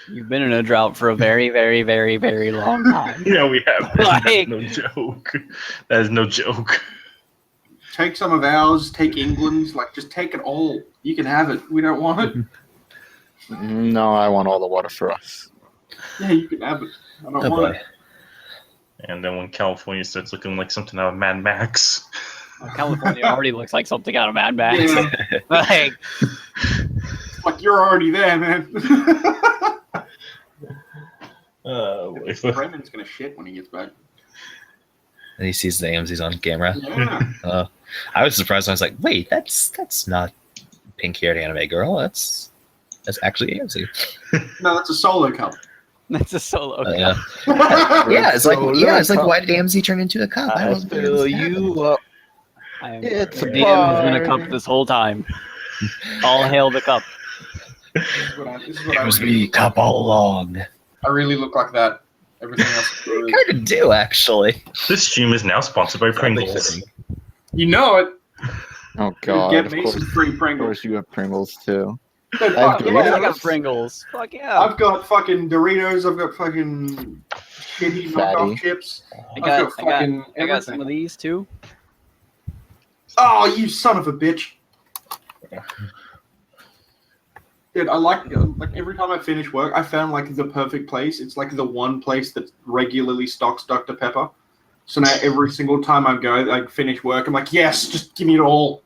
You've been in a drought for a very, very, very, very long time. Yeah, we have. Like- That's no joke. That is no joke. Take some of ours. Take England's. Like, just take it all. You can have it. We don't want it. No, I want all the water for us. Yeah, you can have it. I don't Oh want boy. it. And then when California starts looking like something out of Mad Max. California already looks like something out of Mad Max. Yeah. Like, Like, you're already there, man. Brendan's gonna shit when he gets back. And he sees the Ammzy's on camera. Yeah. I was surprised. I was like, wait, that's not pink-haired anime girl. That's actually Ammzy. No, that's a solo cup. that's a solo. Yeah. Yeah. Yeah, it's like Cup. why did Ammzy turn into a cup? I wasn't fill understand. you up. I am, It's the a DM has been a party. cup this whole time. All hail the cup. This is what It I was really me, look cup like. all along. I really look like that. Everything else. You kind of do, actually. This stream is now sponsored by Pringles. You know it. Oh You God! get Of me course, some free of Pringles. course, you have Pringles too. Dude, I fuck agree. yeah, I got Pringles. Fuck yeah. I've got fucking Doritos. I've got fucking shitty Fatty. knockoff chips. I got fucking I got some of these too. Oh, you son of a bitch! Dude, I like every time I finish work, I found like the perfect place. It's like the one place that regularly stocks Dr. Pepper. So now every single time I go, I finish work, I'm like, yes, just give me it all.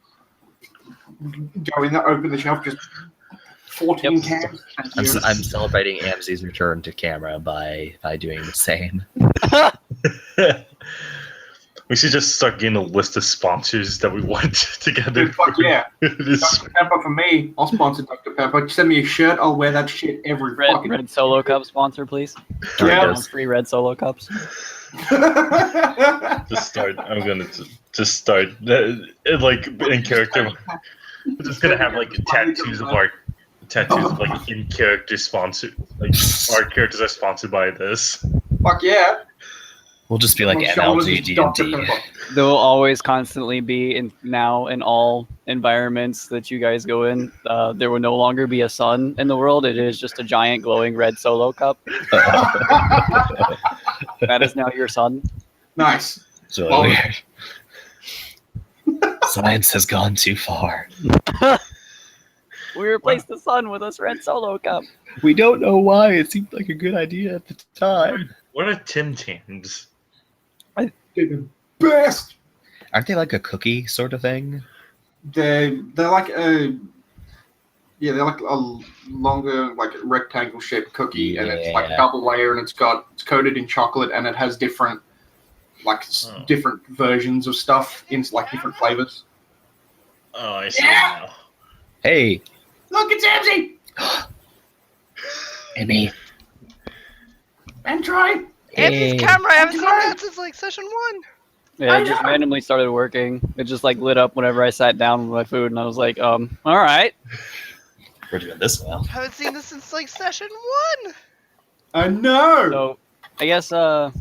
Go in there, open the shelf, just 14 Yep. cans. I'm celebrating Ammzy's return to camera by doing the same. We should just start getting a list of sponsors that we want together. Dude, fuck yeah. This- Dr. Pepper for me. I'll sponsor Dr. Pepper. Send me a shirt. I'll wear that shit every fucking Red Solo Cup sponsor, please. Yeah. Those free Red Solo Cups. just start. I'm gonna just start like in character. We're just gonna have like tattoos of like in character sponsor. Like our characters are sponsored by this. Fuck yeah. We'll just be like My shoulders NLG is Dr. DnD. Pepper. There will always constantly be in all environments that you guys go in. There will no longer be a sun in the world. It is just a giant glowing red Solo Cup. That is now your sun. Nice. So Well- weird. Science has gone too far. We replaced the sun with this red solo cup. We don't know why. It seemed like a good idea at the time. What are Tim Tams? They're the best. Aren't they like a cookie sort of thing? They're like a they're like a longer like rectangle shaped cookie, and it's like Yeah. double layer, and it's coated in chocolate, and it has different different versions of stuff in like different flavors. Oh, I see Yeah. now. Hey, Look, it's Ammzy Amy. and Troy. Ammzy's camera, I haven't seen that since like session 1. Yeah, I it just know. randomly started working. It just like lit up whenever I sat down with my food, and I was like, all right. We're doing this now. Haven't seen this since like session 1. I know. So I guess all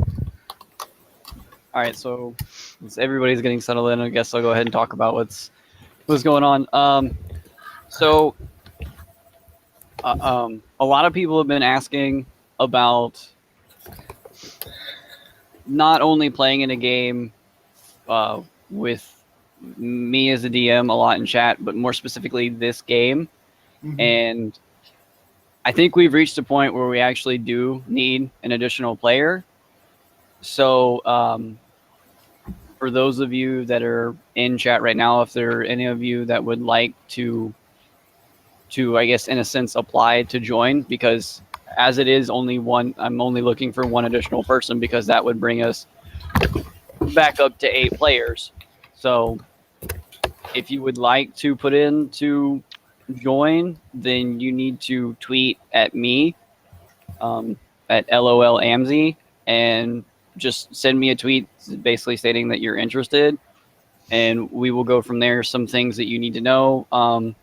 right, so since everybody's getting settled in, I guess I'll go ahead and talk about what's going on. So a lot of people have been asking about not only playing in a game with me as a DM a lot in chat, but more specifically this game. Mhm. And I think we've reached a point where we actually do need an additional player. So for those of you that are in chat right now, if there are any of you that would like to I guess in a sense apply to join, because as it is only one, I'm only looking for one additional person, because that would bring us back up to 8 players. So if you would like to put in to join, then you need to tweet at me at LOL Ammzy and just send me a tweet basically stating that you're interested, and we will go from there. Some things that you need to know.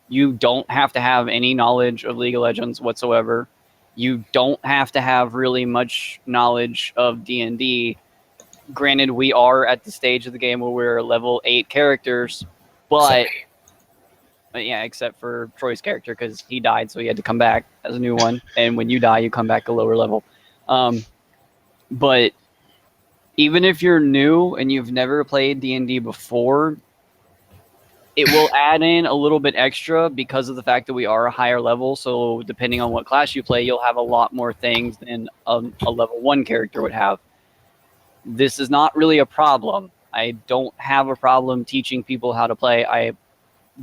You don't have to have any knowledge of League of Legends whatsoever. You don't have to have really much knowledge of D&D. Granted, we are at the stage of the game where we're level 8 characters, but yeah, except for Troy's character, because he died, so he had to come back as a new one. And when you die, you come back a lower level. But even if you're new and you've never played D&D before, it will add in a little bit extra because of the fact that we are a higher level. So depending on what class you play, you'll have a lot more things than a level 1 character would have. This is not really a problem. I don't have a problem teaching people how to play. I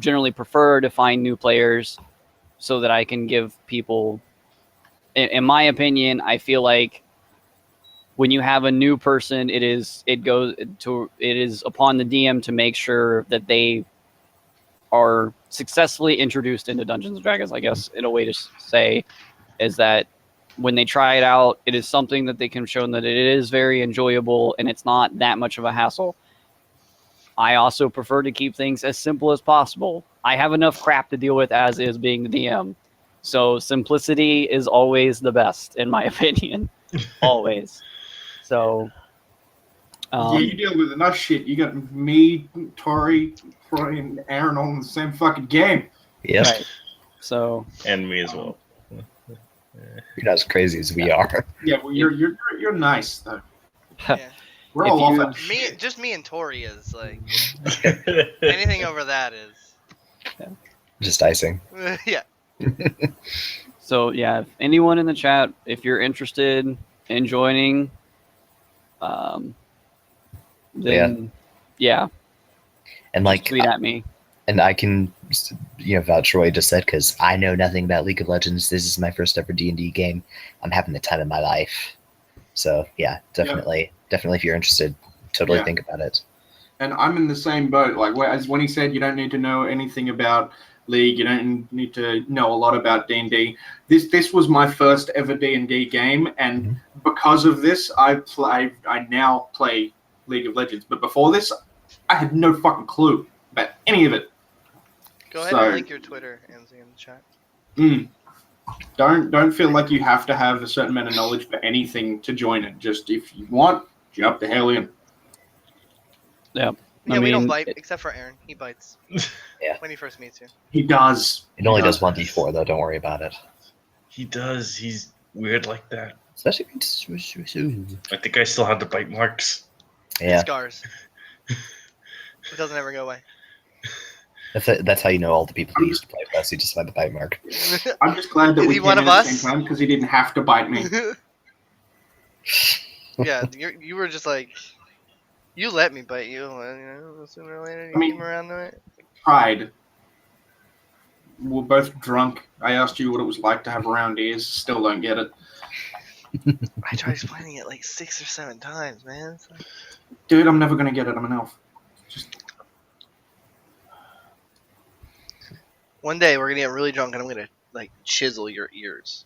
generally prefer to find new players so that I can give people, in my opinion, I feel like when you have a new person, it is upon the DM to make sure that they are successfully introduced into Dungeons and Dragons, I guess, in a way to say, is that when they try it out, it is something that they can show that it is very enjoyable and it's not that much of a hassle. I also prefer to keep things as simple as possible. I have enough crap to deal with as is being the DM. So simplicity is always the best, in my opinion. Always. So Yeah, you deal with enough shit. You got me, Tori, Troy, and Aaron all in the same fucking game. Yep. right. So And me as well. You're not as crazy as we are. Yeah, well, you're nice though. Yeah. We're If all you- off at Just me and Tori is like anything over that is Just icing. yeah. So yeah, if anyone in the chat, if you're interested in joining, then yeah, And just like, tweet at me. and I can, vouch for what you just said, because I know nothing about League of Legends. This is my first ever D&D game. I'm having the time of my life. So yeah, definitely if you're interested, totally Yeah. think about it. And I'm in the same boat. Like as when he said, you don't need to know anything about League. You don't need to know a lot about D&D. This was my first ever D&D game, and because of this, I now play League of Legends. But before this, I had no fucking clue about any of it. Go ahead So- and link your Twitter, Ammzy, in the chat. Don't feel like you have to have a certain amount of knowledge for anything to join it. Just if you want, jump the hell in. Yeah, I we don't mean, bite except for Aaron. He bites. Yeah. When he first meets you. He does. It only He does 1d4 though. Don't worry about it. He does. He's weird like that. Especially. I think I still have the bite marks. Yeah. Scars. It doesn't ever go away. That's how you know all the people who used to play with us. You just find the bite mark. I'm just glad that Is we he came one in of at the us? same time because he didn't have to bite me. Yeah, you were just like, you let me bite you. And, you know, sooner or later you I mean- came around to it. Tried. We're both drunk. I asked you what it was like to have round ears. Still don't get it. I tried explaining it like 6 or 7 times, man. It's like, Dude, I'm never gonna get it. I'm an elf. Just one day we're gonna get really drunk and I'm gonna like chisel your ears.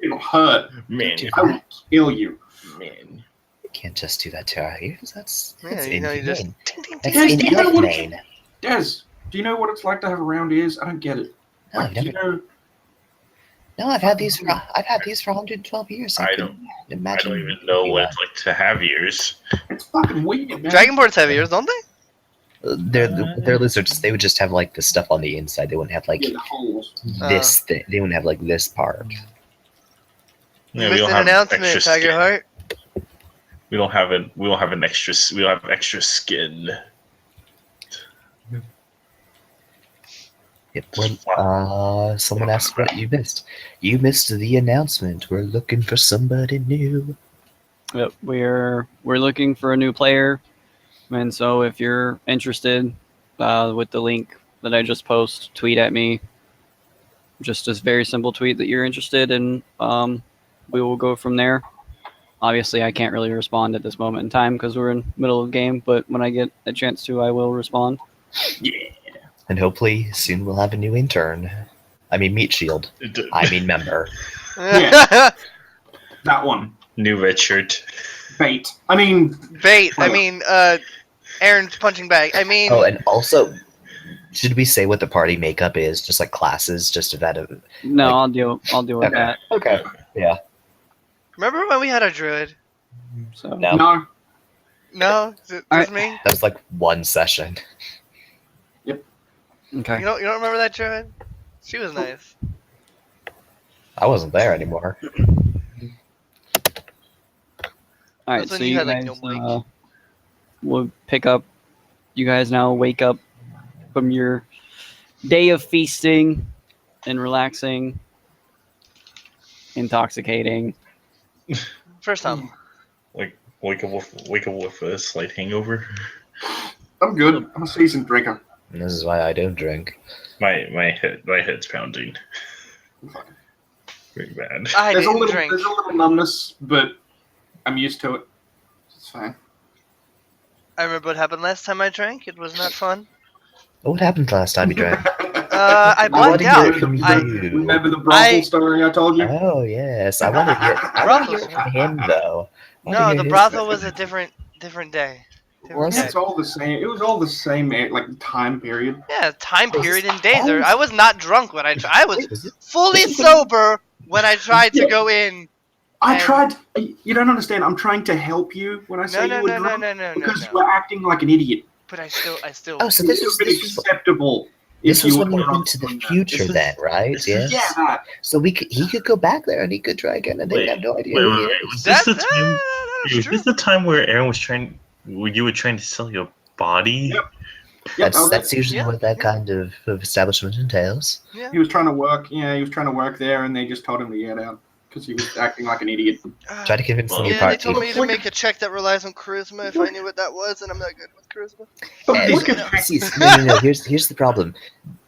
it'll hurt. Man, I will kill you. man. You can't just do that to our ears. That's Yeah, you know, you just inhumane. ting, ting, ting. That's Yes, you know what- inhumane. Des, do you know what it's like to have round ears? I don't get it. No, Like, I've do you never. know? No, I've had these for 112 years. I couldn't I imagine. don't even know what it's like to have ears. It's fucking weird, man. Dragonborns have ears, don't they? They're lizards. They would just have like the stuff on the inside. They wouldn't have like Yeah, the holes. this. They wouldn't have like this part. You Yeah, we missed don't an have announcement, extra Tiger skin. Heart. We don't have an extra. We don't have extra skin. Yep. Well, someone asked what you missed. You missed the announcement. We're looking for somebody new. Yep, we're looking for a new player, and so if you're interested, with the link that I just post, tweet at me. Just a very simple tweet that you're interested in. We will go from there. Obviously, I can't really respond at this moment in time because we're in middle of game. But when I get a chance to, I will respond. And hopefully soon we'll have a new intern. I mean, meat shield. I mean, member. Yeah. That one. New red shirt. Bait. I mean, Bait. I mean, Aaron's punching bag. I mean, Oh, and also, should we say what the party makeup is? Just like classes, just to that. No, Like- I'll deal with Okay. that. Okay. Yeah. remember when we had a druid? So No. no. No, just Alright. me. That was like one session. okay. You don't remember that druid? She was nice. I wasn't there anymore. All right, That's when so you you had, like, guys no mic. will pick up. You guys now wake up from your day of feasting and relaxing, intoxicating. First time. Like wake up with a slight hangover. I'm good. I'm a seasoned drinker. And this is why I don't drink. My head's pounding. Very bad. I There's a didn't little, drink. there's a little numbness, but I'm used to it. It's fine. I remember what happened last time I drank. It was not fun. What happened last time you drank? I I blacked wanna hear out. it from I you. Remember the brothel story I told you? Oh yes, I want to hear. I want to hear it from him though. I wanna no, hear the his brothel version. was a different day. Different Was day. It's all the same. It was all the same, like time period. Yeah, time Was period this- and days. oh. I was not drunk when I I was Wait, was it? fully this is- sober when I tried to go in. I And- tried. You don't understand. I'm trying to help you when I No, say no, you were no, no, drunk no, no, no, because no. you were acting like an idiot. But I still. Oh, so this It was would be this was, acceptable. this if was you when were we drunk went to the doing that. future, This is- then, right? this Yes. is- Yeah, that. So he could go back there and he could try again, and they would have no idea. who he is. Was this the time? That's Was true. this the time where Aaron was trying? Where you were trying to sell your body? Yep. Yep, That's usually Yeah, what that yeah. kind of establishment entails. Yeah. He was trying to work. Yeah, he was trying to work there, and they just told him to get out because he was acting like an idiot. Try to convince them Well, you're Yeah, they part told two. me to make a check that relies on charisma if I knew what that was, and I'm not good with charisma. But And- look Look at See, no. Here's the problem.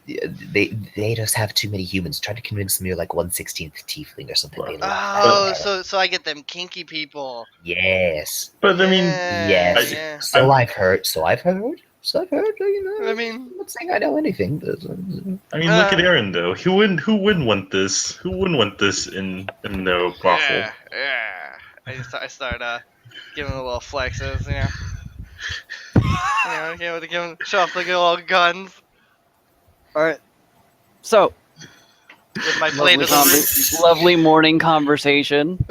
They just have too many humans. Try to convince them you're like 1/16th tiefling or something. They love Oh, that. so I get them kinky people. Yes. But I mean, Yes. Yeah. So I've heard. You know. I mean, I'm not saying I know anything, but I mean, look at Aaron though. Who wouldn't want this? Who wouldn't want this in the brothel? yeah. I start giving a little flexes, you know. Give them show off the good old guns All right. So with my blade lovely, of the lovely morning conversation.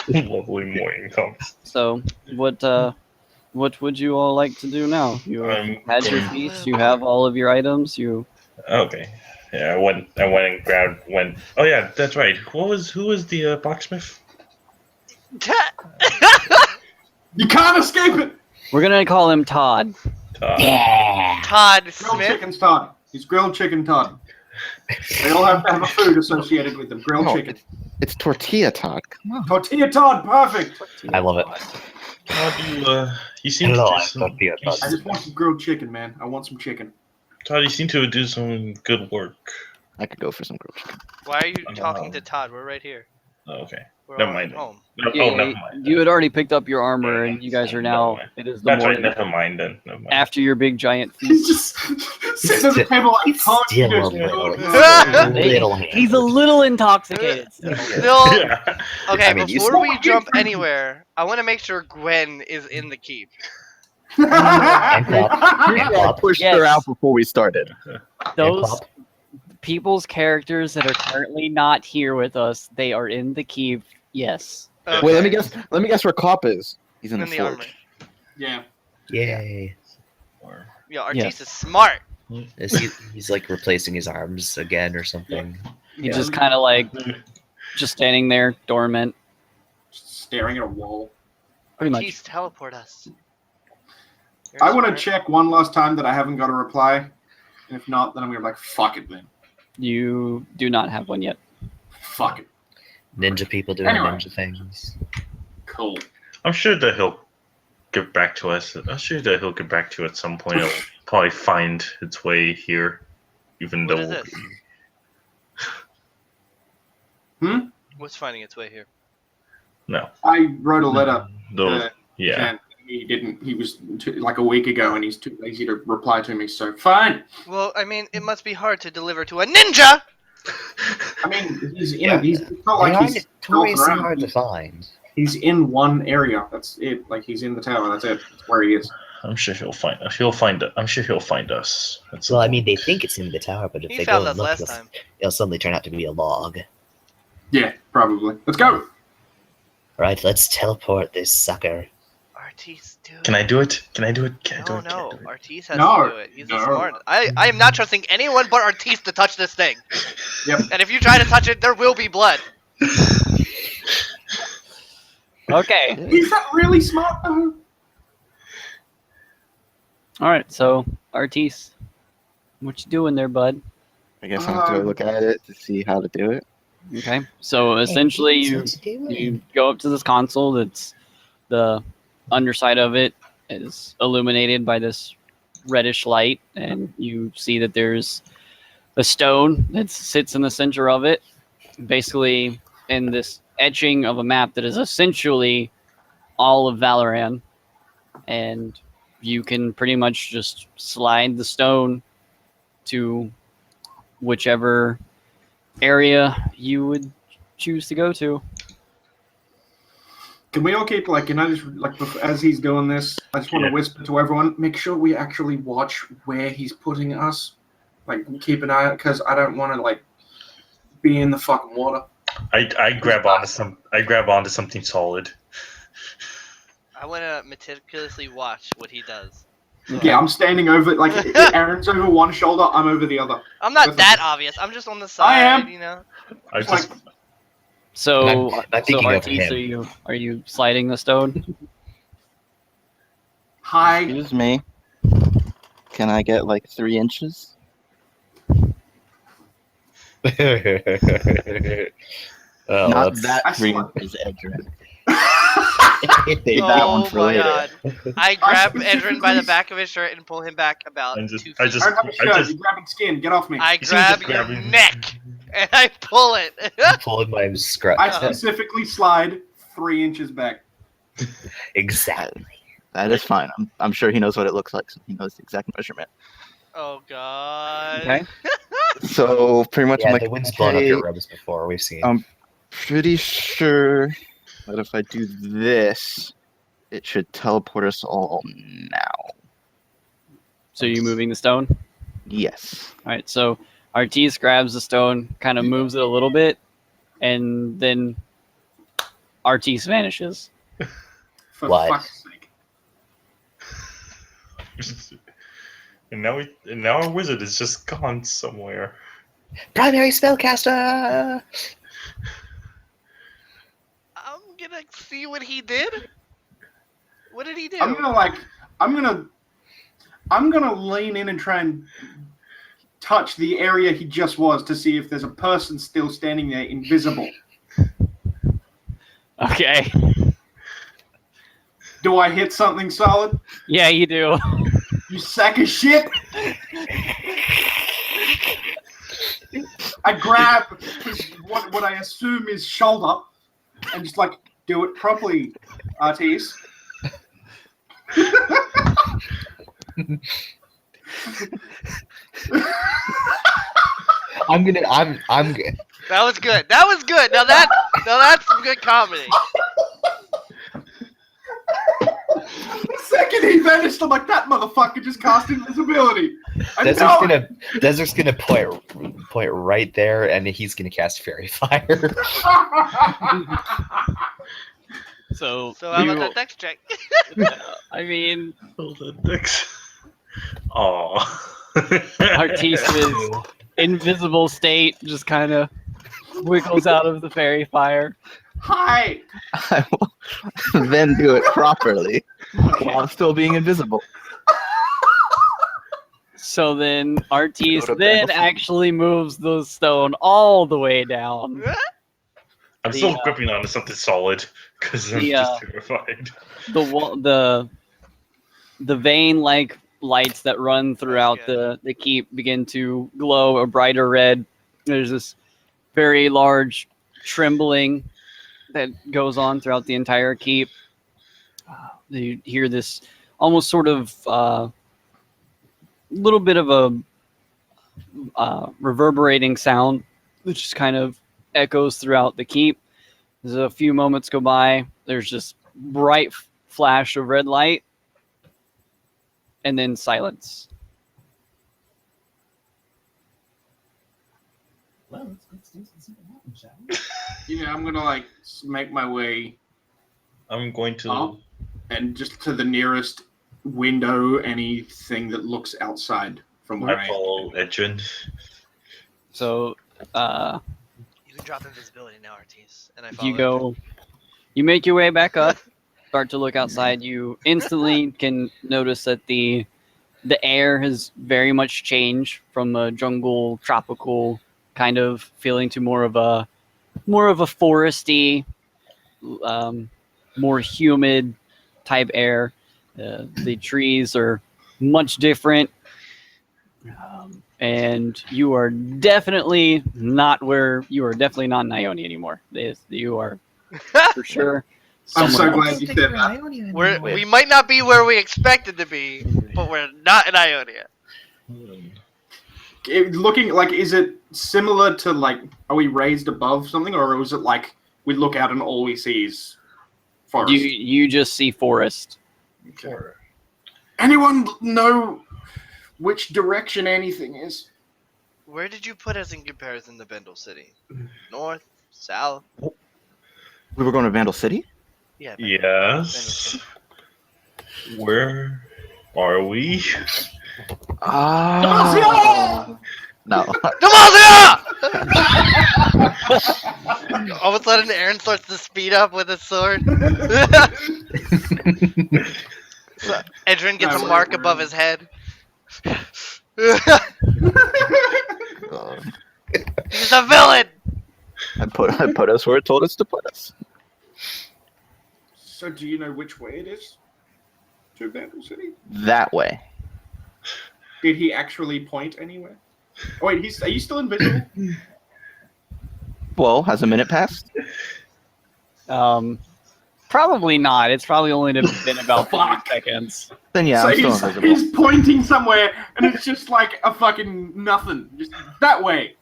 Lovely morning comes. So what would you all like to do now? You I'm had your going- feast. You have all of your items. You Okay. Yeah, I went and grabbed when. Oh yeah, that's right. Who was the blacksmith? You can't escape it. we're gonna call him Todd. Yeah. Todd Grilled Smith. chicken's Todd. He's grilled chicken Todd. They all have to have a food associated with them. Grilled No, chicken. It's tortilla, Todd. Come on. Tortilla Todd, perfect. I love it. Todd, you seem to Hello, do I'm some. Tortilla you Todd. I s- just want some grilled chicken, man. I want some chicken. Todd, you seem to do some good work. I could go for some grilled chicken. Why are you talking to Todd? We're right here. Oh, okay. We're Never all mind at then. home. No, Yeah, never mind. you had already picked up your armor, Yeah, and you guys are never now. mind. It is the That's right. morning Never mind then. Never mind. after your big giant He's feast. just sitting at the table like, He's Todd, you still a just little, grilled little He's a little intoxicated. Still. Still, Yeah. okay. I mean, you before said- we jump anywhere, I want to make sure Gwen is in the keep. And Plop. And I Plop. pushed Yes. her out before we started. Those Plop. people's characters that are currently not here with us, they are in the keep. Yes. Okay. Wait, let me guess. Let me guess where Cop is. He's in In the the forge. armor. Yeah. Yay. Yeah, Artis Yes. is smart. He's like replacing his arms again or something. He's just kind of like just standing there, dormant, Staring at a wall. pretty much. Artis, teleport us. You're I want to smart. check one last time that I haven't got a reply. And if not, then I'm going to be like, fuck it then. You do not have one yet. Fuck it. Ninja people doing Anyway. ninja things. Cool. I'm sure that he'll get back to us. I'm sure that he'll get back to you at some point. It'll probably find its way here, even What though. is this? What's finding its way here? No. I wrote a letter. Those, yeah. And he didn't. He was like a week ago, and he's too lazy to reply to me. So fine. Well, I mean, it must be hard to deliver to a ninja. I mean, he's in. Yeah. He's it's not They like are he's notoriously around. hard to find. He's in one area. That's it. Like he's in the tower. That's it. That's where he is. I'm sure he'll find us. I'm sure he'll find us. at some Well, I point. mean, they think it's in the tower, but if He they found go us and look, last time. it'll suddenly turn out to be a log. Yeah, probably. Let's go. Right, let's teleport this sucker. Artis, dude. Can I do it? Can I do it? Can I do No, it? Can I no. do it? Artis has No, to do it. He's a no. smart. I am not trusting anyone but Artis to touch this thing. Yep. And if you try to touch it, there will be blood. Okay. Is that really smart though? All right. So, Artis, what you doing there, bud? I guess I have to go look at it to see how to do it. Okay. So essentially, you go up to this console. That's the underside of it is illuminated by this reddish light, and you see that there's a stone that sits in the center of it, basically in this etching of a map that is essentially all of Valoran, and you can pretty much just slide the stone to whichever area you would choose to go to. Can we all keep like? Can I just like as he's doing this? I just want to Yeah. whisper to everyone. Make sure we actually watch where he's putting us. Like keep an eye out because I don't want to like be in the fucking water. I grab onto something solid. I want to meticulously watch what he does. Yeah, I'm standing over like Aaron's over one shoulder. I'm over the other. I'm not Listen. that obvious. I'm just on the side, I am. you know. I It's just like So, I'm thinking of Artis, him. are you sliding the stone? hi. Excuse me. Can I get like 3 inches? Oh, Not that's that 3 Excellent. inches, Edrin. Save that one for my later. god! I grab specifically- Edrin by the back of his shirt and pull him back about I just- 2 feet. I just- I don't have a shirt. You're grabbing skin. Get off me. I He's grab just your grabbing- neck and I pull it. pulling my scrub. I specifically slide 3 inches back. Exactly. That is fine. I'm sure he knows what it looks like, so he knows the exact measurement. Oh god. Okay. So pretty much, Yeah, I'm like, the wind's blown up okay, your rubs before. We've seen. pretty sure that if I do this, it should teleport us all now. So you moving the stone? Yes. All right. So Artis grabs the stone, kind of moves it a little bit, and then Artis vanishes. For What? fuck's sake. and now our wizard is just gone somewhere. Primary spellcaster. I'm gonna see what he did. What did he do? I'm gonna I'm gonna lean in and try and touch the area he just was to see if there's a person still standing there invisible. Okay. Do I hit something solid? Yeah, you do. You sack of shit! I grab his what I assume is shoulder and just like do it properly, Artis. I'm good. That was good. That was good. Now that's some good comedy. The second he vanished, I'm like, that motherfucker just cast invisibility. Desert's gonna point right there, and he's gonna cast Fairy Fire. So how about that dex check? I mean, Oh. Artis's invisible state just kind of wiggles out of the fairy fire. Hi! I will then do it properly while still being invisible. So then Artis Go to then battle. actually moves the stone all the way down. I'm still gripping onto something solid because I'm just terrified. The vein-like lights that run throughout the keep begin to glow a brighter red. There's this very large trembling that goes on throughout the entire keep. You hear this almost sort of little bit of a reverberating sound that just kind of echoes throughout the keep. As a few moments go by, there's just bright flash of red light, and then silence. Well, let's see what happens, shall we? Yeah, I'm gonna like make my way I'm going to. up and just to the nearest window, anything that looks outside from where I I am. follow Edrin. So You can drop invisibility now, Artis, and I follow. you make your way back up, start to look outside. You instantly can notice that the air has very much changed from a jungle, tropical kind of feeling to more of a foresty, more humid type air. The trees are much different, and you are definitely not in Ione anymore. You are for sure. I'm so somewhere else. glad you said that. We might not be where we expected to be, but we're not in Ionia. Looking like, is it similar to like, are we raised above something, or is it like we look out and all we see is forest? You just see forest. Okay. Anyone know which direction anything is? Where did you put us in comparison to Bendel City? North, south? We were going to Vandal City? Yeah. Yes. Where are we? No. Demacia! All of a sudden, Aaron starts to speed up with his sword. So Edrin gets a mark above his head. He's a villain! I put us where it told us to put us. So do you know which way it is to Vandal City? That way. Did he actually point anywhere? Oh, wait, are you still invisible? Well, has a minute passed? Probably not. It's probably only been about 5 seconds. Then yeah, So I'm still invisible. he's pointing somewhere, and it's just like a fucking nothing. Just that way.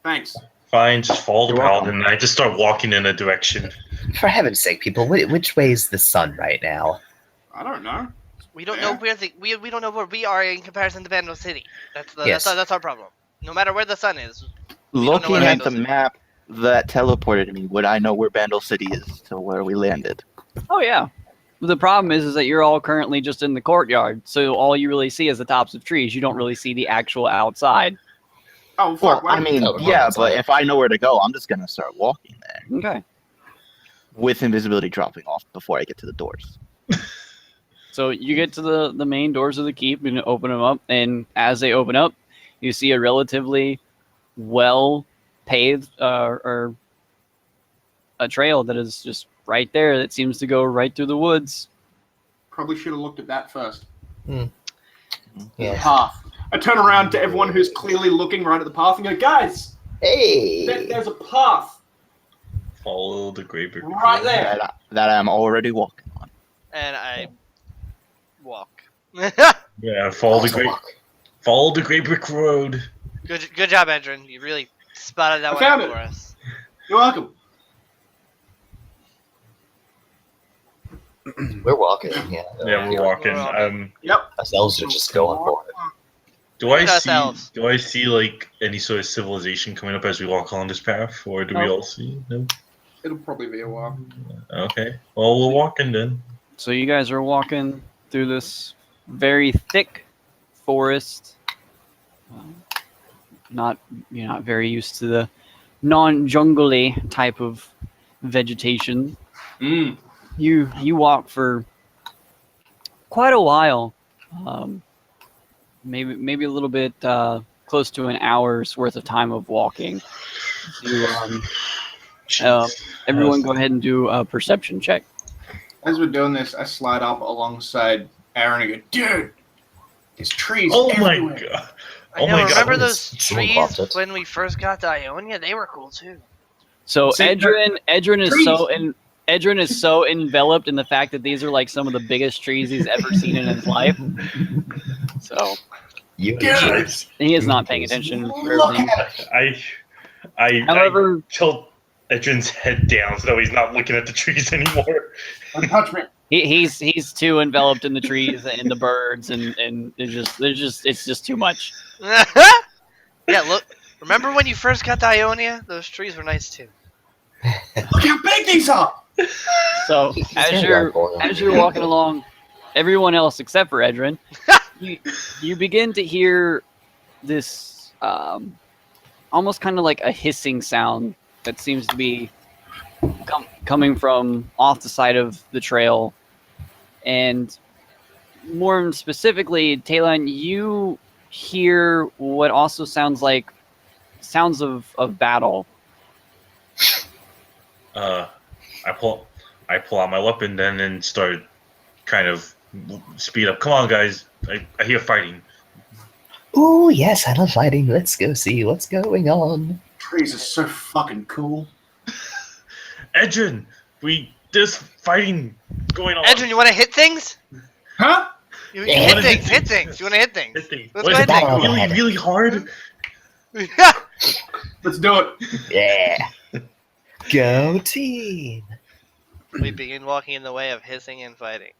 Thanks. Fine, just follow the You're welcome. paladin, and I just start walking in a direction. For heaven's sake, people, which way is the sun right now? I don't know. We don't know where we don't know where we are in comparison to Vandal City. Yes. That's our problem. No matter where the sun is. don't know Looking where at Vandal the City- map that teleported me, would I know where Vandal City is to where we landed? Oh yeah. The problem is that you're all currently just in the courtyard, so all you really see is the tops of trees. You don't really see the actual outside. Oh, Well, fuck. I mean, Oh, yeah, it's but like- if I know where to go, I'm just gonna start walking there Okay. with invisibility dropping off before I get to the doors. So you get to the main doors of the keep and open them up, and as they open up, you see a relatively well paved or a trail that is just right there that seems to go right through the woods. Probably should have looked at that first. Yeah. Path. I turn around to everyone who's clearly looking right at the path and go, guys, Hey. there's a path Follow the Grey Brick right there. That I'm already walking on. And I walk. Yeah, follow the Grey Brick Road. Good job, Edrin. You really spotted that I one found out it. for us. You're welcome. We're walking. Yeah. Yeah, we're walking. Ourselves are just going for it. Do I Look at ourselves. see like any sort of civilization coming up as we walk along this path, or do we all see? No. It'll probably be a while. Okay. Well, we're walking then. So you guys are walking through this very thick forest. You're not very used to the non-jungly type of vegetation. Mm. You walk for quite a while, maybe a little bit close to an hour's worth of time of walking. Everyone, go ahead and do a perception check. As we're doing this, I slide up alongside Aaron and go, dude, there's trees Oh everywhere. my god! I Oh know, my god! remember those Someone popped trees it. when we first got to Ionia? They were cool too. So See, Edrin is trees. Edrin is so enveloped in the fact that these are like some of the biggest trees he's ever seen in his life. So You Dude. he is not paying attention. For Look everything. at it. I However, tilt Edrin's head down so he's not looking at the trees anymore. Don't touch me. he's too enveloped in the trees and the birds and it's just too much. Yeah, look. Remember when you first got to Ionia? Those trees were nice too. Look how big these are. So as you're walking along, everyone else except for Edrin, you begin to hear this almost kind of like a hissing sound that seems to be coming from off the side of the trail. And more specifically, Talon, you hear what also sounds like sounds of battle. I pull out my weapon then and start kind of speed up. Come on, guys! I hear fighting. Oh yes, I love fighting. Let's go see what's going on. Trees are so fucking cool. Edrin, there's fighting going on. Edrin, you want to hit things? Huh? You Yeah. hit things. You want to hit things? Hit things. Let's What go is it, ahead and really, go. really hard? Let's do it. Yeah. Go team. We begin walking in the way of hissing and fighting.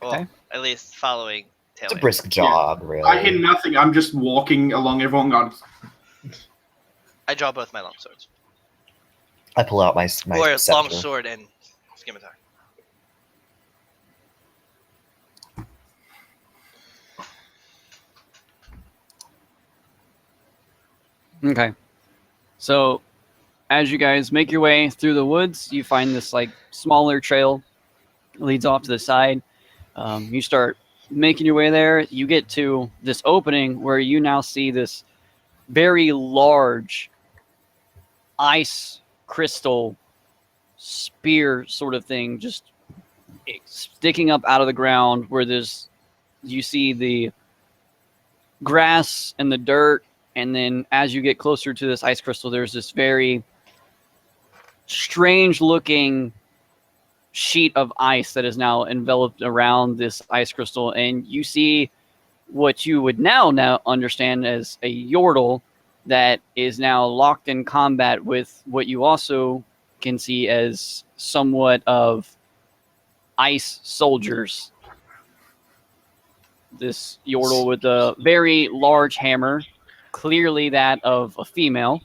Well, Okay. at least following It's a Taylor. brisk jog, really. I hear nothing. I'm just walking along everyone going, I draw both my long swords. I pull out my Or scepter. long sword and scimitar. Okay. So, as you guys make your way through the woods, you find this like smaller trail leads off to the side. You start making your way there. You get to this opening where you now see this very large ice crystal spear sort of thing just sticking up out of the ground, where you see the grass and the dirt. And then as you get closer to this ice crystal, there's this very strange looking sheet of ice that is now enveloped around this ice crystal. And you see what you would now understand as a Yordle that is now locked in combat with what you also can see as somewhat of ice soldiers. This Yordle with a very large hammer, clearly that of a female.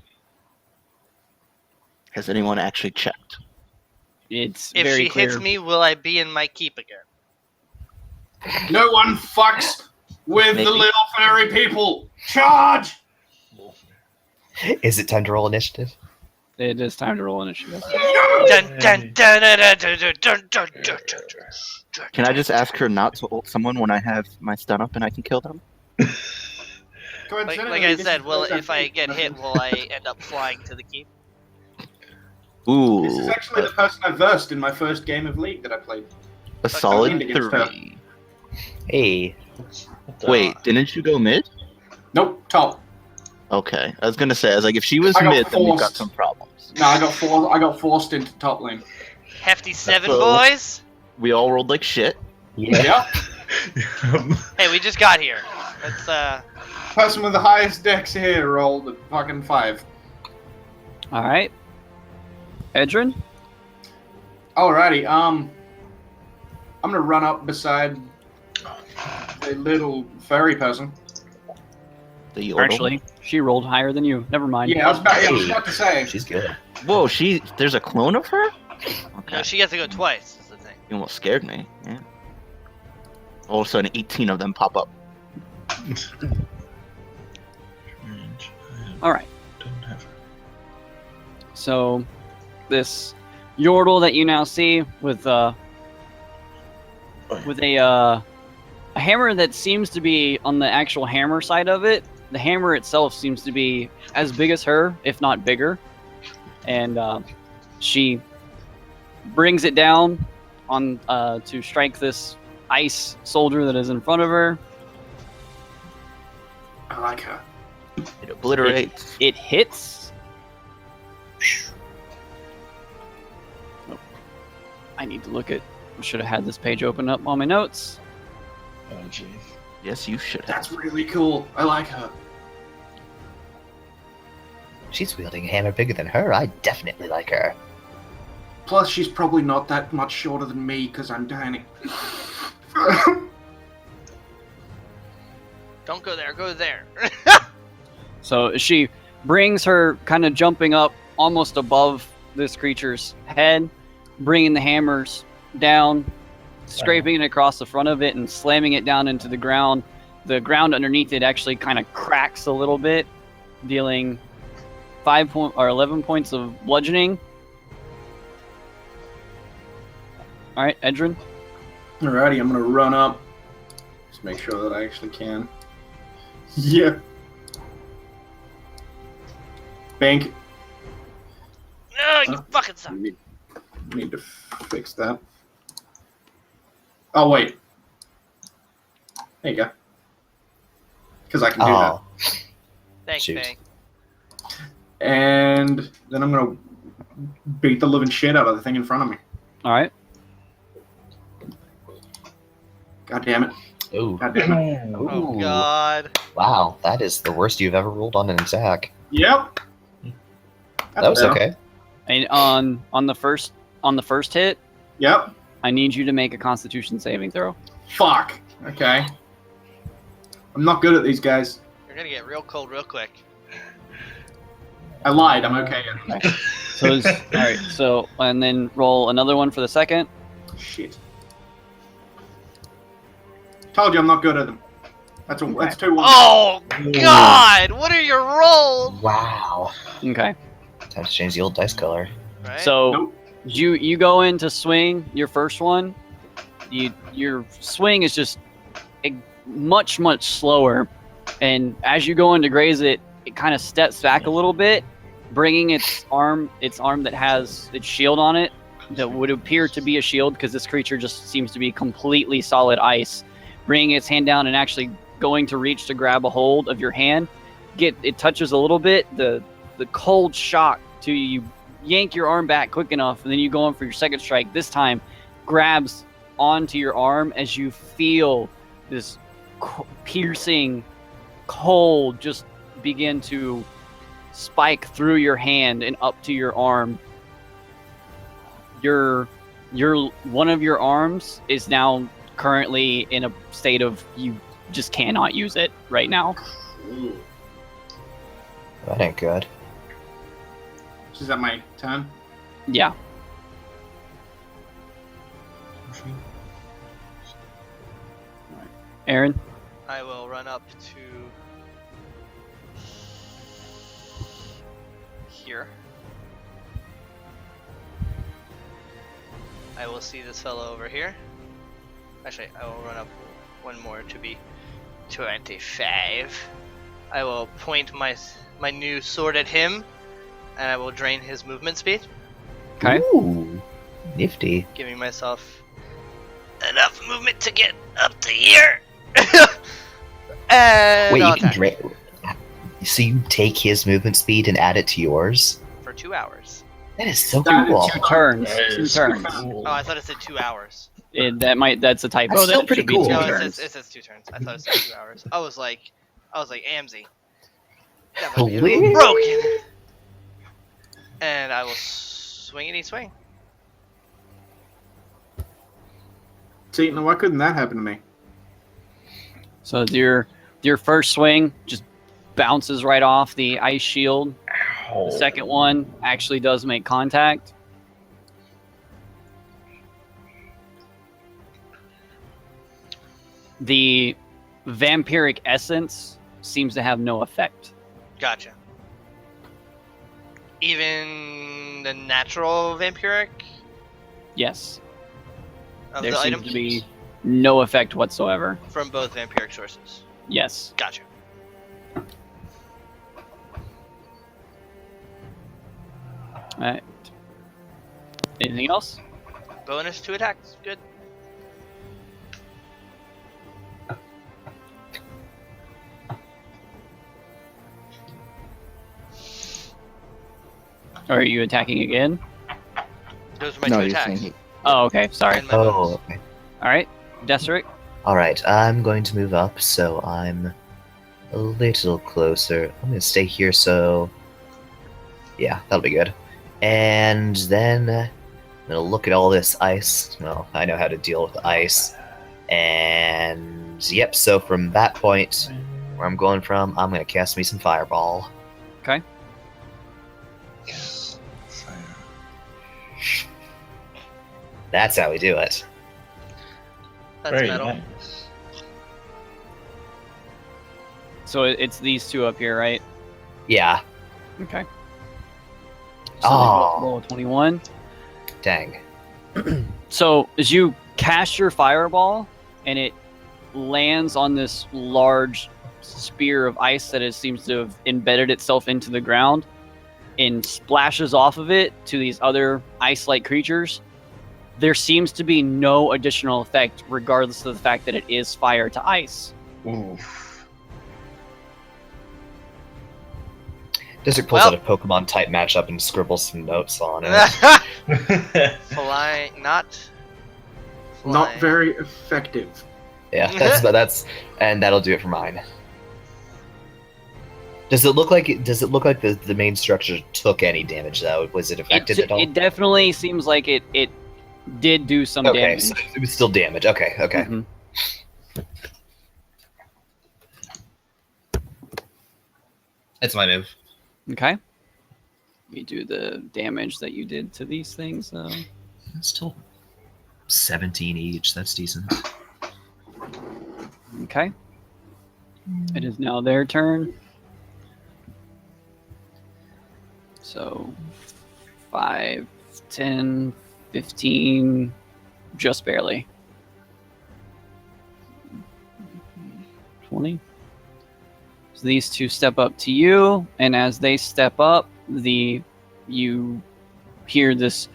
Has anyone actually checked? It's If very she clear. hits me, will I be in my keep again? no one fucks with Maybe. the little furry people. Charge! Is it time to roll initiative? It is time to roll initiative. Dun, dun, dun, dun, dun, dun, dun, dun, dun, dun, dun. Can I just ask her not to ult someone when I have my stun up and I can kill them? Like I said, well, if I get hit, will I end up flying to the keep? Ooh, This is actually the person I versed in my first game of League that I played. a solid against her. 3. Hey, Wait, didn't you go mid? Nope, top. Okay, I was gonna say, I was like, if she was I got mid, then we've got forced. some problems. No, I got forced into top lane. Hefty 7, So- boys. We all rolled like shit. Yep. Hey, we just got here. Let's Person with the highest dex here rolled a fucking 5. All right. Edrin? Alrighty, I'm gonna run up beside the little furry person. The Yordle. Actually, she rolled higher than you. Never mind. Yeah, I was about to say. she's good. Whoa, there's a clone of her? Okay, no, she gets to go twice. Is the thing. you almost scared me. Yeah. All of a sudden, 18 of them pop up. All right. So, this Yordle that you now see with a hammer that seems to be on the actual hammer side of it. The hammer itself seems to be as big as her, if not bigger. And she brings it down on to strike this ice soldier that is in front of her. I like her. It obliterates. It hits. Oh, I need to look at. I should have had this page open up on my notes. Oh, jeez. Yes, you should have. That's really cool. I like her. She's wielding a hammer bigger than her. I definitely like her. Plus, she's probably not that much shorter than me because I'm tiny. Don't go there. Go there. So she brings her kind of jumping up almost above this creature's head, bringing the hammers down, scraping it across the front of it and slamming it down into the ground. The ground underneath it actually kind of cracks a little bit, dealing 11 points of bludgeoning. All right, Edrin. Alrighty, I'm gonna run up. Just make sure that I actually can. Yeah. Bank. No, you fucking suck. Need to fix that. Oh wait. There you go. Because I can do Oh, Thanks, Shoot. Bang. that. And then I'm gonna beat the living shit out of the thing in front of me. All right. God damn it. ooh, God damn it. Oh Ooh. God. wow, that is the worst you've ever rolled on an attack. Yep. That was okay. And on the first hit, Yep. I need you to make a Constitution saving throw. Fuck. Okay. I'm not good at these guys. You're gonna get real cold real quick. I lied. I'm okay. So all right. So and then roll another one for the second. Shit. Told you I'm not good at them. That's 2 1. Oh God! What are your rolls? Wow. Okay. Time to change the old dice color. Right? So Nope. you go in to swing your first one. Your swing is just much slower, and as you go in to graze it, it kind of steps back a little bit, bringing its arm that has its shield on it, that would appear to be a shield because this creature just seems to be completely solid ice, bringing its hand down and actually going to reach to grab a hold of your hand. It touches a little bit, the cold shock to you yank your arm back quick enough, and then you go in for your second strike. This time grabs onto your arm as you feel this piercing cold just begin to spike through your hand and up to your arm. Your one of your arms is now currently in a state of you just cannot use it right now. That ain't good. Is that my turn? Yeah. Aaron? I will run up to here. I will see this fellow over here. Actually, I will run up one more to be 25. I will point my new sword at him, and I will drain his movement speed, Okay. Ooh, nifty. giving myself enough movement to get up to here. And Wait, I'll you can attack So you take his movement speed and add it to yours? for 2 hours. That is so That is cool. 2 turns. That 2 is turns. cool. Oh, I thought it said 2 hours. That's a typo. That's still That pretty should be cool. 2 No, turns. it says 2 turns. I thought it said 2 hours. I was like Ammzy. That might be a little Please. broken. And I will swingity swing. See, now why couldn't that happen to me? So your first swing just bounces right off the ice shield. Ow. The second one actually does make contact. The vampiric essence seems to have no effect. Gotcha. Even the natural vampiric Yes, of there the seems item to be no effect whatsoever. from both vampiric sources. Yes. Gotcha. Alright. Anything else? Bonus 2 attacks. Good. Or are you attacking again? Those are my No, 2 you're attacks. saying he. Oh, okay. Sorry. And my bonus. Oh, okay. All right, Deseric. Alright, I'm going to move up, so I'm a little closer. I'm gonna stay here, so yeah, that'll be good. And then I'm gonna look at all this ice. Well, I know how to deal with ice. And yep, so from that point where I'm going from, I'm gonna cast me some fireball. Okay. That's how we do it. That's Very metal. nice. So it's these two up here, right? Yeah. Okay. So Oh. roll a 21. Dang. So as you cast your fireball and it lands on this large spear of ice that seems to have embedded itself into the ground and splashes off of it to these other ice-like creatures, there seems to be no additional effect regardless of the fact that it is fire to ice. Oof. Desert pulls Well- out a Pokemon type matchup and scribbles some notes on it. Flying, not. Not flying. very effective. Yeah, that's and that'll do it for mine. Does it look like the main structure took any damage though? Was it affected at all? It definitely seems like it did do some Okay, damage. so it was still damage. Okay. Mhm. That's my move. Okay. You do the damage that you did to these things. Still 17 each. That's decent. Okay. It is now their turn. So 5, 10, 15, just barely. 20. So these two step up to you, and as they step up, you hear this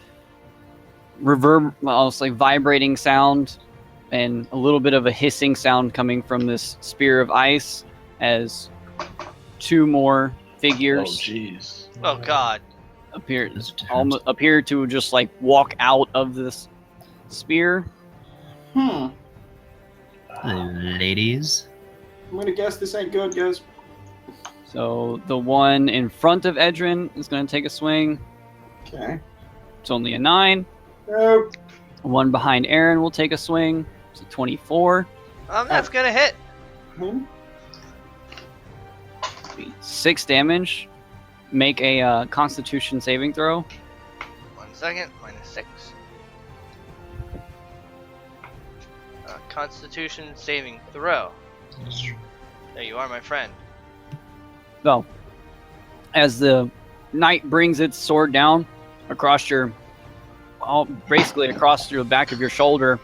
almost like vibrating sound and a little bit of a hissing sound coming from this spear of ice as two more Oh, figures jeez. Oh god. appear Those are different. almost appear to just like walk out of this spear. Ladies. I'm gonna guess this ain't good, guys. So the one in front of Edrin is going to take a swing. Okay. It's only a 9. Nope. One behind Aaron will take a swing. It's a 24. That's gonna hit. Hmm? 6 damage. Make a Constitution saving throw. 1 second. -6. Constitution saving throw. There you are, my friend. Well, as the knight brings its sword down across your basically across your back of your shoulder,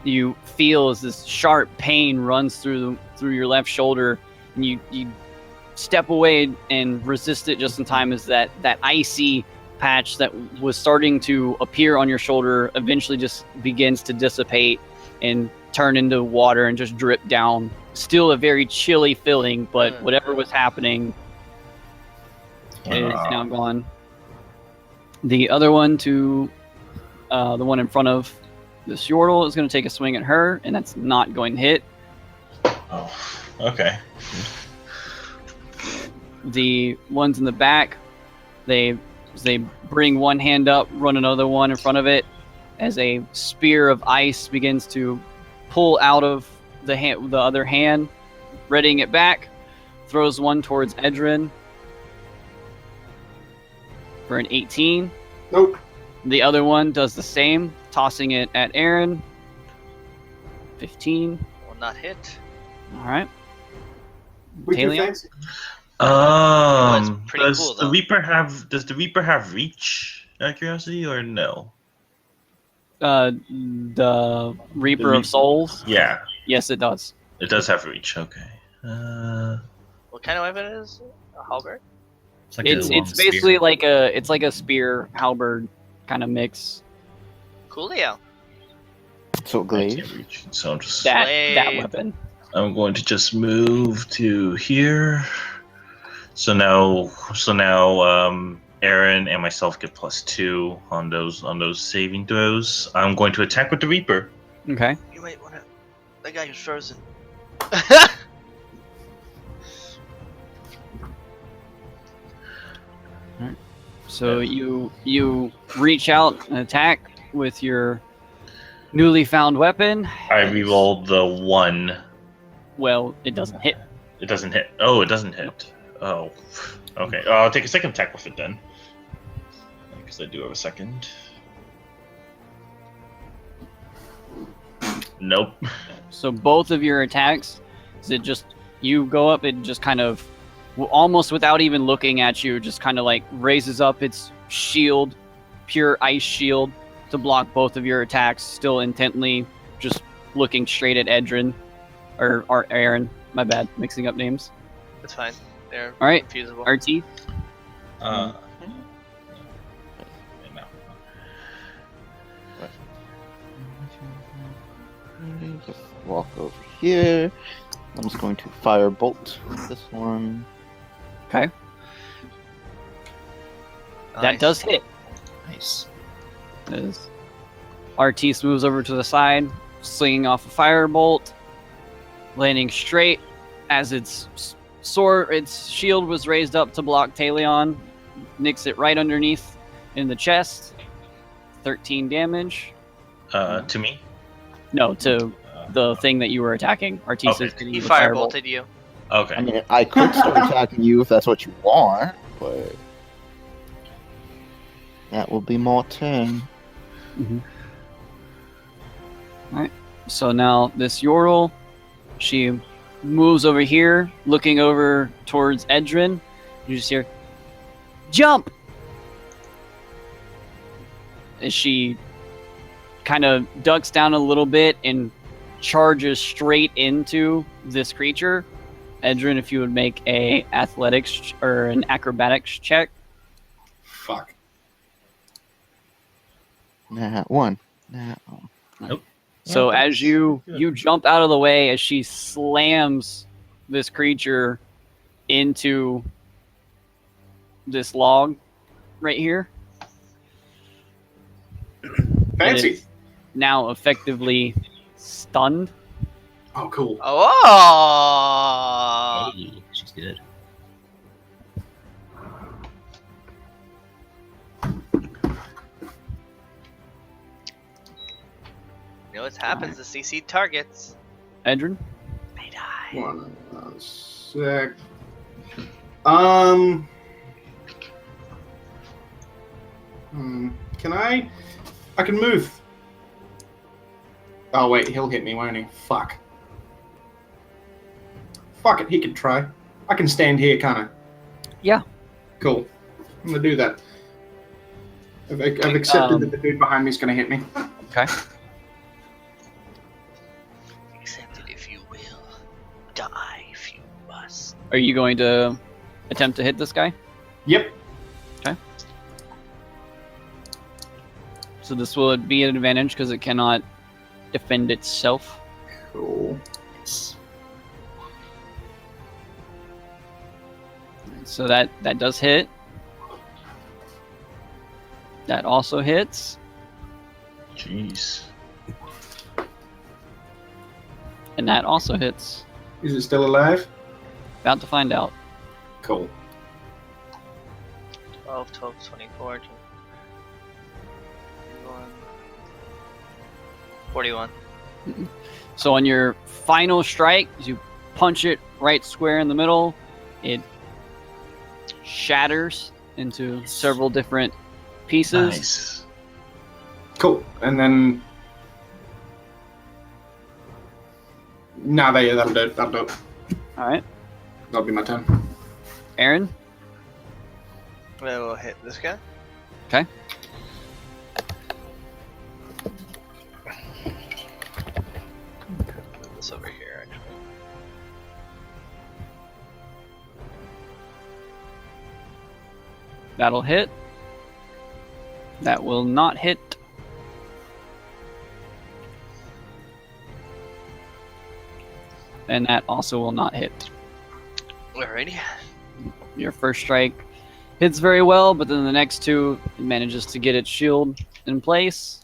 you feel as this sharp pain runs through your left shoulder, and you step away and resist it just in time as that icy patch that was starting to appear on your shoulder eventually just begins to dissipate and turn into water and just drip down. Still a very chilly feeling, but whatever was happening is now gone. The other one to the one in front of this Yordle is going to take a swing at her, and that's not going to hit. Oh, okay. The ones in the back, they bring one hand up, run another one in front of it, as a spear of ice begins to pull out of the other hand, readying it back, throws one towards Edrin for an 18. Nope. The other one does the same, tossing it at Aaron. 15. Will not hit. All right. We too Talion? fancy. That's pretty Does cool, the though. Reaper have reach? Out of curiosity, or no? The Reaper of Souls. Yeah, Yes, it does. it does have reach. Okay. What kind of weapon is it? A halberd? It's like a long It's basically spear. like a spear halberd kind of mix. Coolio. So I glaive. can't reach, so That Slay. weapon. I'm going to just move to here. So now, Aaron and myself get +2 on those saving throws. I'm going to attack with the Reaper. Okay. You might want to. That guy who's frozen. So you reach out and attack with your newly found weapon. I rerolled the 1. Well, it doesn't hit. It doesn't hit. Oh, it doesn't hit. Oh, okay. I'll take a second attack with it then, because I do have a second. Nope. So both of your attacks, is it just you go up and just kind of, almost without even looking at you, just kind of like raises up its shield, pure ice shield, to block both of your attacks, still intently just looking straight at Edrin, or Aaron. My bad, mixing up names. That's fine. They're All right, confusable. RT. No. Just walk over here. I'm just going to fire bolt this one. Okay, that Nice. does hit. Nice. As Artis moves over to the side, slinging off a firebolt, landing straight as its shield was raised up to block Talion, nicks it right underneath in the chest. 13 damage. To me. No, to the thing that you were attacking. Artis Okay. is getting He the firebolt. firebolted you. Okay. I mean, I could start attacking you if that's what you want, but that will be more turn. So now this Yordle, she moves over here, looking over towards Edrin. You just hear, "Jump!" As she kind of ducks down a little bit and charges straight into this creature. Edrin, if you would make a athletics or an acrobatics check. Fuck. Nah, one. Nah. So Yeah, as you good. jump out of the way as she slams this creature into this log right here, Fancy. is now effectively stunned. Oh, cool. Oh! Hey, she's good. You know what happens to CC targets? Edrin, They die. One sec. Can I? I can move. Oh wait, he'll hit me, won't he? Fuck. Fuck it, he can try. I can stand here, can't I? Yeah. Cool. I'm gonna do that. I've accepted that the dude behind me is going to hit me. Okay. Accept it if you will. Die if you must. Are you going to attempt to hit this guy? Yep. So this will be an advantage because it cannot defend itself. Cool. So that does hit. That also hits. Jeez. And that also hits. Is it still alive? About to find out. Cool. 12, 24, 41. So on your final strike, as you punch it right square in the middle, it shatters into several different pieces. Nice. Cool. And then... Nah, that'll do it. That'll do it. All right, That'll be my turn. Aaron. Then we'll hit this guy. Okay. Move this over here, actually. That'll hit. That will not hit. And that also will not hit. Alrighty. Your first strike hits very well, but then the next two it manages to get its shield in place.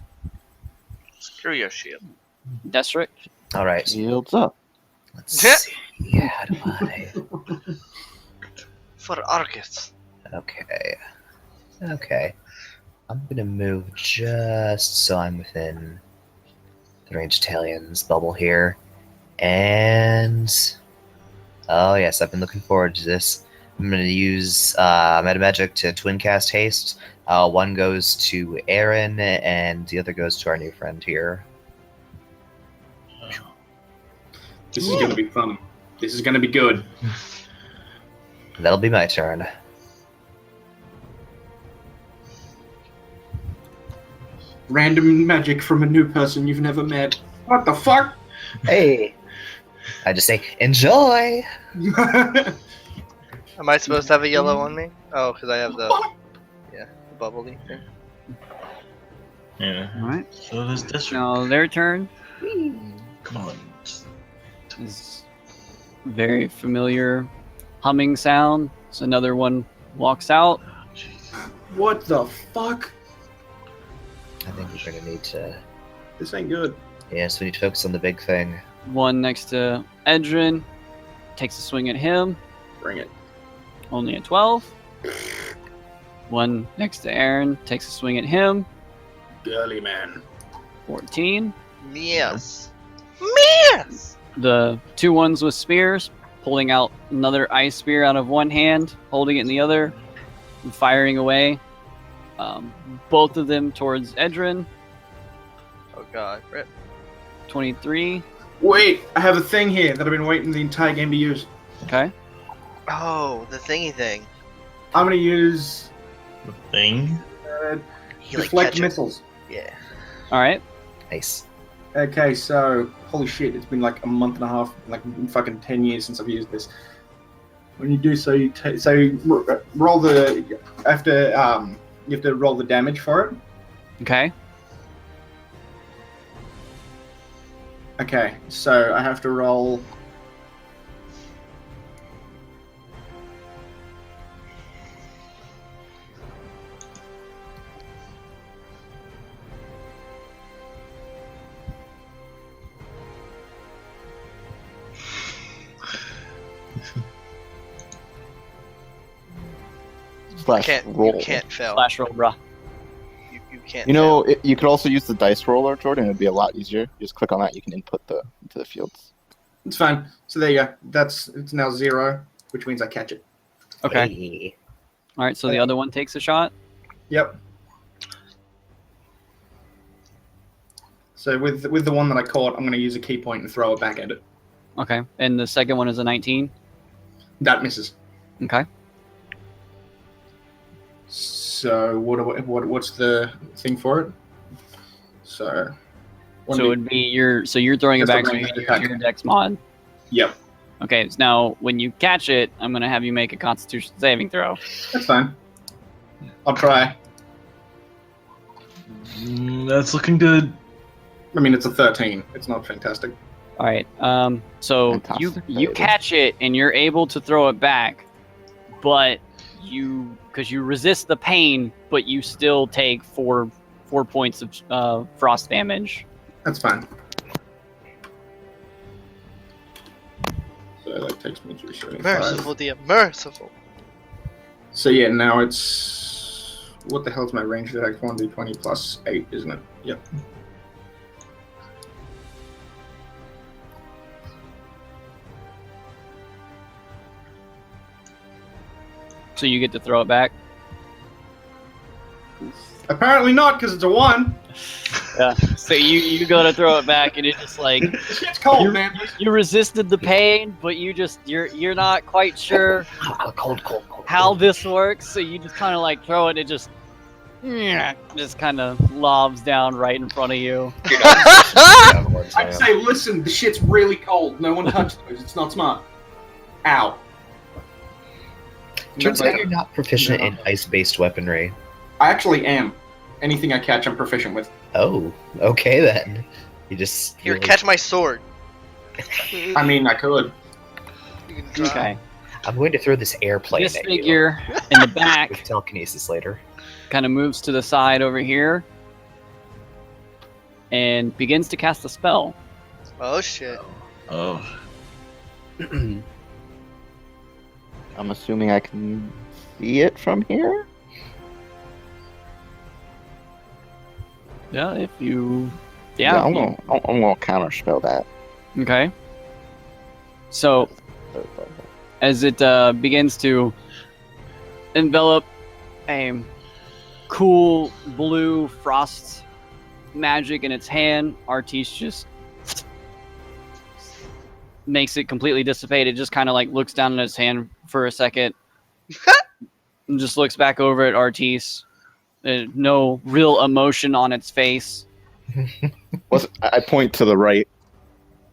Screw your shield. Destrick. All right. Shields up. Let's see. How do I? For Argus. Okay. Okay. I'm gonna move just so I'm within the range of Talion's bubble here. And oh yes, I've been looking forward to this. I'm gonna use meta magic to twin cast haste. One goes to Aaron, and the other goes to our new friend here. This is going to be fun. This is going to be good. That'll be my turn. Random magic from a new person you've never met. What the fuck? Hey, I just say enjoy. Am I supposed to have a yellow on me? Oh, because I have the bubbly thing. Yeah. All right. So does this. Now their turn. Come on. Is very familiar humming sound. So another one walks out. What the fuck? I think we're gonna need to. This ain't good. Yes, we need to focus on the big thing. One next to Edrin takes a swing at him. Bring it. Only a 12. One next to Aaron takes a swing at him. Girly man. 14. Yes. Yes. The two ones with spears, pulling out another ice spear out of one hand, holding it in the other, and firing away. Both of them towards Edrin. Oh god, rip. 23. Wait, I have a thing here that I've been waiting the entire game to use. Okay. Oh, the thingy thing. I'm going to use The thing? He like deflect catch it. missiles. Yeah. All right. Nice. Okay, so holy shit, it's been like a month and a half, like fucking 10 years since I've used this. When you do so, you roll the after you have to roll the damage for it. Okay. Okay, so I have to roll. Slash roll. You can't fail. Flash roll, bruh. You can't. You know, fail. you could also use the dice roller, Jordan. It'd be a lot easier. You just click on that. You can input into the fields. It's fine. So there you go. It's now 0, which means I catch it. Okay. Hey. All right. So the other one takes a shot. Yep. So with the one that I caught, I'm going to use a key point and throw it back at it. Okay. And the second one is a 19. That misses. Okay. So So what's the thing for it? So. So it would be you're throwing it Just a back, so ranged you use attack. your dex mod. Yep, Okay, so now when you catch it, I'm gonna have you make a Constitution saving throw. that's fine. I'll try. That's looking good. I mean, it's a 13. It's not fantastic. All right. So you Fantastic. catch it and you're able to throw it back, but because you resist the pain, but you still take four points of frost damage. That's fine. So that takes me to 75. Merciful, dear, merciful. So yeah, now it's what the hell's my range attack? 1d20 plus 8, isn't it? Yep. So you get to throw it back. Apparently not, because it's a 1. Yeah. So you go to throw it back, and it just like This shit's cold, man. you resisted the pain, but you're not quite sure Cold. how this works. So you just kind of like throw it, and it just kind of lobs down right in front of you. I'd say, listen, the shit's really cold. No one touch those. It's not smart. Ow. Turns No, out you're not proficient No. in ice-based weaponry. I actually am. Anything I catch, I'm proficient with. Oh, okay then. You just Here, you're catch my sword. I mean, I could. You can draw. Okay. I'm going to throw this airplane This at figure in the you back with telekinesis later. kind of moves to the side over here and begins to cast a spell. Oh shit. Oh. I'm assuming I can see it from here. Yeah, if you. I'm Yeah. gonna counterspell that. Okay. So as it begins to envelop a cool blue frost magic in its hand, Artis just makes it completely dissipate. It just kind of like looks down at his hand for a second and just looks back over at Artis. No real emotion on its face. I point to the right.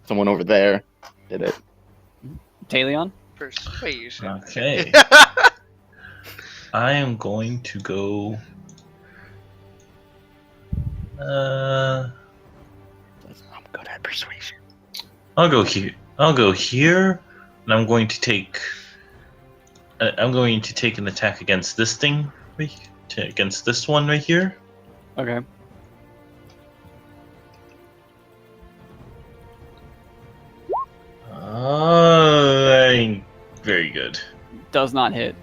Someone over there did it. Talion? Persuasion. Okay. I am going to go. I'm good at persuasion. I'll go here. I'll go here, and I'm going to take. I'm going to take an attack against this thing, against this one right here. Okay. Very good. Does not hit.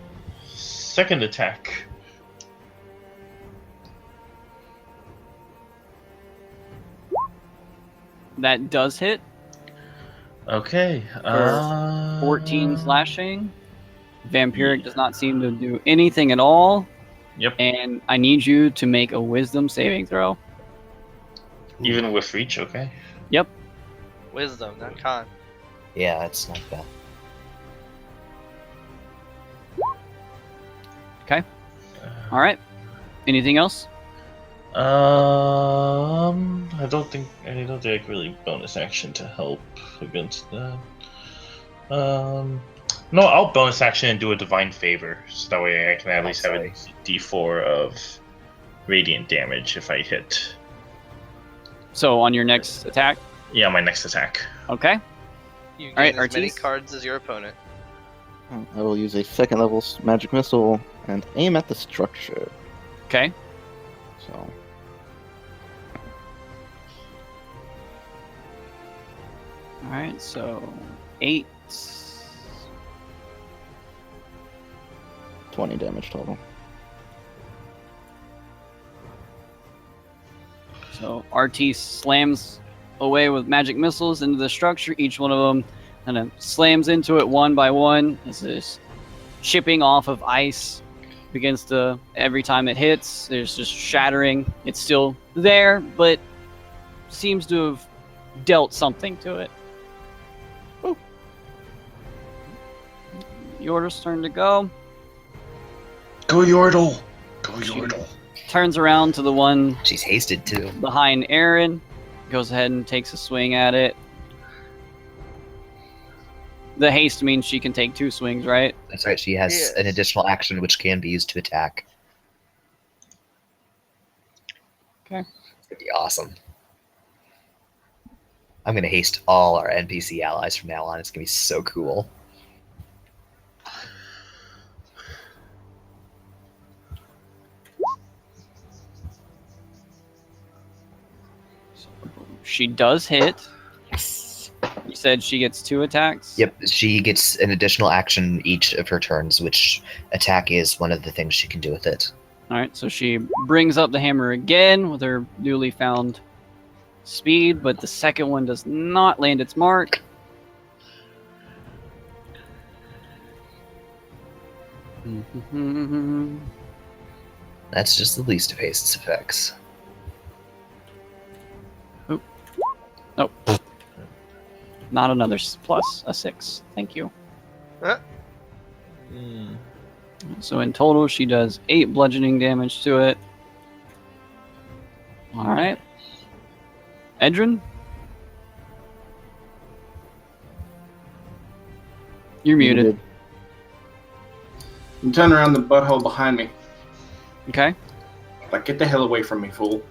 Second attack. That does hit. Okay. 14 slashing. Vampiric does not seem to do anything at all. Yep. And I need you to make a wisdom saving throw. Even with reach, okay. Wisdom, not con. Yeah, it's not bad. All right. Anything else? I don't think I really bonus action to help against that. No, I'll bonus action and do a divine favor, so that way I can at least have a D4 of radiant damage if I hit. So on your next attack. Yeah, my next attack. Okay. You gain Alright, as many Artis? cards as your opponent. I will use a second level magic missile and aim at the structure. Okay. So All right. So 8. 20 damage total. So RT slams away with magic missiles into the structure. Each one of them kind of slams into it one by one as this chipping off of ice begins to, every time it hits, there's just shattering. It's still there, but seems to have dealt something to it. Oh. Yorda's turn to go. Go Yordle! Go Yordle. Turns around to the one She's hasted too. behind Aaron, goes ahead and takes a swing at it. The haste means she can take 2 swings, right? That's right. She has Yes. an additional action which can be used to attack. Okay. It's gonna be awesome. I'm gonna haste all our NPC allies from now on. It's gonna be so cool. She does hit. Yes. You said she gets 2 attacks? Yep. She gets an additional action each of her turns, which attack is one of the things she can do with it. Alright, so she brings up the hammer again with her newly found speed, but the second one does not land its mark. That's just the least of haste's effects. Oh. Not another plus, a 6. Thank you. So in total, she does 8 bludgeoning damage to it. Alright. Edrin? You're muted. And turn around the butthole behind me. Okay. Like, get the hell away from me, fool.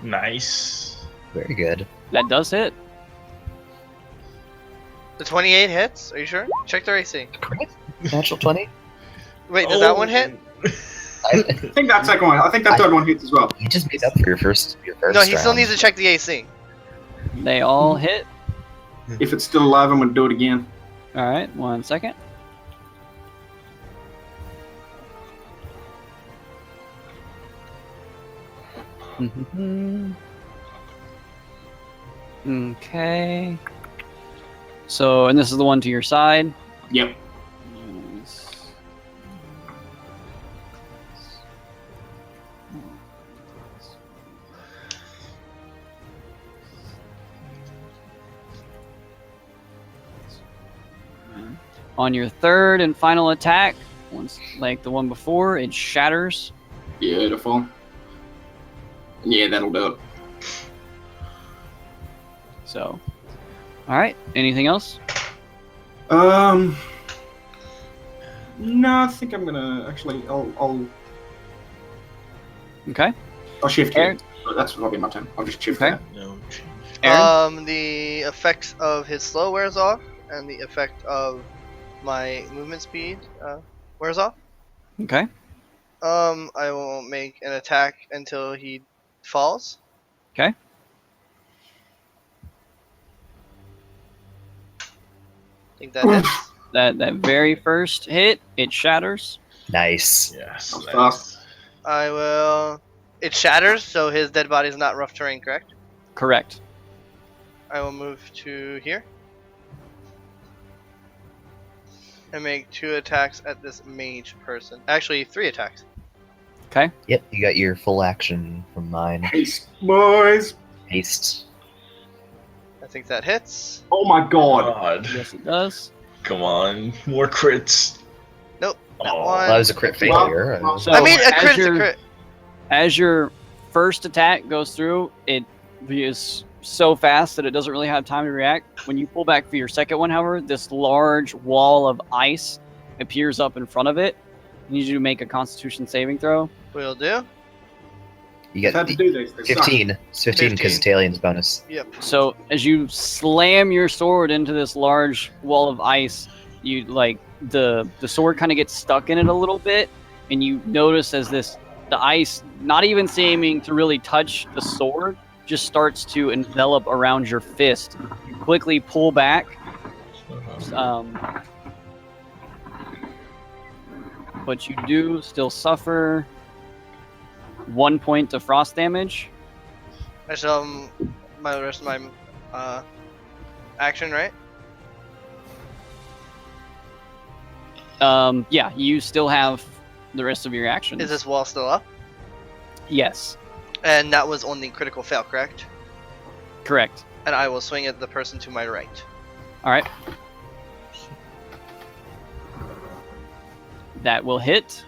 Nice. Very good. That does hit. The 28 hits? Are you sure? Check their AC. Correct. Natural 20. Wait, does that one hit? I think that second one. I think that third one hits as well. You just made up for your first. No, he still round. needs to check the AC. They all hit. If it's still alive, I'm gonna do it again. Alright, 1 second. Okay. So, and this is the one to your side. Yep. On your third and final attack, once like the one before, it shatters. Beautiful. Yeah, that'll do it. So, all right. Anything else? No, I think I'm gonna actually. I'll Okay. shift Aaron? here. So that's probably my turn. I'll just shift Okay. there. No change. Aaron? The effects of his slow wears off, and the effect of my movement speed wears off. Okay. I will make an attack until he falls. Okay. I think that hits. That very first hit, it shatters. Nice. Yes. That's Nice. fast. I will. It shatters, so his dead body is not rough terrain, correct? Correct. I will move to here and make 2 attacks at this mage person. Actually, 3 attacks. Okay. Yep, you got your full action from mine. Haste, boys. Haste. I think that hits. Oh my god. God. Yes, it does. Come on. More crits. Nope, not Oh. one. Well, that was a crit failure. Well, So I mean, a as crit's a your- crit. As your first attack goes through, it is so fast that it doesn't really have time to react. When you pull back for your second one, however, this large wall of ice appears up in front of it. I need you to make a Constitution saving throw. Will do. You I've got had to do this. They suck. 15. It's 15 because 15. Italian's bonus. Yep. So as you slam your sword into this large wall of ice, you like the sword kind of gets stuck in it a little bit, and you notice as the ice, not even seeming to really touch the sword, just starts to envelop around your fist. You quickly pull back. But you do still suffer 1 point of frost damage. I shall my rest of my action, right? Yeah, you still have the rest of your actions. Is this wall still up? Yes, And that was only critical fail, correct? correct. And I will swing at the person to my right. All right. That will hit.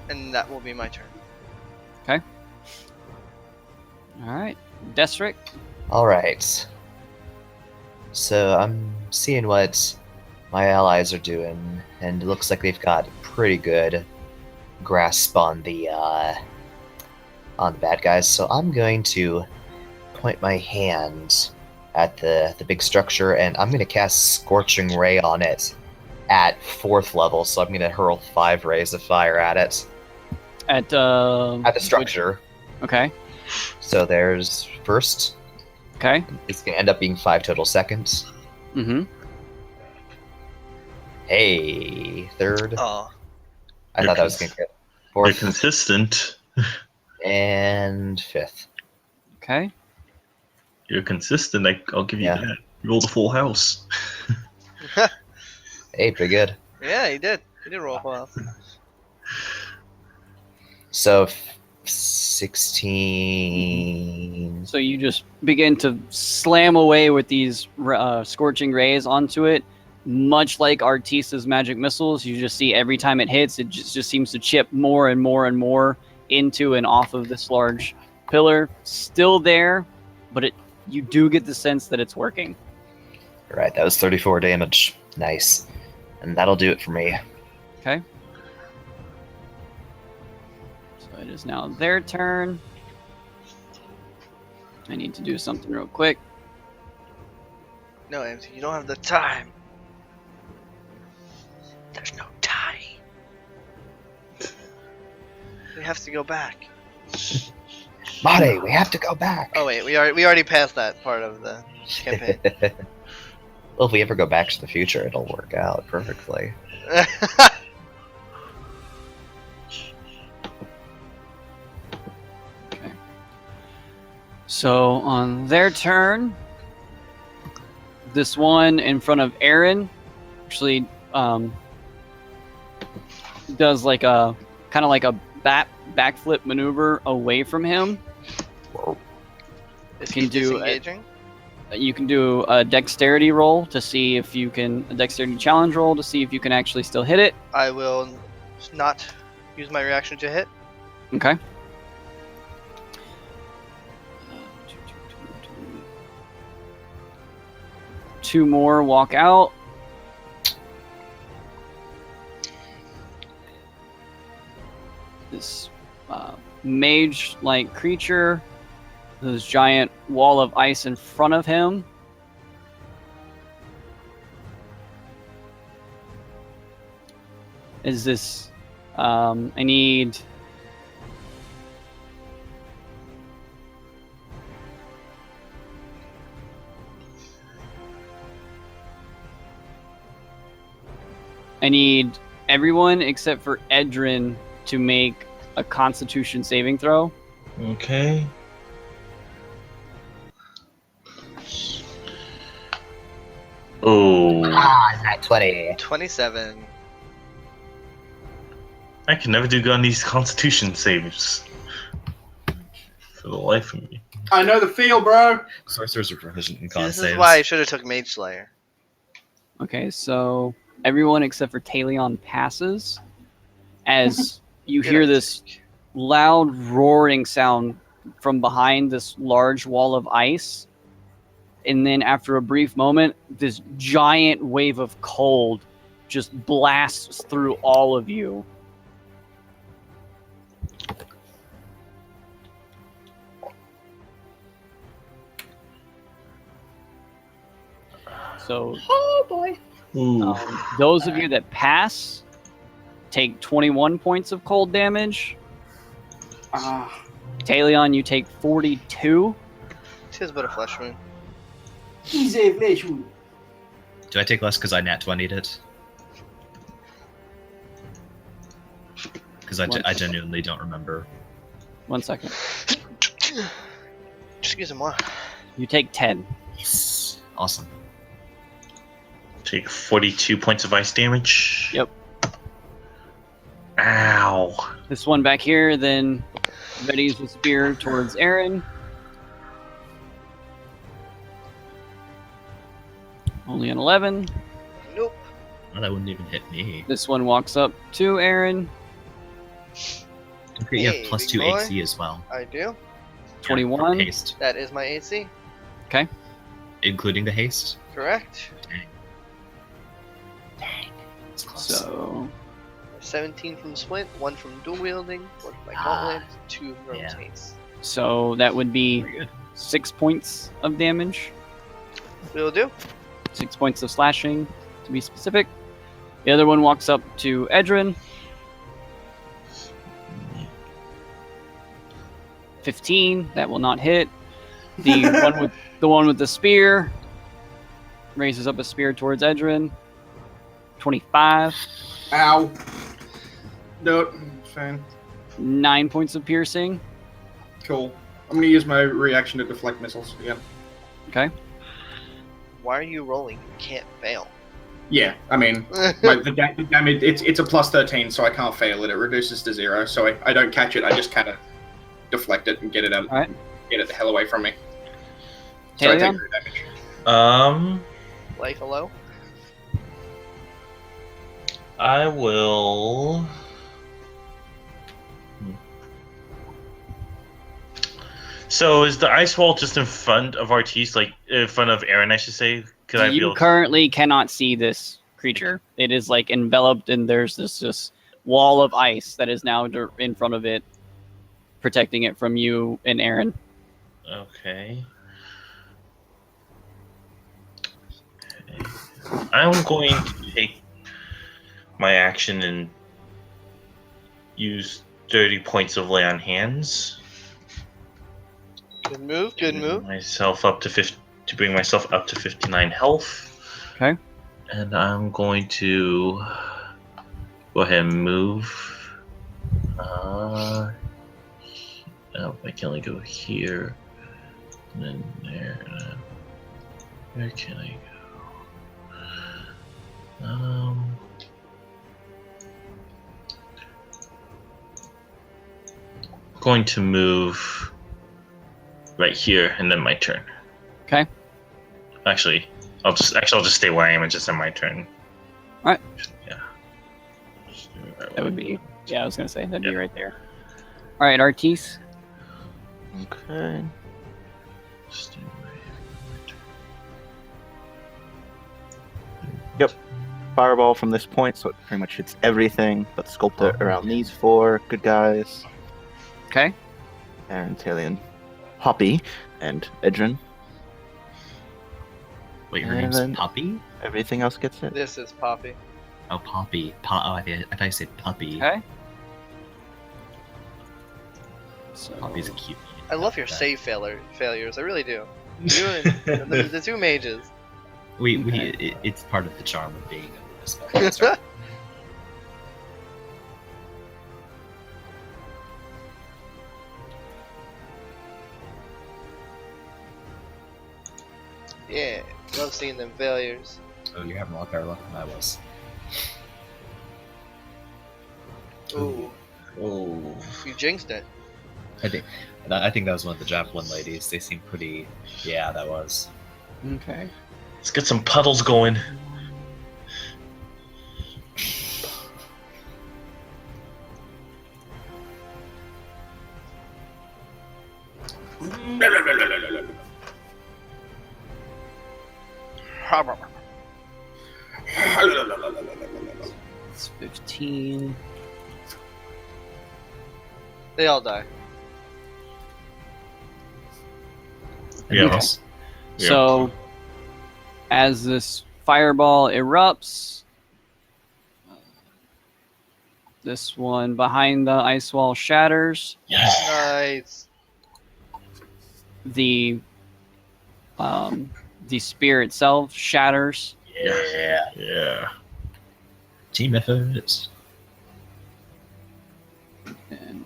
And that will be my turn. All right, Desric. All right. So I'm seeing what my allies are doing, and it looks like they've got a pretty good grasp on the bad guys. So I'm going to point my hand at the big structure, and I'm going to cast Scorching Ray on it at 4th level. So I'm going to hurl 5 rays of fire at it At the structure. Okay. So there's first. Okay. It's going to end up being 5 total seconds. Mm-hmm. Hey, 3rd. Oh, I thought that was going to get You're 4th consistent. and 5th. Okay. You're consistent. I'll give you Yeah. that. Roll the full house. Hey, pretty good. yeah, he did. He did roll well. So 16. So you just begin to slam away with these scorching rays onto it, much like Artista's magic missiles. You just see every time it hits, it just seems to chip more and more and more into and off of this large pillar. Still there, but you do get the sense that it's working. Right, that was 34 damage. Nice. And that'll do it for me. Okay. So it is now their turn. I need to do something real quick. No, Ammzy, you don't have the time. There's no time. We have to go back. Mare, we have to go back. Oh wait, we already passed that part of the campaign. Well, if we ever go back to the future, it'll work out perfectly. Okay. So on their turn, this one in front of Aaron actually does like a kind of like a backflip maneuver away from him. Is Can he do disengaging? You can do a dexterity roll to see if you can, a dexterity challenge roll to see if you can actually still hit it. I will not use my reaction to hit. Okay. Two more walk out. This mage-like creature, this giant wall of ice in front of him. Is this? I need. I need everyone except for Edrin to make a Constitution saving throw. Okay. Oh, Nat 20. 27. I can never do good on these Constitution saves. For the life of me. I know the feel, bro. Sorcerers are proficient in See, con this saves. is why I should have took Mage Slayer. Okay, so everyone except for Talion passes as you hear this loud roaring sound from behind this large wall of ice. And then after a brief moment, this giant wave of cold just blasts through all of you. So, Oh boy. Ooh. those of you that pass take 21 points of cold damage. Ah, Talion, you take 42. Tis but a flesh wound. he's a flesh wound. Do I take less because I nat 20'd it? Because I genuinely don't remember. 1 second. Excusez-moi. You take 10. Yes. Awesome. Take 42 points of ice damage. Yep. Ow. This one back here then readies the spear towards Aaron. Only an 11. Nope. Oh, that wouldn't even hit me. This one walks up to Aaron. Okay, you Hey, have plus big 2 boy. AC as well. I do. 21. Yeah, haste, That is my AC. including the haste. Correct. It's close. So 17 from Splint, 1 from dual wielding, 1 from my Ah, gauntlet, 2 yeah. rotates. that would be Very good. 6 points of damage. Will do. 6 points of slashing, to be specific. The other one walks up to Edrin. 15. That will not hit. The one with the spear raises up a spear towards Edrin. 25. Ow. No, it's fine. 9 points of piercing. Cool. I'm gonna use my reaction to deflect missiles again. Okay. Why are you rolling? You can't fail. Yeah, I mean, the damage, it's a plus 13, so I can't fail it. It reduces to 0, so I don't catch it. I just kind of deflect it and get it out. All right. Get it the hell away from me. So I take Talion? 3 damage. Like hello? I will. So is the ice wall just in front of Artis, like in front of Aaron, I should say? Could I be You able to... currently cannot see this creature. It is like enveloped, and there's this just wall of ice that is now in front of it, protecting it from you and Aaron. Okay. I'm going to take my action and use 30 points of lay on hands. Good move, good move. Myself up to 50, to bring myself up to 59 health. Okay. And I'm going to go ahead and move. I can only go here, and then there. Where can I go? Going to move right here, and then my turn. Okay. Actually, I'll just stay where I am and just end my turn. Alright. Yeah. That would be. Yeah, I was gonna say that'd be Yeah. right there. All right, Artis. Okay. Stay right here. Yep. Fireball from this point, so it pretty much hits everything, but sculpt it around these 4 good guys. Okay. Aaron, Talion, Hoppy, and Edrin. Wait, her And name's then- Puppy? Everything else gets hit. This is Poppy. Oh, Poppy. I thought you said Puppy. Okay. So, Poppy's a cute. I love your Okay. save failures. I really do. You and the 2 mages. It's part of the charm of being a spellcaster. Yeah, love seeing them failures. Oh, you're having a lot better luck than I was. Ooh, Oh. you jinxed it. I think that was one of the javelin ladies. They seem pretty. Yeah, that was. okay. Let's get some puddles going. It's 15. They all die. Yeah. Okay. So, as this fireball erupts, this one behind the ice wall shatters. Yes. Nice. The spear itself shatters. Yeah. Yeah. Team effort. And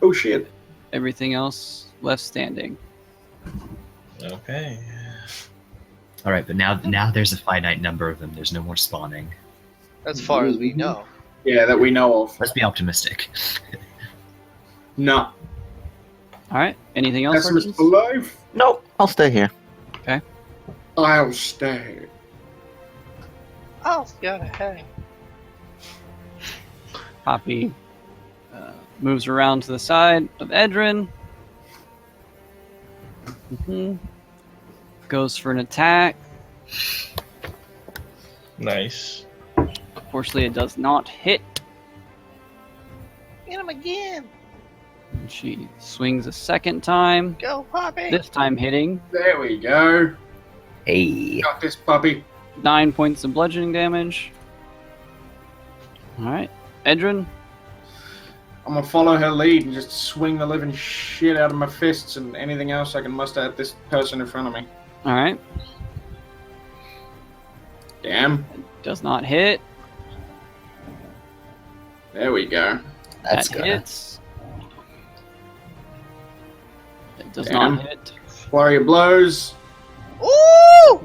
Oh shit. everything else left standing. Okay. All right, but now there's a finite number of them. There's no more spawning. As far as we know. Yeah, that we know of. Let's be optimistic. No. All right. Anything else? Pessimist Artis? alive. Nope, I'll stay here. I'll stay. Oh, got a head. Poppy moves around to the side of Edrin. Goes for an attack. Nice. Fortunately, it does not hit. Get him again. And she swings a second time. Go, Poppy. This time hitting. There we go. Hey. Got this puppy. 9 points of bludgeoning damage. Alright. Edrin. I'm gonna follow her lead and just swing the living shit out of my fists and anything else I can muster at this person in front of me. Alright. Damn. Does not hit. There we go. That's that good. hits. It does Damn. not hit. Flurry of blows. Ooh!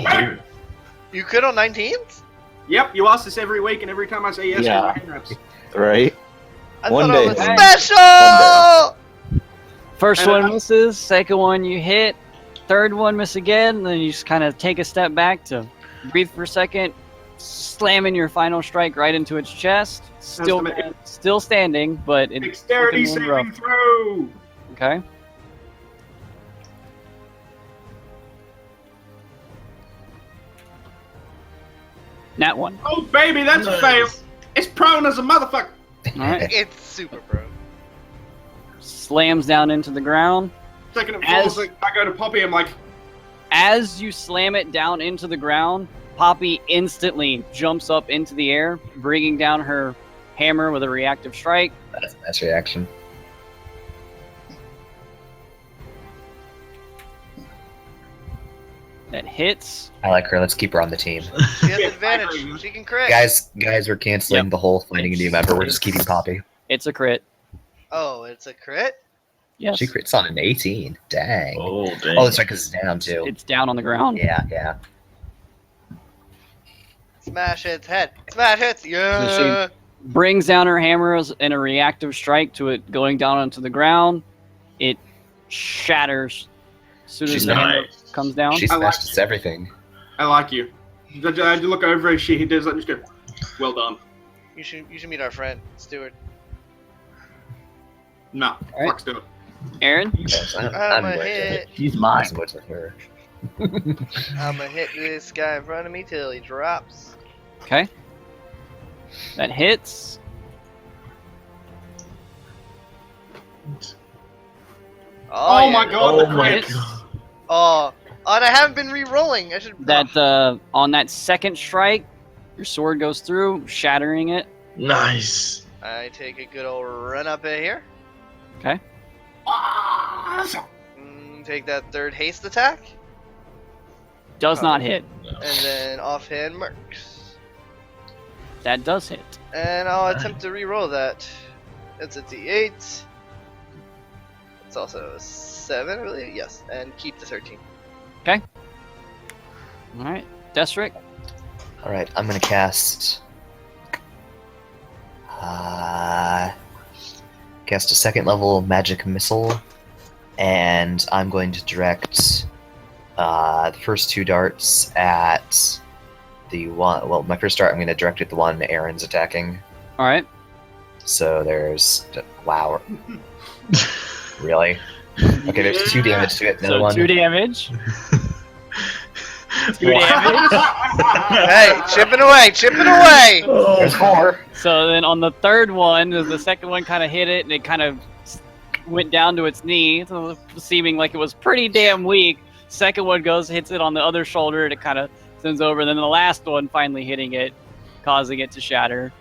Hey. You could on 19th? Yep, you ask this every week, and every time I say yes, Yeah. my hand reps. Right? I One thought I day. was Hey. special! First And one I- misses. Second one you hit. Third one miss again. And then you just kind of take a step back to breathe for a second. Slamming your final strike right into its chest. Still standing, but it's Dexterity looking rough. saving throw. Okay. Nat one. Oh baby, that's a fail. It's prone as a motherfucker. All right. It's super pro. Slams down into the ground. Second it As- falls, I go to Poppy. I'm like, As you slam it down into the ground, Poppy instantly jumps up into the air, bringing down her hammer with a reactive strike. That's a nice reaction. That hits. I like her. Let's keep her on the team. She has Yeah, I advantage. agree. She can crit. Guys, we're canceling Yep. the whole finding a new member. We're just keeping Poppy. It's a crit. Oh, it's a crit? Yes. She crits on an 18. Dang. Oh, dang. Oh, that's right, because it's down too. It's down on the ground. Yeah. Smash its head. Smash its. Yeah. Brings down her hammer in a reactive strike to it going down onto the ground. It shatters as soon as She's the hammer nice. comes down. She I like smashed everything. I like you. I look over as she does that. Just go, well done. You should meet our friend, Stuart. No, Alright. fuck Stuart. Aaron. Yes, I'm I'ma with hit. it. He's mine. I'm with her. I'ma hit this guy in front of me till he drops. Okay. That hits. Oh yeah. my god, Oh the my crit. god. Oh, and I haven't been re-rolling. I should. That on that second strike, your sword goes through, shattering it. Nice. I take a good old run up in here. Okay. Awesome. Take that third haste attack, Does not hit. and then offhand mercs. That does hit. And I'll attempt to re-roll that. It's a D8. It's also a 7, I believe. Yes, and keep the 13. All right. Desric. All right, I'm gonna cast. Cast a second level magic missile, and I'm going to direct the first two darts at the one. Well, my first dart I'm going to direct at the one Aaron's attacking. All right. So there's wow, really? Okay, there's 2 damage to it. Another So one. 2 damage. Hey, chipping away, chipping away! There's 4. So then on the third one, the second one kind of hit it, and it kind of went down to its knee, so seeming like it was pretty damn weak. Second one goes, hits it on the other shoulder, and it kind of sends over. And then the last one finally hitting it, causing it to shatter.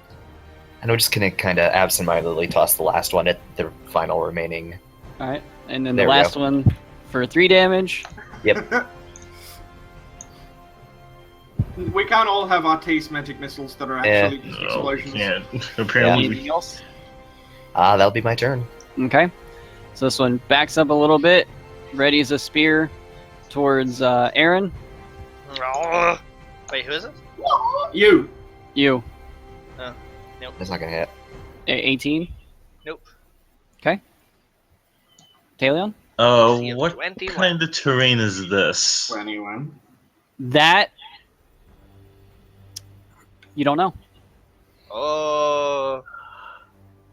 And we're just gonna kind of absentmindedly toss the last one at the final remaining. All right. And then There the we last one for 3 damage. Yep. We can't all have our taste magic missiles that are actually just No, explosions. can't. Apparently, Anything else? That'll be my turn. Okay. So this one backs up a little bit, readies a spear towards Aaron. Wait, who is it? You. You. That's not gonna hit. 18. Nope. Okay. Talion? See you, what 21. kind of terrain is this? 21. That You don't know. Oh.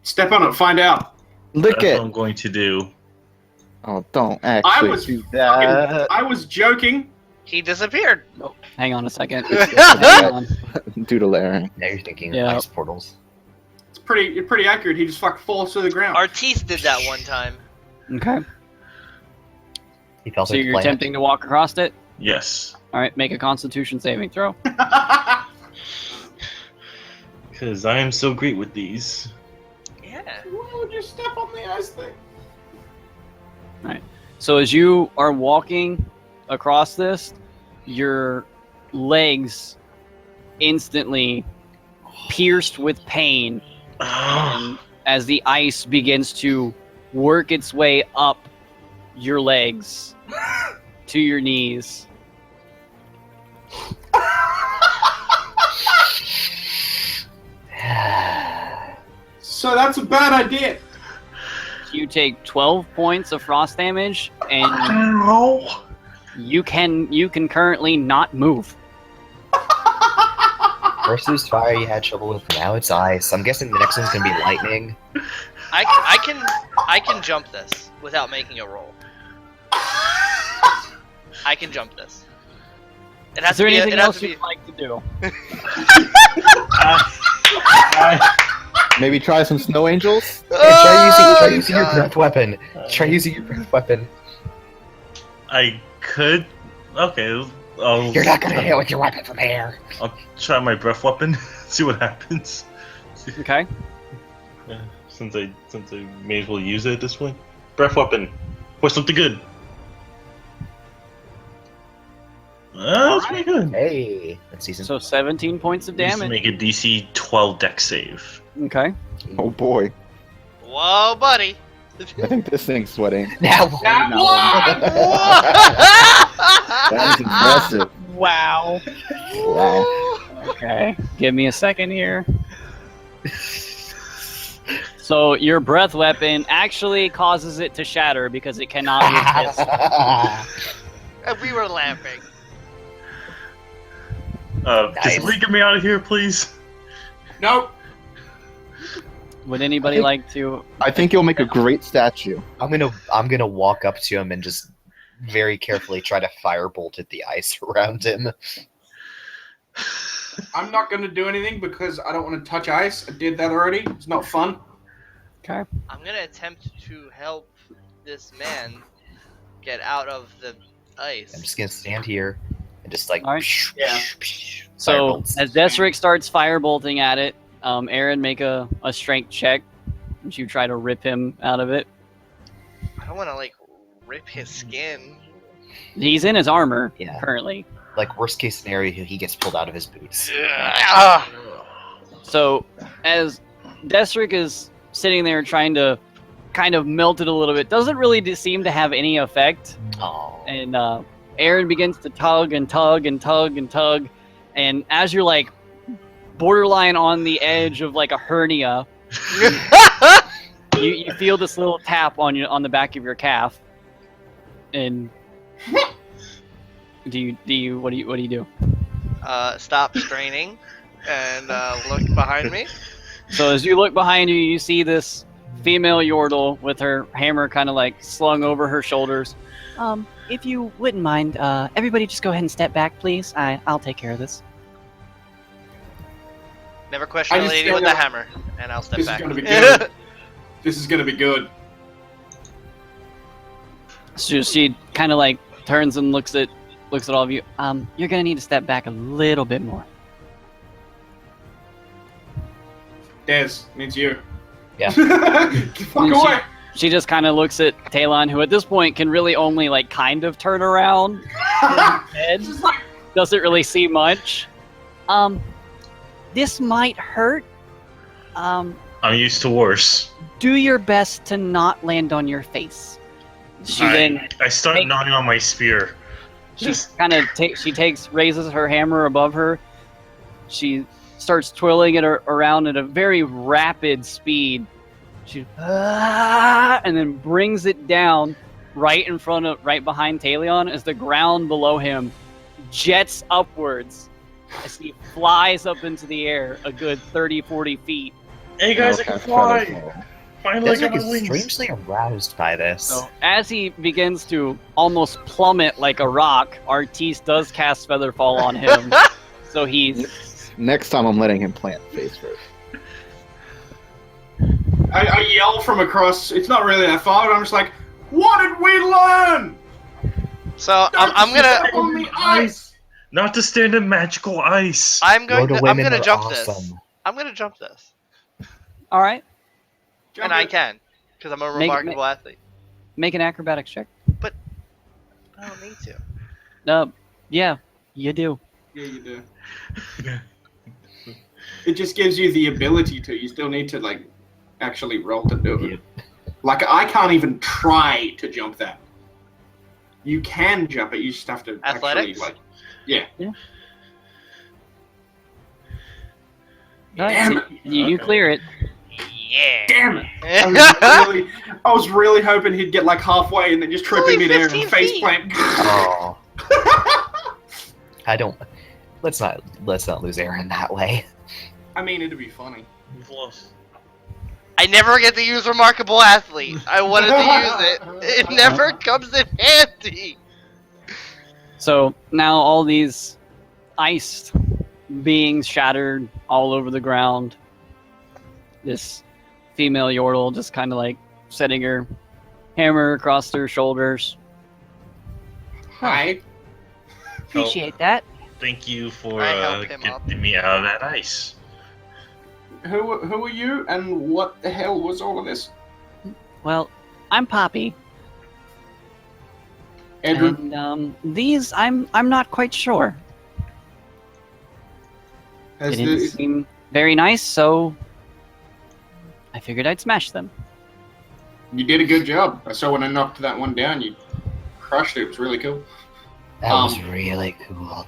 Step on it, find out. Lick That's it. what I'm going to do. Oh, don't actually was do that. I was joking. He disappeared. Oh, hang on a second. Yeah. Hang on. Doodling. Now you're thinking Yeah. of ice portals. It's pretty accurate. He just fucking falls to the ground. Our teeth did that one time. Okay. He felt So like you're plant. attempting to walk across it? Yes. All right, make a Constitution saving throw. Because I am so great with these. Yeah. Why would you step on the ice thing? So as you are walking across this, your legs instantly pierced with pain and as the ice begins to work its way up your legs to your knees. So that's a bad idea. You take 12 points of frost damage, and Ow. you can currently not move. First it was fire you had trouble with, now it's ice. I'm guessing the next one's gonna be lightning. I can jump this without making a roll. I can jump this. It has Is there to be. anything It has else to be. you'd like to do? Maybe try some snow angels? Hey, try using your God. breath weapon. Try using your breath weapon. I could. Okay. I'll, You're not gonna hit with your weapon from here. I'll try my breath weapon. See what happens. Okay. Since I may as well use it at this point. Breath weapon. For something good. That's pretty good. Hey, let's see some. So 17 points of Needs to damage. make a DC 12 deck save. Okay. Oh boy. Whoa, buddy. I think this thing's sweating. Now, That is impressive. Wow. Wow. Okay. Give me a second here. So your breath weapon actually causes it to shatter because it cannot resist. And we were laughing. Can Nice. somebody get me out of here, please? Nope. Would anybody I think- like to? I think you'll make a great statue. I'm gonna walk up to him and just very carefully try to firebolt at the ice around him. I'm not gonna do anything because I don't want to touch ice. I did that already. It's not fun. Okay. I'm gonna attempt to help this man get out of the ice. I'm just gonna stand here and just like. All right. Yeah. So firebolts. as Desric starts firebolting at it, Aaron, make a strength check. And you try to rip him out of it. I don't want to like rip his skin. He's in his armor Yeah. currently. Like worst case scenario, he gets pulled out of his boots. Ah! So as Desric is sitting there trying to kind of melt it a little bit, doesn't really seem to have any effect. Oh. And Aaron begins to tug and tug and tug and tug. And as you're like borderline on the edge of like a hernia, you feel this little tap on the back of your calf. And what do you do? Stop straining and look behind me. So as you look behind you, you see this female Yordle with her hammer kind of like slung over her shoulders. If you wouldn't mind, everybody just go ahead and step back, please. I'll take care of this. Never question I a just lady don't with a know. hammer, and I'll step This is back. gonna be good. This is gonna be good. So she kind of like turns and looks at all of you. You're gonna need to step back a little bit more. Des, means you. Yeah. Fuck And away. She just kind of looks at Talon, who at this point can really only like kind of turn around. Head Just like, doesn't really see much. This might hurt. I'm used to worse. Do your best to not land on your face. She then I start Make- gnawing on my spear. she kind of raises her hammer above her. She starts twirling it around at a very rapid speed. She and then brings it down right behind Talion as the ground below him jets upwards as he flies up into the air a good 30, 40 feet. Hey guys, I can fly! Finally, I got Desmond my is wings! strangely aroused by this. So as he begins to almost plummet like a rock, Artis does cast Featherfall on him. So he's Next time, I'm letting him plant face first. I yell from across. It's not really that far, but I'm just like, what did we learn? So I'm Step gonna on the ice. Not to stand in magical ice! I'm Florida gonna women are jump this. awesome. I'm gonna jump this, all right. Jump and I it. can, because I'm a Make it- remarkable athlete. Make an acrobatics check. I don't need to. Yeah, you do. Yeah, you do. It just gives you the ability to. You still need to like actually roll to do it. Like I can't even try to jump that. You can jump it. You just have to Athletics? actually like. Yeah. Nice. Damn it. You clear it. Yeah. Damn it! I was really hoping he'd get like halfway and then just trip Only in midair 15 and face feet. plant. Oh. I don't. Let's not lose Aaron that way. I mean, it'd be funny. We've lost. I never get to use remarkable athlete. I wanted to use it. It never comes in handy. So now all these ice beings shattered all over the ground. This female Yordle just kind of like setting her hammer across her shoulders. Hi. Appreciate that. Thank you for I help him up. getting me out of that ice. Who are you and what the hell was all of this? Well, I'm Poppy, Edwin? and these I'm not quite sure. They Has didn't the, seem very nice, so I figured I'd smash them. you did a good job. I saw when I knocked that one down, you crushed it. It was really cool. That was really cool.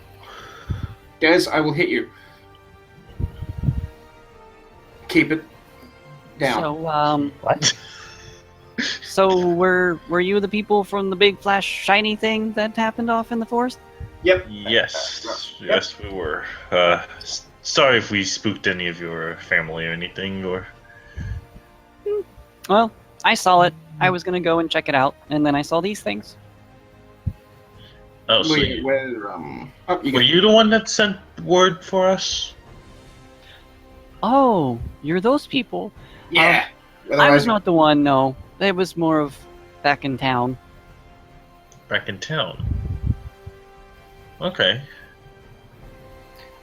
Des, I will hit you. Keep it down. So What? so were you the people from the big flash shiny thing that happened off in the forest? Yep. Yes, Yep. yes, we were. Sorry if we spooked any of your family or anything, or... Well, I saw it. I was gonna go and check it out, and then I saw these things. Oh, so Wait, you, where, you were go. you the one that sent word for us? Oh, you're those people. Yeah. I Otherwise- was not the one. No, it was more of back in town. Back in town. Okay.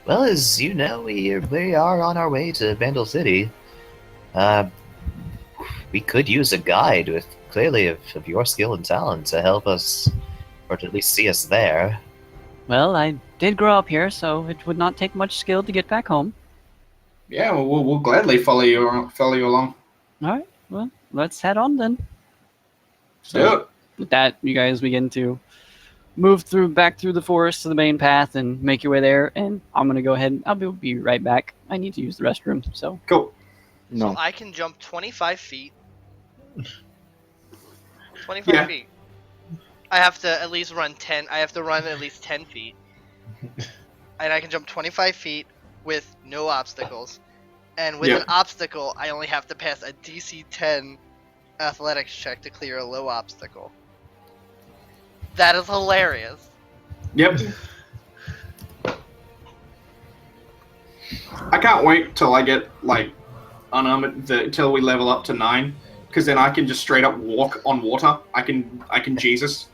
Well, as you know, we are on our way to Vandal City. We could use a guide with clearly of your skill and talent to help us, or to at least see us there. Well, I did grow up here, so it would not take much skill to get back home. Yeah, well, we'll gladly follow you along. All right. Well, let's head on then. Let's do it. With that, you guys begin to move back through the forest to the main path and make your way there. And I'm gonna go ahead. I'll be right back. I need to use the restroom. So Cool. No. I can jump 25 feet. 25 Yeah. feet. I have to at least run 10. I have to run at least 10 feet. And I can jump 25 feet with no obstacles. And with Yeah. an obstacle, I only have to pass a DC 10 athletics check to clear a low obstacle. That is hilarious. Yep. I can't wait till I get like unarmored till we level up to 9, because then I can just straight up walk on water. I can Jesus.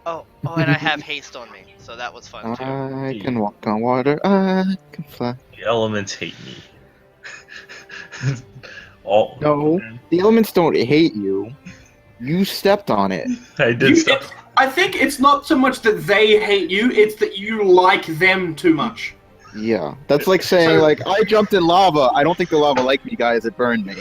Oh, and I have haste on me, so that was fun too. I can walk on water. I can fly. The elements hate me. All No, the elements don't hate you. You stepped on it. I did You- stuff. I think it's not so much that they hate you; it's that you like them too much. Yeah, that's like saying like I jumped in lava. I don't think the lava liked me, guys. It burned me.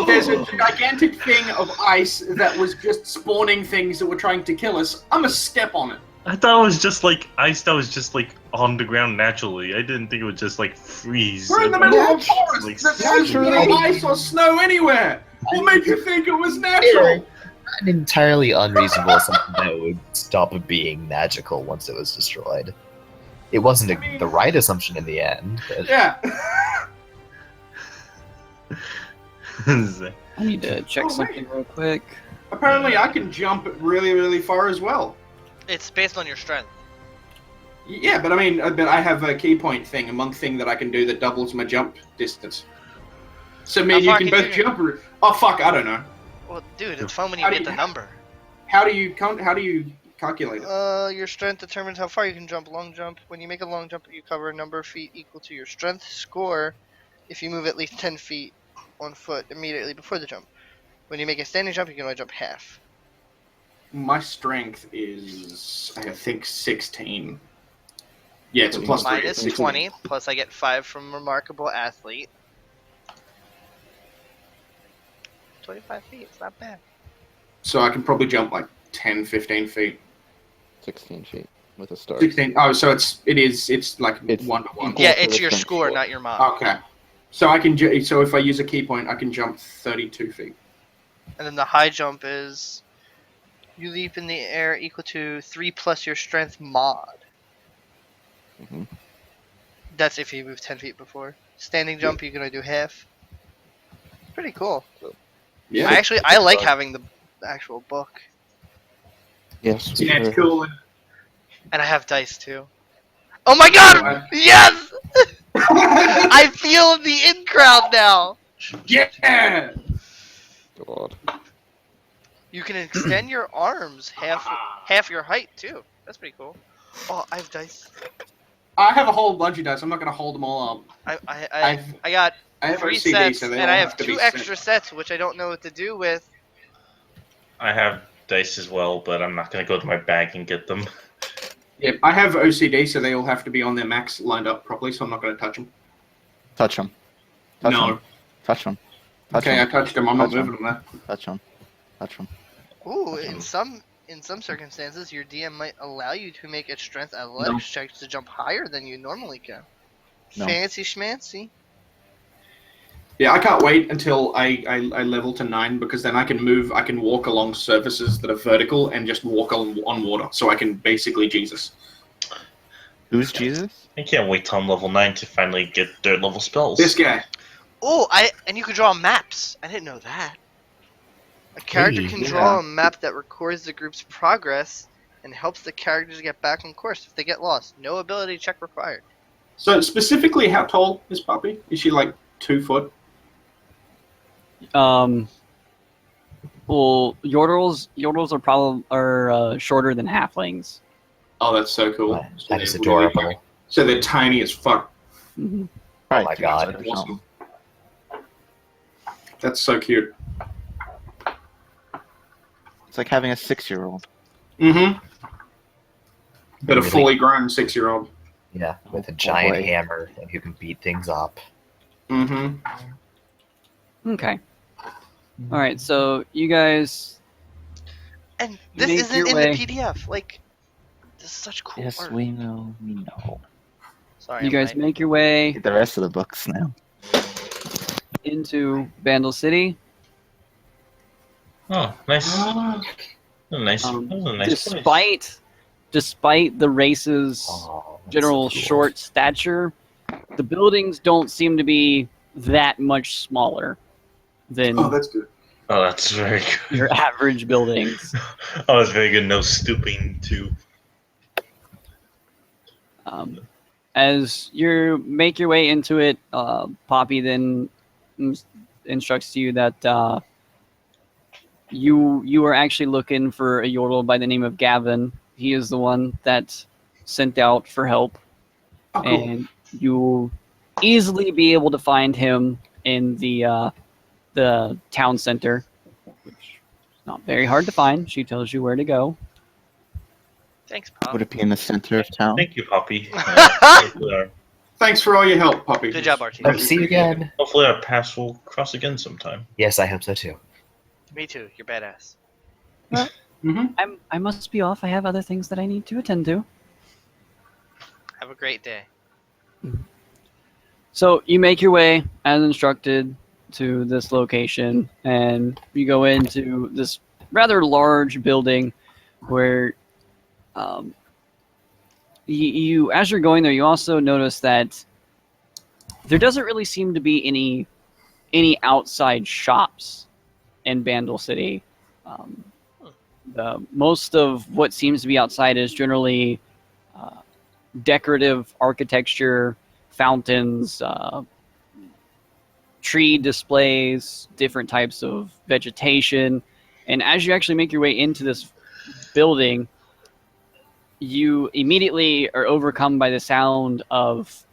There's a gigantic thing of ice that was just spawning things that were trying to kill us. I'm a step on it. I thought it was just like ice that was just like on the ground naturally. I didn't think it would just like freeze. We're in the and- middle of a Like, forest. There's no naturally- ice or snow anywhere. What made you think it was natural? An entirely unreasonable something that would stop it being magical once it was destroyed. It wasn't the right assumption in the end. But Yeah. I need to check Oh, something wait. real quick. Apparently, I can jump really, really far as well. It's based on your strength. Yeah, but I mean, but I have a key point thing, a monk thing that I can do that doubles my jump distance. So me How and you far can can both you- jump. Oh fuck, I don't know. Well, dude, it's fun when you How do get you- the number. How do you calculate it? Your strength determines how far you can jump. Long jump. When you make a long jump, you cover a number of feet equal to your strength score. If you move at least 10 feet on foot immediately before the jump. When you make a standing jump, you can only jump half. My strength is, I think, 16. Yeah, it's a So plus Mine 3. is 16. 20, plus I get 5 from Remarkable Athlete. 25 feet, it's not bad. So I can probably jump like 10, 15 feet. 16 feet with a start. 16. Oh, so it's like It's 1 to 1. equal. Yeah, to it's the your strength score, score. not your mod. Okay. So so if I use a key point, I can jump 32 feet. And then the high jump is you leap in the air equal to 3 plus your strength mod. Mhm. That's if you move 10 feet before. Standing jump, you can only do half. Pretty cool. Yeah. I like having the actual book. Yes. we Yeah, it's sure- cool. And I have dice too. Oh my god! Yes! I feel the in crowd now! Yeah. God. You can extend your arms half your height too. That's pretty cool. Oh, I have dice. I have a whole bunch of dice. I'm not going to hold them all up. I got I have 3 OCD, sets, so they and all I have have to 2 be extra set. sets, which I don't know what to do with. I have dice as well, but I'm not gonna go to my bag and get them. Yep, I have OCD, so they all have to be on their max lined up properly, so I'm not going to touch them. Touch him. Touch No. him. Touch him. Touch Okay, I him. touched them. I'm not Touch 'em. moving them there. Touch him. Touch him. Ooh, Awesome. in some circumstances, your DM might allow you to make a strength athletics check to jump higher than you normally can. No. Fancy schmancy. Yeah, I can't wait until I level to 9 because then I can walk along surfaces that are vertical and just walk on water. So I can basically Jesus. Who's Jesus? I can't wait till I'm level 9 to finally get third level spells. This guy. Oh, and you can draw maps. I didn't know that. A character Hey, can yeah. draw a map that records the group's progress and helps the characters get back on course if they get lost. No ability check required. So specifically, how tall is Poppy? Is she like 2 foot? Well, yordles are shorter than halflings. Oh, that's so cool. Wow, So that is they're really- adorable. so they're tiny as fuck. Mhm. Oh my Right, god. or something. That's so cute. It's like having a 6-year-old. Mm-hmm. But a Really? fully grown 6-year-old. Yeah, with a giant boy. hammer and who can beat things up. Mm-hmm. Okay. All right. So you guys, And this Make isn't your in way. the PDF. Like, this is such cool Yes, art. we know. We know. Sorry, you guys make your way Get the rest of the books now. into Vandal City. Oh, nice. Nice. That was a nice place. Despite the race's Oh, that's general so cool. short stature, the buildings don't seem to be that much smaller than Oh, that's good. Oh, that's very good. your average buildings. Oh, that's very good. No stooping too. As you make your way into it, Poppy then instructs you that you are actually looking for a yordle by the name of Gavin. He is the one that sent out for help, Oh, cool. and you'll easily be able to find him in the town center, which is not very hard to find. She tells you where to go. Thanks, Pop. Would it be in the center of town? Thank you, Poppy. Thanks for all your help, Poppy. Good job, RT. Hope to see you again. Hopefully our paths will cross again sometime. Yes, I hope so too. Me too. You're badass. Mm-hmm. I must be off. I have other things that I need to attend to. Have a great day. So you make your way as instructed to this location, and you go into this rather large building where you as you're going there, you also notice that there doesn't really seem to be any outside shops in Bandle City. Most of what seems to be outside is generally decorative architecture, fountains, tree displays, different types of vegetation. And as you actually make your way into this building, you immediately are overcome by the sound of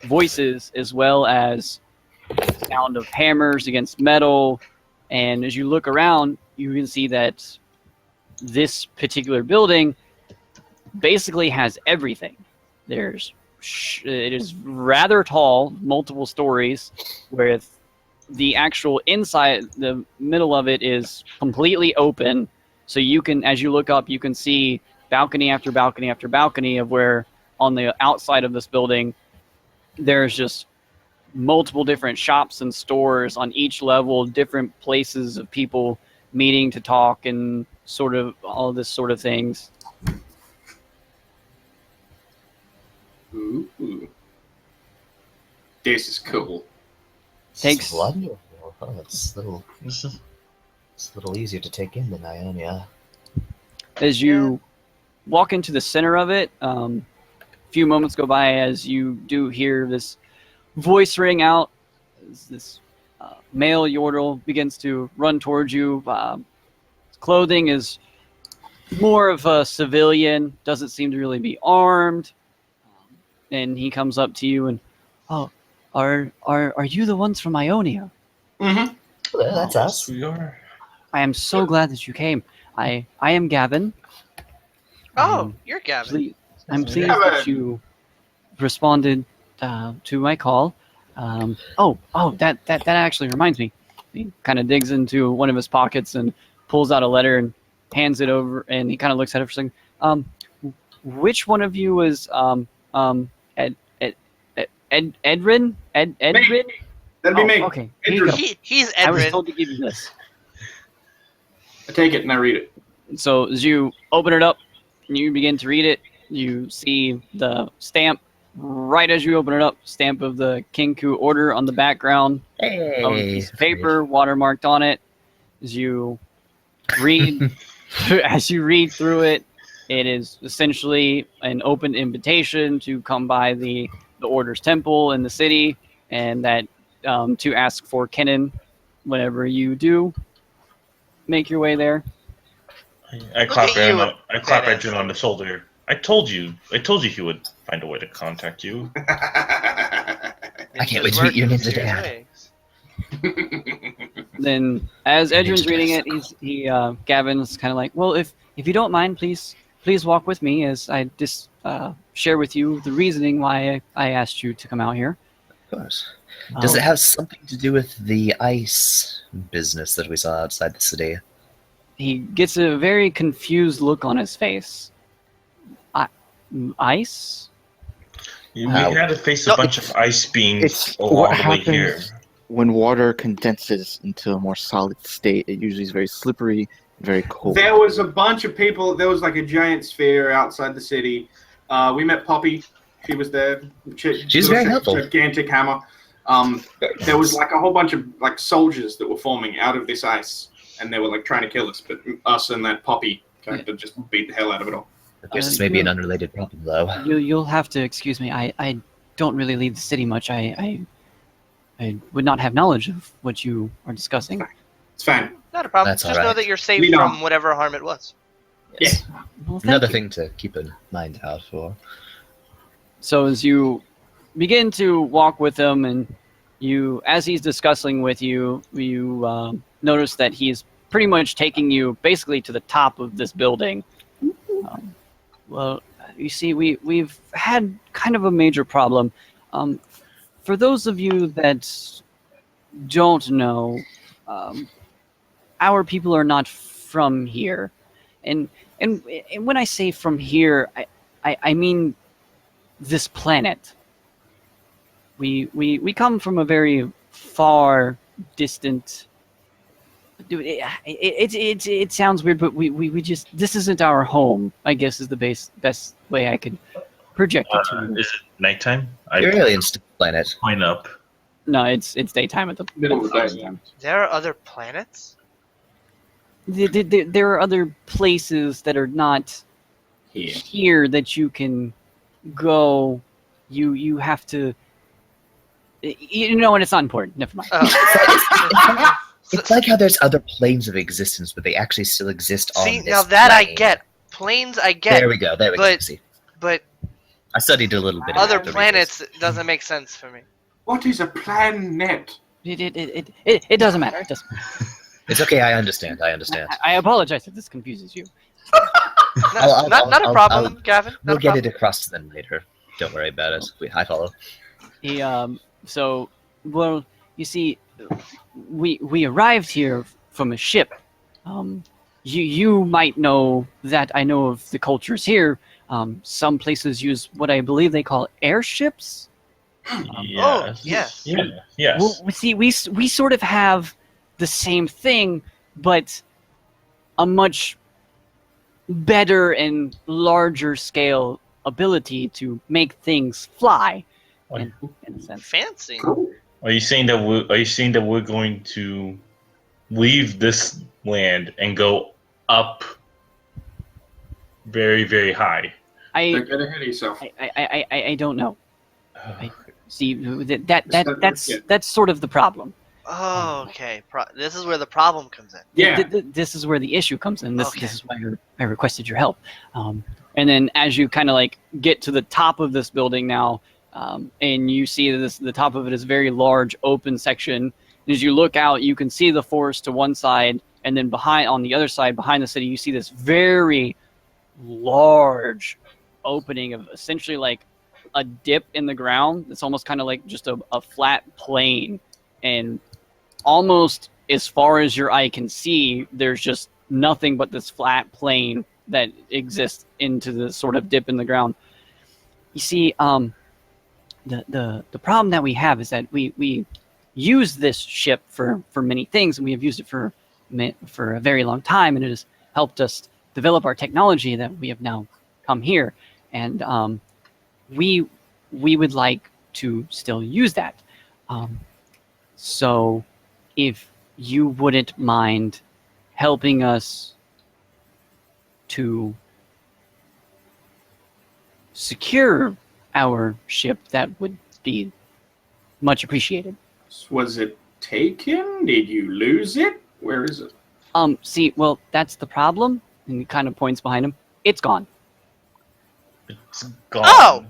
voices as well as the sound of hammers against metal. And as you look around, you can see that this particular building basically has everything. It is rather tall, multiple stories, with the actual inside, the middle of it is completely open. So you can, as you look up, you can see balcony after balcony after balcony of where on the outside of this building, there's just multiple different shops and stores on each level, different places of people meeting to talk and sort of all this sort of things. Ooh. This is cool. Takes Wonderful. Oh, it's a little easier to take in than Ionia. as you walk into the center of it. A few moments go by as you do hear this voice ring out. As this male yordle begins to run towards you. His clothing is more of a civilian, doesn't seem to really be armed. And he comes up to you and, oh, are you the ones from Ionia? Mm-hmm. Well, that's us. We are. I am so glad that you came. I am Gavin. Oh, you're Gavin. I'm pleased that you responded to my call. That actually reminds me. He kind of digs into one of his pockets and pulls out a letter and hands it over, and he kind of looks at it for a second. Which one of you is Edrin? Edrin? That'd be me. Okay, here you go. He's I was Edrin. told to give you this. I take it and I read it. So as you open it up and you begin to read it, you see the stamp right as you open it up, stamp of the Kinku Order on the background. Hey, Of a piece of paper watermarked on it. As you read through it, it is essentially an open invitation to come by the Order's temple in the city, and that to ask for Kennen whenever you do make your way there. I clap at you, Edrin on the shoulder. I told you he would find a way to contact you. I can't wait to meet your ninja dad. Then, as Edrin's reading it, Gavin's kind of like, well, if you don't mind, please walk with me as I just share with you the reasoning why I asked you to come out here. Of course. Does it have something to do with the ice business that we saw outside the city? He gets a very confused look on his face. Ice? We had to face a bunch of ice beams It's along what the way happens here. when water condenses into a more solid state. It usually is very slippery, very cold. There was a bunch of people. There was like a giant sphere outside the city. We met Poppy. She was there. She's very helpful. Gigantic hammer. There was like a whole bunch of like soldiers that were forming out of this ice, and they were like trying to kill us. But us and that Poppy character just beat the hell out of it all. This may be an unrelated problem, though. You'll have to excuse me. I don't really leave the city much. I would not have knowledge of what you are discussing. It's fine. Not a problem. That's Just all know right. that you're safe We know. from whatever harm it was. Yes. Well, thank Another you. thing to keep in mind out for. So as you begin to walk with him, and as he's discussing with you, you notice that he's pretty much taking you basically to the top of this building. Well, you see, we've had kind of a major problem. For those of you that don't know, our people are not from here, and when I say from here, I mean this planet. We come from a very far distant Dude, it sounds weird, but we just this isn't our home. I guess is the best way I could project it to you. Is it nighttime? Your aliens planet. Point up. No, it's daytime at the Middle of the day. time. There are other planets? There are other places that are not Here. here that you can go. You have to. You know, and it's not important. Never mind. Oh. It's like how there's other planes of existence, but they actually still exist on See, this now that I plane. get. Planes I get. There we go. There we go. but- See, But I studied a little bit. other about the planets doesn't make sense for me. What is a planet? It doesn't matter. It doesn't. It's okay. I understand. I understand. I apologize if this confuses you. Not a problem, Gavin. We'll Not a get problem. it across to them later. Don't worry about it. I follow. He so well, you see, we arrived here from a ship. You might know that I know of the cultures here. Some places use what I believe they call airships. Yes. yes. Yeah. Yes. Well, we sort of have the same thing, but a much better and larger scale ability to make things fly. In a sense. Fancy. Are you saying that we're going to leave this land and go up very, very high? Don't get ahead of yourself. I don't know. See, that's sort of the problem. Oh, okay. This is where the problem comes in. Yeah. This is where the issue comes in. This Okay. is why I requested your help. And then as you kind of like get to the top of this building now, and you see the top of it is a very large open section. And as you look out, you can see the forest to one side, and then on the other side, behind the city, you see this very large opening of essentially like a dip in the ground. It's almost kind of like just a flat plane, and almost as far as your eye can see, there's just nothing but this flat plane that exists into the sort of dip in the ground. You see, the problem that we have is that we use this ship for many things, and we have used it for a very long time, and it has helped us develop our technology that we have now come here, and we would like to still use that. So if you wouldn't mind helping us to secure our ship, that would be much appreciated. Was it taken? Did you lose it? Where is it? See, well, that's the problem. And he kind of points behind him. It's gone. It's gone. Oh!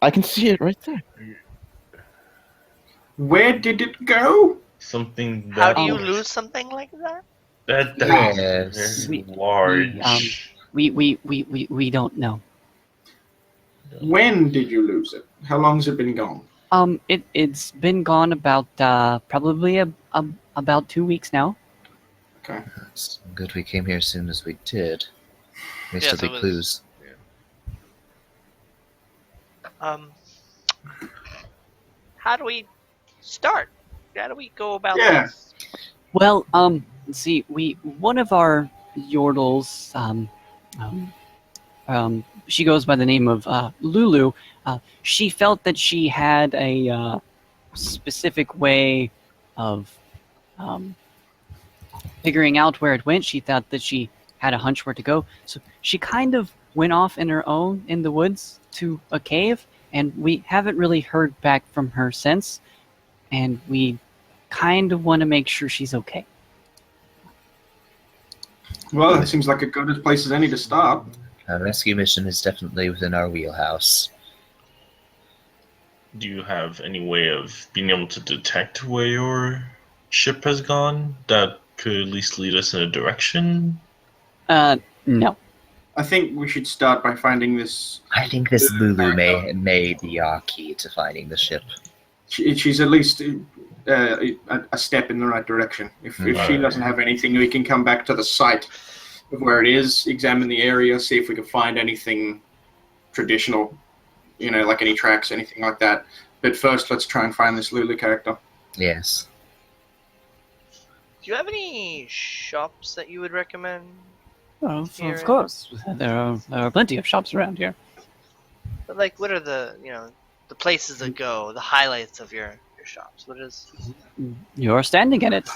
I can see it right there. Where did it go? Something How that do you lose something like that? that Yes. is very large. We don't know. When did you lose it? How long's it been gone? It's been gone about probably about 2 weeks now. Okay. It's good we came here as soon as we did. May Yes, still it be was- clues. How do we start? How do we go about Yeah. this? Well, see, one of our Yordles, she goes by the name of Lulu. She felt that she had a specific way of figuring out where it went. She thought that she had a hunch where to go, so she kind of went off in her own in the woods to a cave, and we haven't really heard back from her since. And we kind of want to make sure she's okay. Well, that seems like a good place as any to start. A rescue mission is definitely within our wheelhouse. Do you have any way of being able to detect where your ship has gone that could at least lead us in a direction? No. I think we should start by finding this. I think this Lulu may be our key to finding the ship. She's at least a step in the right direction. If she doesn't have anything, we can come back to the site of where it is, examine the area, see if we can find anything traditional, like any tracks, anything like that. But first, let's try and find this Lulu character. Yes. Do you have any shops that you would recommend? Well, Here of in- course, there are plenty of shops around here. But like, what are the the places to go, the highlights of your shops? What is? You're standing in it.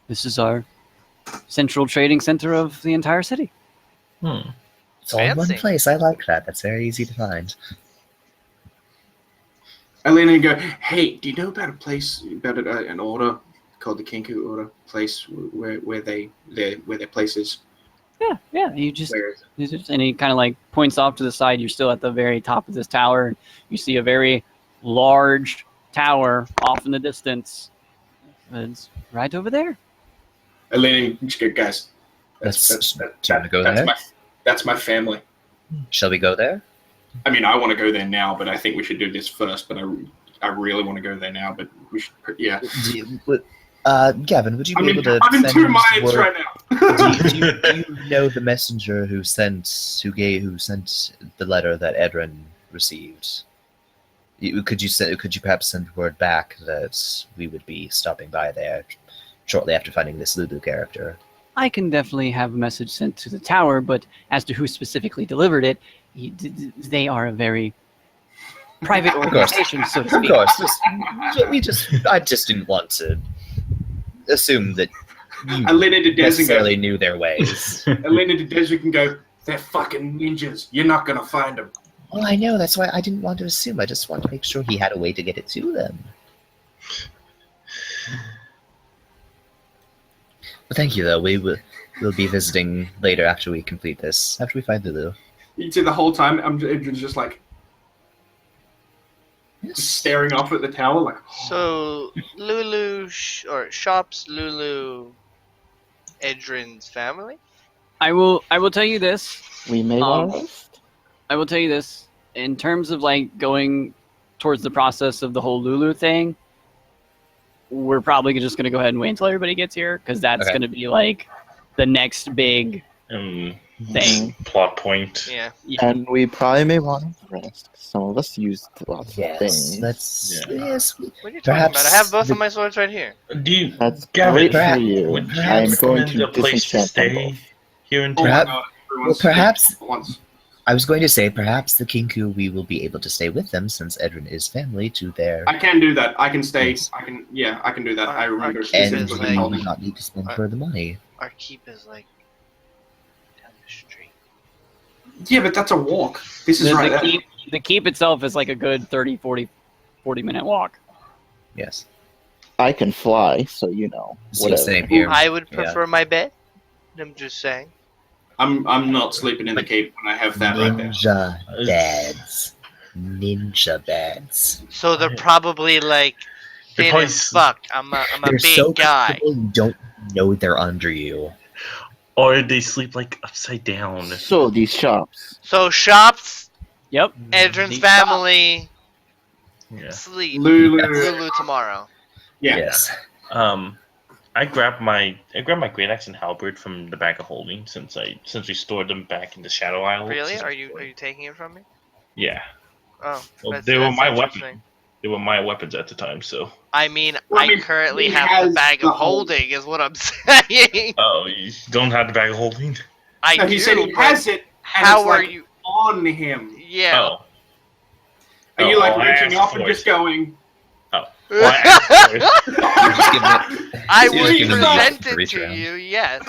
This is our central trading center of the entire city. It's all in one Fancy. place. I like that. That's very easy to find. I lean in and go, hey, do you know about a place, about an order called the Kinku Order place where their place is? Yeah. You just, Where is it? and he kind of like points off to the side. You're still at the very top of this tower. And you see a very large tower off in the distance. It's right over there. I lean in and just go, guys, Do you want to go there? That's my family. Shall we go there? I mean, I want to go there now, but I think we should do this first. But I really want to go there now, but we should, yeah. Gavin, would you be able to I'm in send two minds word- right now. do you know the messenger who sent the letter that Edrin received? Could you perhaps send word back that we would be stopping by there shortly after finding this Lulu character? I can definitely have a message sent to the tower, but as to who specifically delivered it, they are a very private organization, so to Of speak. course, I just didn't want to assume that you I lean into Des and go, necessarily knew their ways. I lean into Des and go, they're fucking ninjas. You're not gonna find them. Well, I know, that's why I didn't want to assume. I just wanted to make sure he had a way to get it to them. Well, thank you, though. We'll be visiting later after we complete this, after we find Lulu. You see, the whole time I'm just like staring off at the tower, like. So Lulu or shops Lulu, Edrin's family. I will tell you this. We may want to rest. I will tell you this. In terms of like going towards the process of the whole Lulu thing, we're probably just going to go ahead and wait until everybody gets here, because that's Okay. going to be like the next big thing. Plot point. Yeah. And we probably may want to rest. Some of us used lots of Yes, things. yes. What are you talking Perhaps about? I have both the- of my swords right here. Do you, That's Gavin, great for perhaps- you. would you I am going recommend to a place to disenchant them stay both. here in Oh my Perhaps- god! Well, Everyone's perhaps at once. I was going to say perhaps the Kinku we will be able to stay with them since Edrin is family to their I can do that. I can stay. Yes. I can. Yeah, I can do that. I remember Our and keep is we specifically like- told do me. not need to spend further money. Our keep is like down the street. Yeah, but that's a walk. This is right there. The keep itself is like a good 30, 40 minute walk. Yes. I can fly, so you know. So Whatever. same here. I would Yeah. prefer my bed. I'm just saying. I'm not sleeping in the cape when I have that right there. Ninja beds. Ninja beds. So they're probably like They're thin probably as fuck. I'm a They're big so guy. comfortable you don't know they're under you. Or they sleep like upside down. So these shops. So shops, Yep. Edrin's These family, Yeah. sleep. Lulu. Lulu tomorrow. Yeah. Yes. I grabbed my great axe and halberd from the bag of holding since we stored them back in the Shadow Isle. Really? Are you taking it from me? Yeah. Oh, Well, they were that's my interesting. weapon. They were my weapons at the time, so. I mean, Well, I I mean, currently he have the has bag the of whole- holding, is what I'm saying. Oh, you don't have the bag of holding? I No, do. he said he but has it, and How it's are like you? on him. Yeah. Oh. Are you like I reaching asked up and for just it. going? Well, I asked for it. Just give it- I Just would give them the present option to it reach to around. you, yes.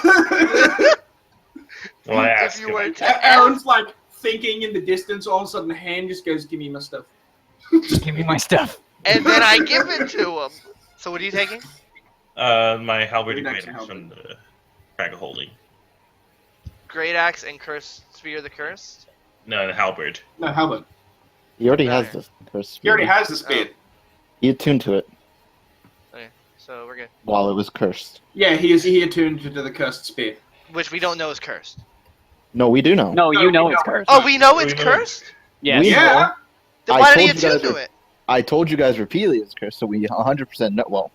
Well, I If asked you him. were to Aaron's like thinking in the distance. All of a sudden, the hand just goes, "Give me my stuff." Give me my stuff. and then I give it to him. So what are you taking? My halberd and Great axe great and axe from the bag of holding. Great axe and cursed sphere of the cursed. No, the halberd. No, how about? He already has Better. this curse. He already has the spear. He attuned to it Okay, so we're good. while it was cursed. Yeah, he attuned to the cursed spear. Which we don't know is cursed. No, we do know. No, No, you know we it's don't. cursed. Oh, we know it's We know. cursed? Yes. We Yeah. know. Then I why did he told you attune guys to it? I told you guys repeatedly it's cursed, so we 100% know. Well,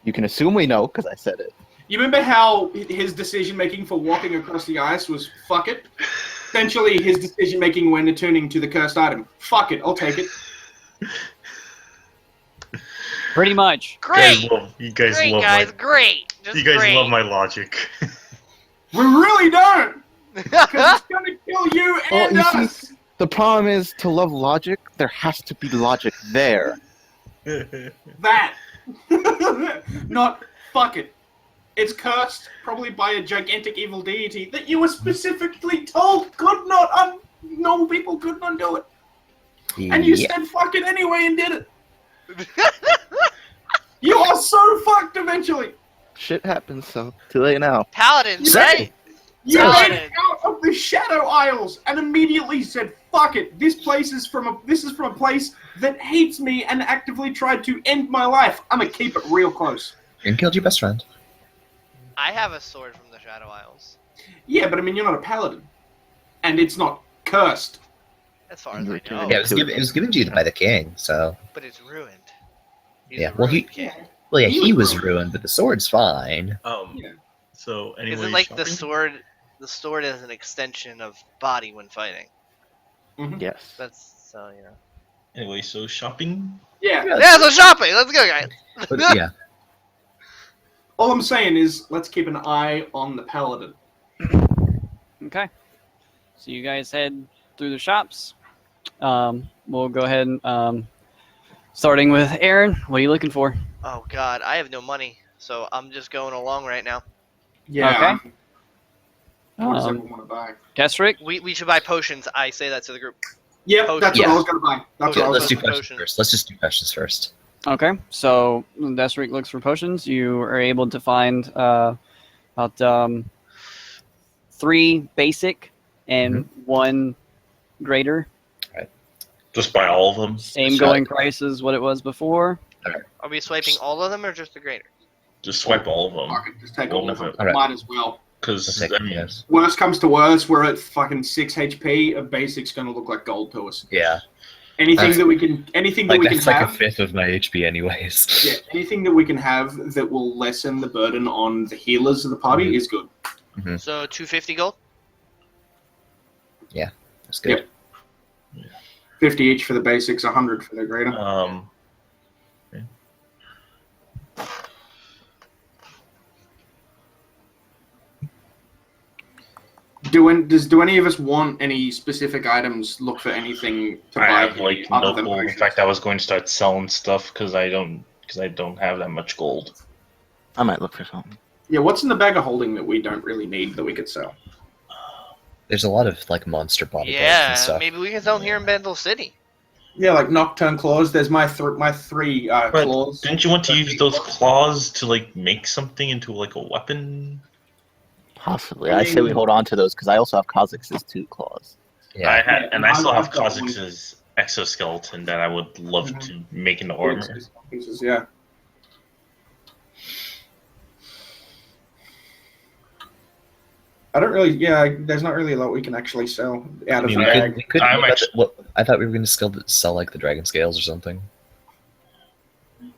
you can assume we know because I said it. You remember how his decision making for walking across the ice was fuck it? Essentially, his decision making when attuning to the cursed item. Fuck it, I'll take it. Pretty much. Great. You guys Great, love guys. my. Great. Just You guys great. love my logic. We really don't, because it's gonna kill you Well, and you see, us. the problem is to love logic, there has to be logic there. That. Not fuck it. It's cursed, probably by a gigantic evil deity that you were specifically told could not normal people couldn't undo it. And you Yeah. said fuck it anyway and did it. You are so fucked eventually. Shit happens, so too late now. Paladins, So- right? You Paladin. went out of the Shadow Isles and immediately said, "Fuck it! This is from a place that hates me and actively tried to end my life. I'm gonna keep it real close." And killed your best friend. I have a sword from the Shadow Isles. Yeah, but I mean, you're not a paladin, and it's not cursed. As far as I know. Yeah, it was given to you by the king, so. But it's ruined. He's Yeah, a well, ruined king. Well, yeah, He he was was ruined, but the sword's fine. Yeah. So anyway, Is it like shopping? the sword is an extension of body when fighting? Yes. That's so, you know. Anyway, so shopping. Yeah. Yeah, so shopping! Let's go, guys! But, yeah. All I'm saying is, let's keep an eye on the paladin. Okay. So you guys head through the shops. We'll go ahead and starting with Aaron. What are you looking for? Oh god, I have no money, so I'm just going along right now. Yeah. Okay. What does Um, everyone want to buy? Kesrick? We should buy potions. I say that to the group. Yep, that's what Yeah. I was gonna buy. That's Okay, what I was Let's do gonna buy. questions first. Let's just do questions first. Okay. So Desric looks for potions. You are able to find about 3 basic and 1 greater. Just buy all of them. Same Shut going price as what it was before. Are we swiping all of them or just the greater? Just swipe all of them. Fuck it, just take Well, all of them. never- Alright. Might as well. Because Let's take I mean, yes. Worst comes to worst, we're at fucking 6 HP. A basic's gonna look like gold to us. Yeah. Anything That's- that we can That's like have. a fifth of my HP, anyways. Yeah, anything that we can have that will lessen the burden on the healers of the party is good. So 250 gold? That's good. Yep. 50 each for the basics, 100 for the greater. okay. Do any of us want any specific items? Look for anything to I buy have like other no than gold. In potions? fact, I was going to start selling stuff because I don't have that much gold. I might look for something. Yeah, what's in the bag of holding that we don't really need that we could sell? There's a lot of like monster bodyguards and Yeah, stuff. maybe we can sell them here in Bandle City. Yeah, like nocturne claws. There's my three But claws. didn't you want to use those claws to like make something into like a weapon? Possibly. I say we hold on to those because I also have Kha'Zix's 2 claws. Yeah. I still have I've got one. Kha'Zix's exoskeleton that I would love to make into armor. Pieces, yeah. I don't really. Yeah, there's not really a lot we can actually sell out I of mean, the bag. we could I'm I thought we were going to sell like the dragon scales or something.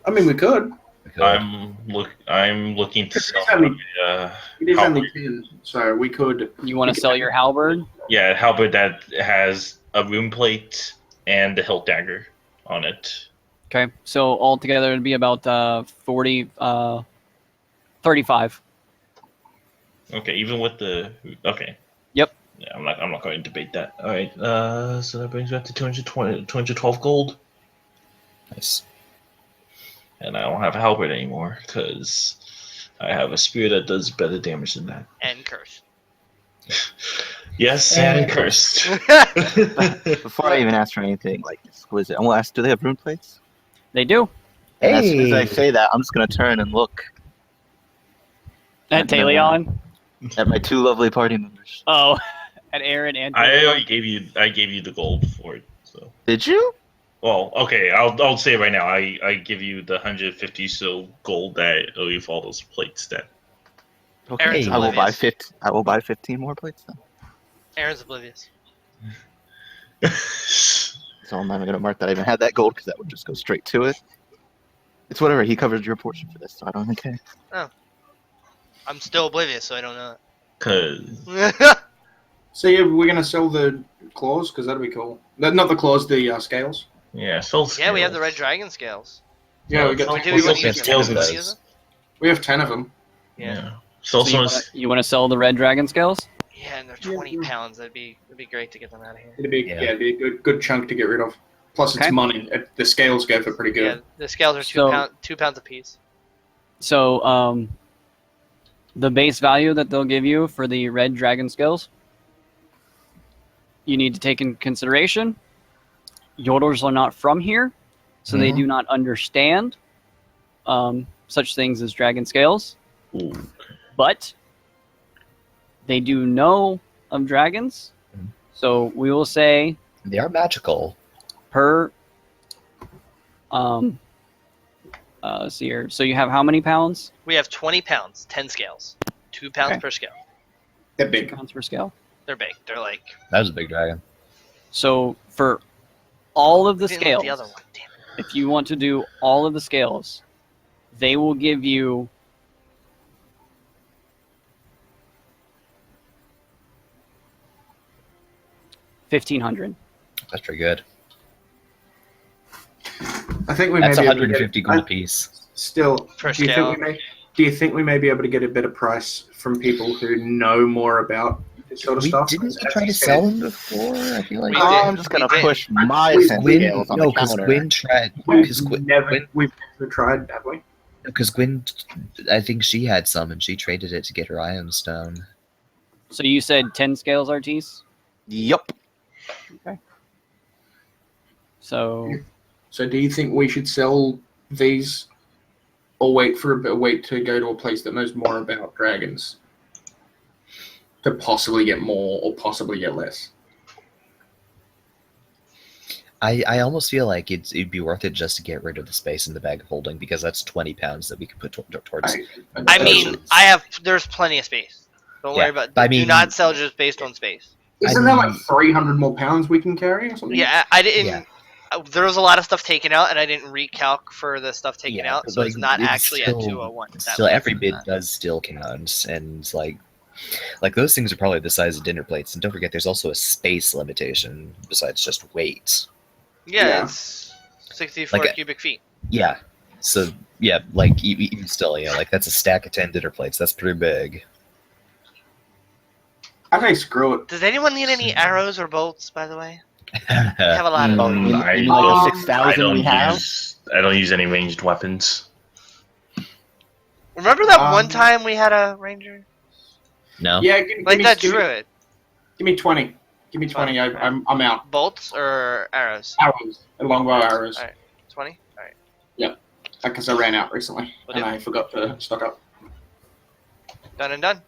I mean, we could. We could. I'm looking to It's sell. only- Uh, It is Halberd. only 10, so we could. You want to sell your halberd? Yeah, halberd that has a rune plate and the hilt dagger on it. Okay. So altogether it'd be about 35. Okay, even with the okay. Yep. Yeah, I'm not going to debate that. All right. So that brings me up to 212 gold, Nice. and I don't have halberd anymore because I have a spear that does better damage than that. And curse. Yes, and cursed. Before I even ask for anything like exquisite, I will ask, do they have rune plates? They do. And as soon as I Hey! say that, I'm just going to turn and look At Talion. at my 2 lovely party members. Oh, at Aaron and I Talion. already gave you the gold for it. So Did you? well, okay. I'll say it right now. I give you the 150 so gold that owe you for all those plates. That Okay, Aaron's I will buy oblivious. 15. I will buy 15 more plates then. Aaron's oblivious. So I'm not even going to mark that I even had that gold because that would just go straight to it. It's whatever. He covered your portion for this, so I don't even care. I'm still oblivious, so I don't know because that. So yeah, we're gonna sell the claws because that'd be cool. Not the claws, the scales. yeah, so Yeah, we have the red dragon scales. Yeah, we So got. do we want to we use have them? 10 of Do we those. use them? We have 10 of them. Yeah. So So also, you want to sell the red dragon scales? Yeah, and they're 20 pounds. It'd be great to get them out of here. It'd be Yeah. it'd be a good chunk to get rid of. Plus, Okay. it's money. The scales go for pretty Yeah, good. the scales are So- 2 pounds a piece. So, the base value that they'll give you for the red dragon scales, you need to take in consideration. Yodels are not from here, so they Mhm. do not understand such things as dragon scales. ooh, But they do know of dragons. Mhm. So we will say They are magical. per let's see here. So you have how many pounds? We have 20 pounds, 10 scales, 2 pounds Okay. per scale. They're big. Pounds per scale. They're big. They're like That was a big dragon. So for all of the didn't like scales, the other one. Damn it. if you want to do all of the scales, they will give you $1,500. That's pretty good. I think we That's may be able to 150 get, gold a piece. Still, Per do you scale. think we may? Do you think we may be able to get a better price from people who know more about this sort of We stuff? didn't As try you to said, sell them before. I feel like We Oh, did. I'm just gonna We did. push my We- 10 Gwyn. scales on No, the because counter. Gwyn tried. We've Because never tried, have we? Gwyn, I think she had some and she traded it to get her Iron Stone. So you said 10 scales, Artis? Yup. So So, do you think we should sell these, or wait for a bit? Wait to go to a place that knows more about dragons to possibly get more, or possibly get less? I almost feel like it'd be worth it just to get rid of the space in the bag of holding because that's 20 pounds that we could put towards. I mean, Potions. there's plenty of space. Don't Yeah, worry about. I do mean- not sell just based on space. Isn't there like 300 more pounds we can carry or something? Yeah, I didn't. Yeah. There was a lot of stuff taken out, and I didn't recalc for the stuff taken Yeah, out, but, so it's like, not it's actually still- at 201. That Still, way. every bit does still count, and like those things are probably the size of dinner plates. And don't forget, there's also a space limitation besides just weight. Yeah, Yeah. it's 64 Like cubic feet. Yeah. So yeah, like even still, like that's a stack of 10 dinner plates. That's pretty big. I say screw it. Does anyone need any arrows or bolts? By the way, we have a lot of them. You mean like the Um, 6,000 we have? I don't use any ranged weapons. Remember that one Um, time we had a ranger, No. Yeah, give like me, that give me, druid? give me 20. Give me 20. I'm out. Bolts or arrows? Arrows, longbow arrows. Alright. 20. All right. Because I ran out recently Will and do. I forgot to stock up. Done and done.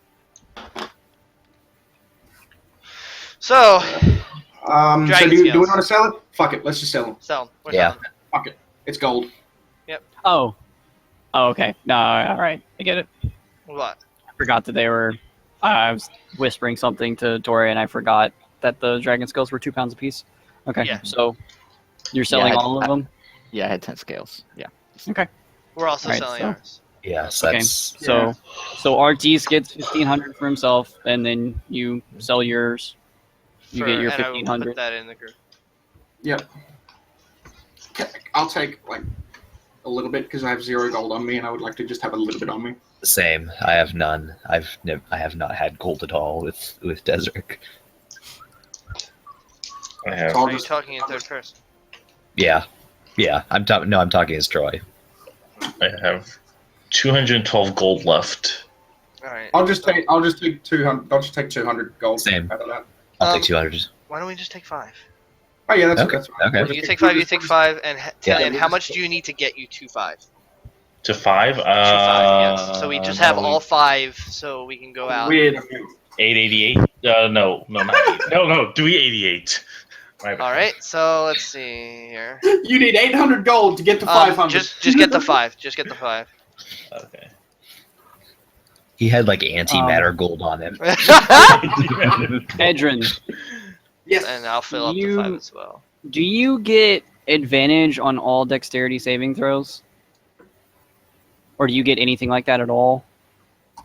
So So Dragon do we scales. want to sell it? Fuck it, let's just sell them. sell 'em. We're Yeah. selling 'em. Fuck it, it's gold. oh, okay. No, all right. I get it. What? I forgot that they were. I was whispering something to Tori, and I forgot that the dragon scales were 2 pounds a piece. Okay, Yeah. so you're selling Yeah, all of them. Yeah, I had 10 scales. Yeah. We're also Alright, selling so- ours. Yeah. So Okay. that's So Artis gets 1,500 for himself, and then you sell yours. You get your and I will 1,500. Put that in the group. Yep. I'll take like a little bit because I have 0 gold on me and I would like to just have a little bit on me. the same. I have none. I have not had gold at all with Desert. I have. So I'll Are you just talking in third person? Yeah. Yeah. I'm talking. No, I'm talking as Troy. I have 212 gold left. All right. I'll just take 200. I'll just take 200 gold. Same. Out of that. I'll take 200. Why don't we just take 5? Oh yeah, that's Okay, that's fine. okay. We'll just You take 5. You take 5, and Yeah. Tillian, how much do you need to get you to 5? To 5? To 5, yes. So we just have all 5, so we can go out. Weird. 888? No, not 8. No, 388. My bad. All right. So let's see here. You need 800 gold to get to 500. Just get the 5. Just get the 5. Okay. He had like antimatter gold on him. Edrin, Yes. And I'll fill up the You- 5 as well. do you get advantage on all dexterity saving throws? Or do you get anything like that at all?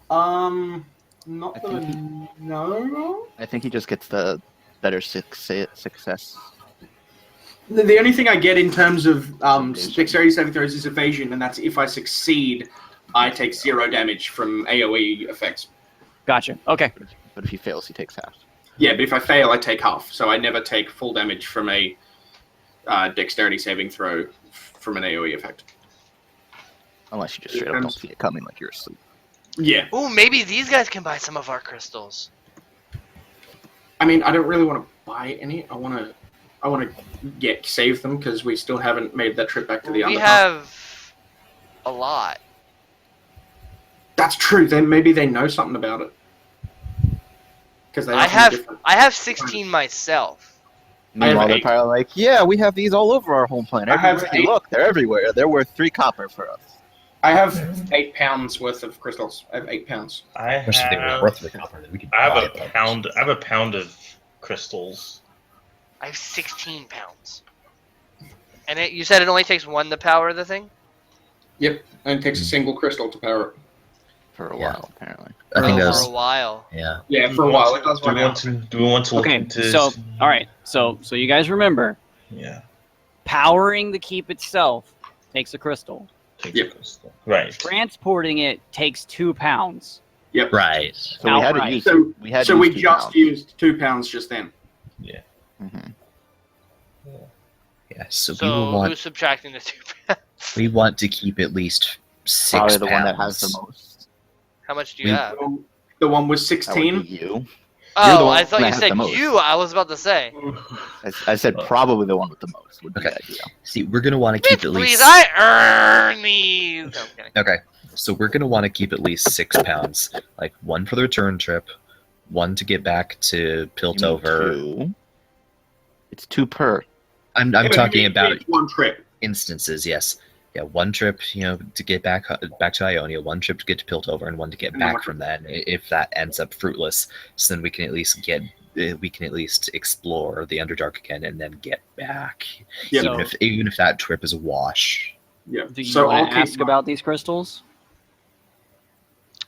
Not I that think I know. I think he just gets the better success. The only thing I get in terms of Evasion. dexterity saving throws is evasion, and that's if I succeed, I take 0 damage from AoE effects. Gotcha. Okay. But if he fails, he takes half. Yeah, but if I fail, I take half. So I never take full damage from a dexterity saving throw from an AoE effect. Unless you just straight up don't see it coming like you're asleep. Yeah. Ooh, maybe these guys can buy some of our crystals. I mean, I don't really want to buy any. I want to save them because we still haven't made that trip back to the We Underdark. have a lot. That's true. Then maybe they know something about it. Because they I are have different. 16 myself. Meanwhile, they're 8. probably like, yeah, we have these all over our home planet. I have Everywhere you 8. look, they're everywhere. They're worth 3 copper for us. I have 8 pounds worth of crystals. I have 8 pounds. I Especially if they were have, worth the copper. Then we could I have buy a those. pound. I have a pound of crystals. I have 16 pounds. And you said it only takes 1 to power the thing? Yep, and it takes a single crystal to power it. For a Yeah. while, apparently. I think Oh, that for was a while. yeah. Yeah, for a while it does Do we run want out. to? Do we want to look Okay. into? So, all right. So you guys remember, Yeah. powering the keep itself takes a crystal. Take Yep. the crystal. Right. Transporting it takes 2 pounds. Right. So we had to Outright. use. So, We had. so to we use 2 just pounds. used 2 pounds just then. Mhm. Yeah. So, we So will want who's subtracting the 2 pounds? we want to keep at least 6 Probably the pounds. one that has the most. How much do you We- have? The one was That would 16. be you. Oh, one I thought that you has said the most. you. I was about to say. I said probably the one with the most would be Okay. the idea. See, we're gonna want to keep at Please, least. I earn these. No, I'm kidding. Okay. So we're gonna want to keep at least 6 pounds, like 1 for the return trip, 1 to get back to You mean Piltover. 2? It's 2 per. I'm Yeah, but talking you mean about it's one trip. instances. Yes. Yeah, 1 trip, to get back to Ionia, 1 trip to get to Piltover, and 1 to get And back one from that. If that ends up fruitless, so then we can at least explore the Underdark again and then get back. Yeah. Even if that trip is a wash. Yeah. Do you So I'll want to ask keep about these crystals?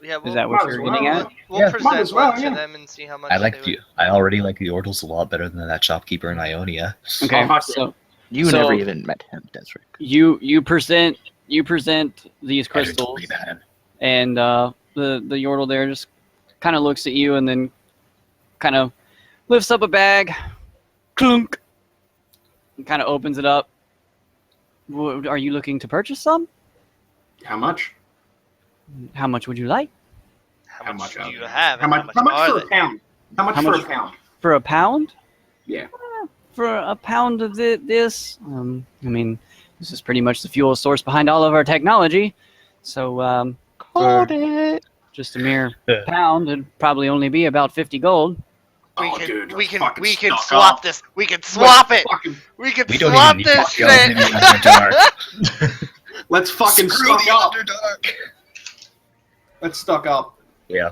Yeah, Is that what might you're as getting well. at? We'll Yeah. Might present as well, one to yeah. them and see how much I they like would- the. I already like the Ordals a lot better than that shopkeeper in Ionia. Okay. Oh, fuck So You So- never even met him, Desric. you present these I crystals, totally met him. and the Yordle there just kind of looks at you and then kind of lifts up a bag, clunk, and kind of opens it up. Are you looking to purchase some? How much? How much would you like? How much are do you they? have? How and much? How much are for they? a pound? How much How for much- a pound? For a pound? Yeah. For a pound of this, I mean, this is pretty much the fuel source behind all of our technology. So Called it. just a mere pound, it'd probably only be about 50 gold. We Oh, can, dude, we let's can, fucking we can stock swap up. this. We can swap it. We can We don't swap even need this to go shit. in the Underdark. Let's fucking Screw stock the up. Underdark. Let's stock up. Yeah.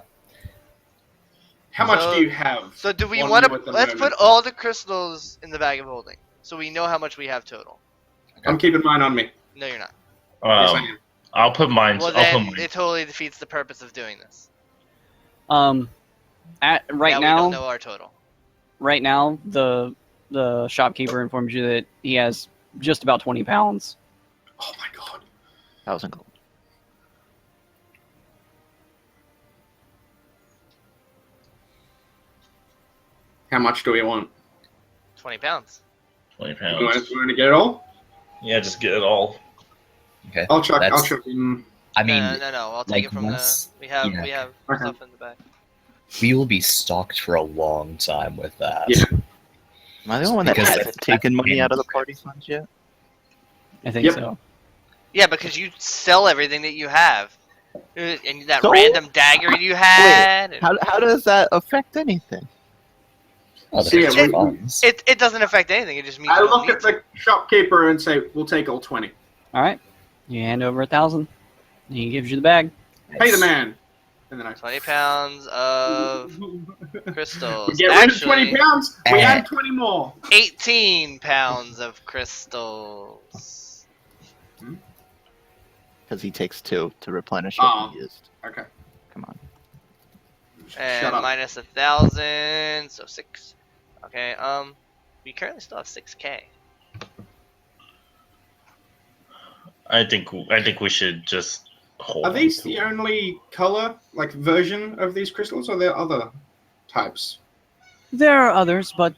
How much So- do you have? So do we on want you to? at the Let's put moment? all the crystals in the bag of holding, so we know how much we have total. I'm keeping mine on me. No, you're not. Yes, I am. I'll put mine. Well, I'll then put mine. it totally defeats the purpose of doing this. Right We don't know our total. right now, the shopkeeper informs you that he has just about 20 pounds. Oh my god. 1,000 gold. How much do we want? 20 pounds. 20 Do you want pounds. to get it all? Yeah, just get it all. Okay. I'll chuck. I'll That's- chuck in. I mean, no. I'll take like, it from once- the. We have yeah. Okay. stuff in the bag. we will be stocked for a long time with that. Yeah. Am I the only one that Because hasn't that's- taken money that's- out of the party funds yet? I think Yep. so. Yeah, because you sell everything that you have, and that So- random dagger you had. and- How does that affect anything? Oh, So, yeah, there's we- funds. It doesn't affect anything. It just means I you don't look need at the shopkeeper and say, "We'll take all 20." All right. You hand over 1,000. He gives you the bag. Pay the man. And then I 20 pounds of crystals. We get rid of 20 Actually, pounds. We Eh. add 20 more. 18 pounds of crystals. Because he takes 2 to replenish what Oh. he used. Okay. Come on. And Shut up. minus 1,000, so 6. Okay, we currently still have 6k. I think we should just hold. Are these on the to it. only color, like version of these crystals, or are there other types? There are others, but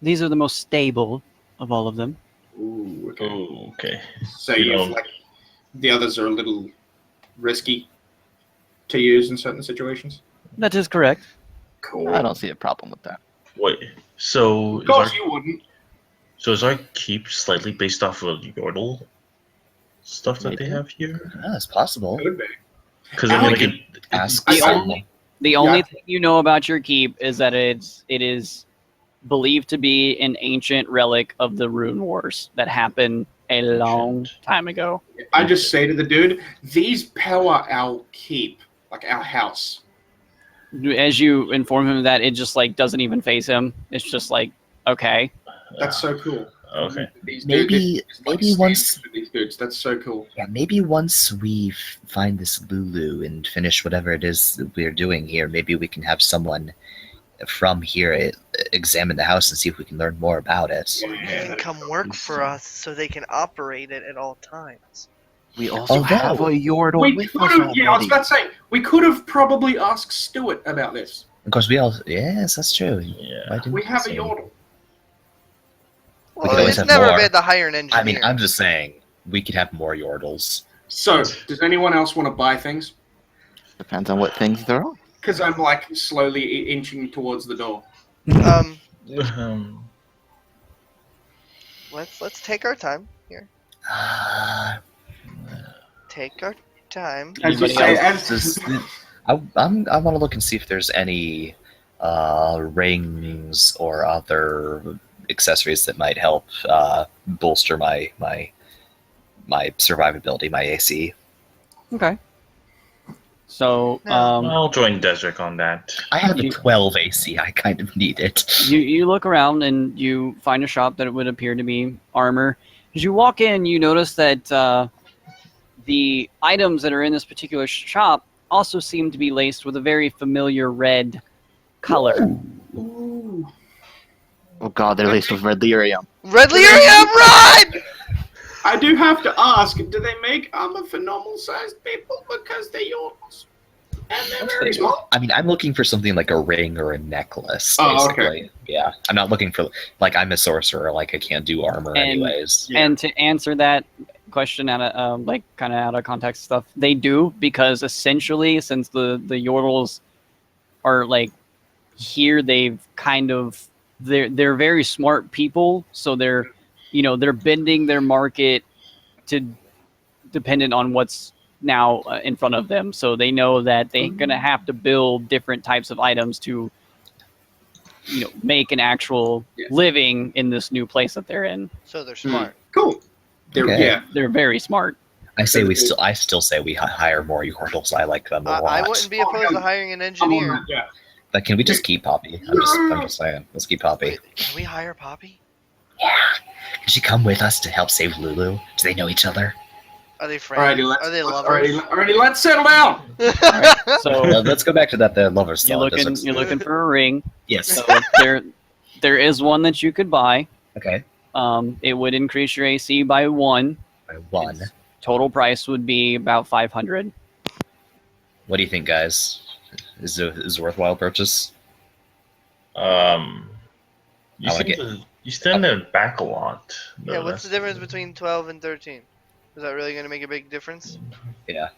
these are the most stable of all of them. Ooh, okay. Oh, okay. So You you've know- like the others are a little risky to use in certain situations. That is correct. Cool. I don't see a problem with that. Wait. So Of course you wouldn't. is our keep slightly based off of Yordle stuff that they Maybe. have here? Oh, it's possible. Could be. Because I mean, like, We could ask I- some. The only Yeah. thing you know about your keep is that it is believed to be an ancient relic of the Rune Wars that happened a long time ago. I just say to the dude, these power our keep, like our house. As you inform him of that, it just like doesn't even phase him. It's just like, okay. That's so cool. Okay. These Maybe like maybe once stands for these dudes. That's so cool. yeah, maybe once we find this Lulu and finish whatever it is that we're doing here, maybe we can have someone from here examine the house and see if we can learn more about it. And come work for us so they can operate it at all times. We also Although- have a Yordle We with could us have, already. yeah, I was about to say, we could have probably asked Stuart about this. Of course, we all yes, that's true. Yeah. Why didn't We you have a say- Yordle. could Well, always it's have never more. been to hire an engineer. I mean, I'm just saying we could have more Yordles. So, does anyone else want to buy things? Depends on what things there are. Because I'm like slowly inching towards the door. Um, Um, let's take our time here. Take our time. As you Anybody say, else? as, I want to look and see if there's any rings or other accessories that might help bolster my survivability, my AC. Okay. So I'll join Desric on that. I have a You- 12 AC. I kind of need it. you look around and you find a shop that would appear to be armor. As you walk in, you notice that the items that are in this particular shop also seem to be laced with a very familiar red color. Ooh. Oh god, they're laced with red lyrium. Red Lyrium, run! I do have to ask, do they make armor for normal sized people? Because they're yours. And they're very small. I mean, I'm looking for something like a ring or a necklace, Oh, basically. okay. Yeah, I'm not looking for like I'm a sorcerer, like I can't do armor And- anyways. Yeah. And to answer that question out of like kind of out of context stuff, they do, because essentially since the Yordles are like here, they've kind of they're very smart people, so they're bending their market to dependent on what's now in front of them. So they know that they're gonna have to build different types of items to make an actual Yes. living in this new place that they're in. So they're smart. Cool. They're, Okay. Yeah. They're very smart. I still say we hire more Yordles. I like them a lot. I wouldn't be Oh, opposed to hell, hiring an I'm on engineer. that, yeah. But can we just keep Poppy? I'm just saying. Let's keep Poppy. Wait, can we hire Poppy? Yeah. Can she come with us to help save Lulu? Do they know each other? Are they friends? Are they lovers? Alrighty, let's settle down. So Let's go back to that lovers you're thought. looking looking for a ring. Yes. So there is one that you could buy. Okay. It would increase your AC by 1. By 1. Total price would be about 500. What do you think, guys? Is it a worthwhile purchase? You I like stand there back a lot. though, Yeah, what's the that's difference between 12 and 13? Is that really going to make a big difference? Yeah.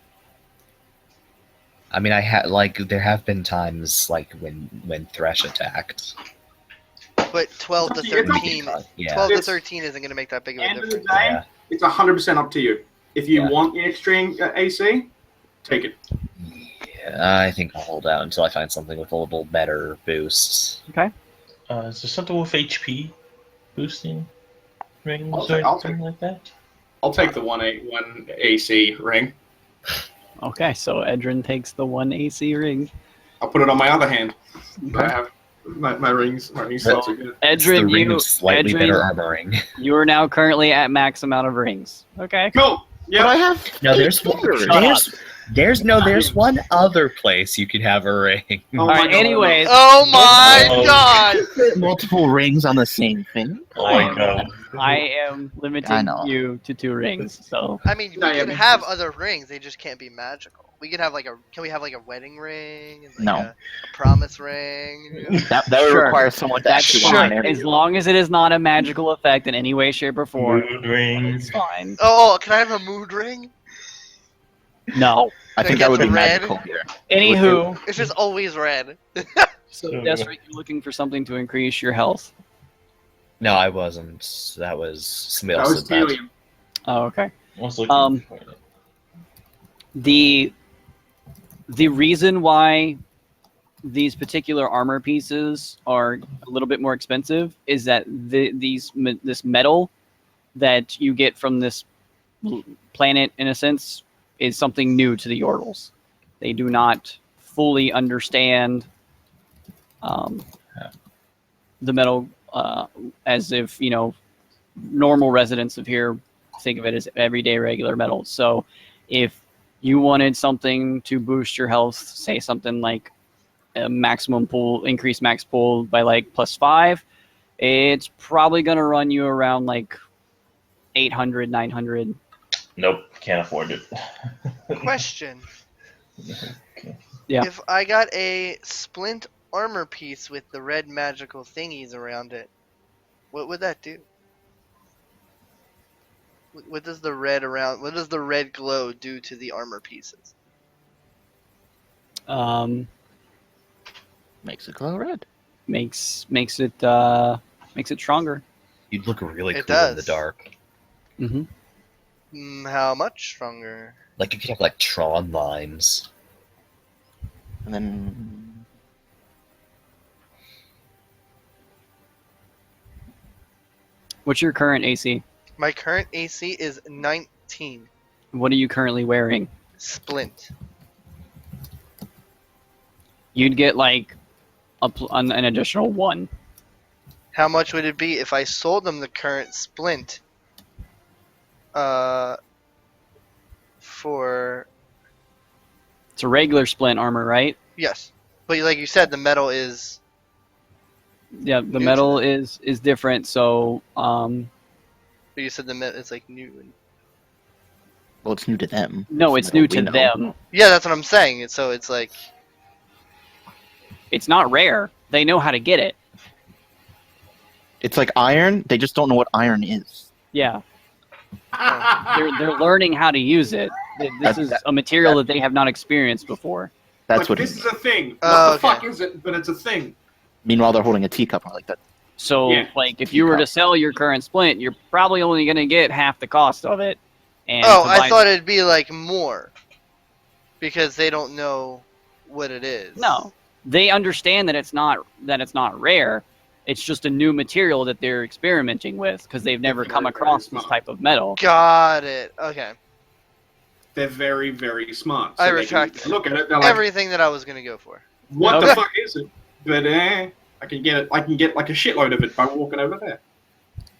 I mean, there have been times like when Thresh attacked. But 12 to It's up to you. 13, Yeah. 12 to It's- 13 isn't going to make that big of a End of the difference. day, Yeah. it's 100% up to you. If you Yeah. want the extreme AC, take it. Yeah, I think I'll hold out until I find something with a little better boost. is there something with HP boosting rings I'll or take- something like that? I'll take the one AC ring. Okay, so Edrin takes the 1 AC ring. I'll put it on my other hand. Okay. I have my rings. My ring slots are good. It's the Edrin, ring of slightly better armoring. you are now currently at max amount of rings. Okay. Cool. But I Yeah. have No, there's fingers. There's one other place you could have a ring. Oh All my right. God. Anyways, Oh my Oh. god! Multiple rings on the same thing. Oh I my am- god. I am I limiting know. you to 2 rings. So I mean, we Yeah, can makes have sense. other rings. They just can't be magical. We could have can we have like a wedding ring and like No. a promise ring? That would Sure. require someone to that's actually want to fine, marry as you. long as it is not a magical effect in any way, shape, or form. Mood rings. It's fine. Oh, can I have a mood ring? No. I That think that would be gets red? magical here. Anywho, It's just always red. so Desric, you're looking for something to increase your health. No, I wasn't. That was somebody That else was said that. Telium. Oh, okay. I was looking Um, for it. The reason why these particular armor pieces are a little bit more expensive is that this metal that you get from this planet, in a sense, is something new to the Yordles. They do not fully understand the metal as if, normal residents of here think of it as everyday regular metal. So if you wanted something to boost your health, say something like a maximum pull, increase max pull by like +5, it's probably going to run you around like 800, 900. Nope, can't afford it. Question. Okay. Yeah. If I got a splint armor piece with the red magical thingies around it, what would that do? What does the red glow do to the armor pieces? Makes it glow red. Makes it stronger. You'd look really It cool in the does. dark. Mm-hmm. How much stronger? Like you could have like Tron lines. And then What's your current AC? My current AC is 19. What are you currently wearing? Splint. You'd get like an additional 1. How much would it be if I sold them the current splint? For It's a regular splint armor, right? yes, but like you said, the metal is Yeah, New the to metal them. is different. So But you said the metal is like new. well, it's new to them. no, it's new to We know. them. Yeah, that's what I'm saying. So it's like It's not rare. They know how to get it. It's like iron. They just don't know what iron is. Yeah, they're learning how to use it. This is a material that they have not experienced before. That's Like, what. this He, is a thing. What Oh, the okay. fuck is it? But it's a thing. meanwhile, they're holding a teacup like that. So, Yeah. like, if you were to Teacup. sell your current splint, you're probably only going to get half the cost of it. And oh, to I buy- thought it'd be like more because they don't know what it is. No, they understand that it's not rare. It's just a new material that they're experimenting with because they've never come Very, very across this smart. type of metal. Got it. Okay. They're very, very smart. I they retract can look at it. They're like, Everything that I was gonna go for. what Okay. the fuck is it? But I can get it. I can get like a shitload of it by walking over there.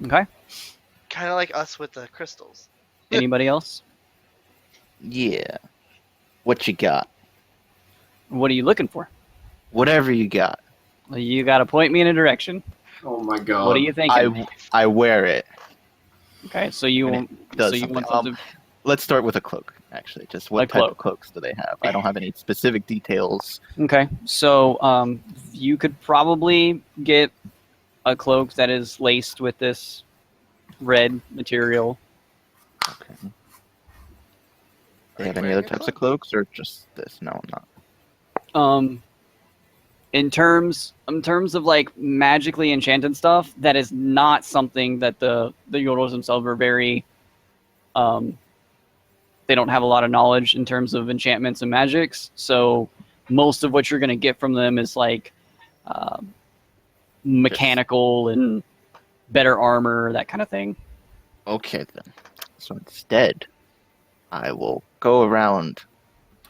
Okay. Kind of like us with the crystals. Anybody else? Yeah. What you got? What are you looking for? Whatever you got. Well, you got to point me in a direction. Oh my god. What are you thinking? I wear it. Okay, so you And want does so you something. want something. Let's start with a cloak. Actually, just what A type cloak. of cloaks do they have? I don't have any specific details. Okay, so you could probably get a cloak that is laced with this red material. Okay. Are They you have any wearing other a types of cloak? cloaks or just this? No, I'm not. In terms of like magically enchanted stuff, that is not something that the Yordles themselves are very. They don't have a lot of knowledge in terms of enchantments and magics, so most of what you're going to get from them is like mechanical and better armor, that kind of thing. Okay then. So instead, I will go around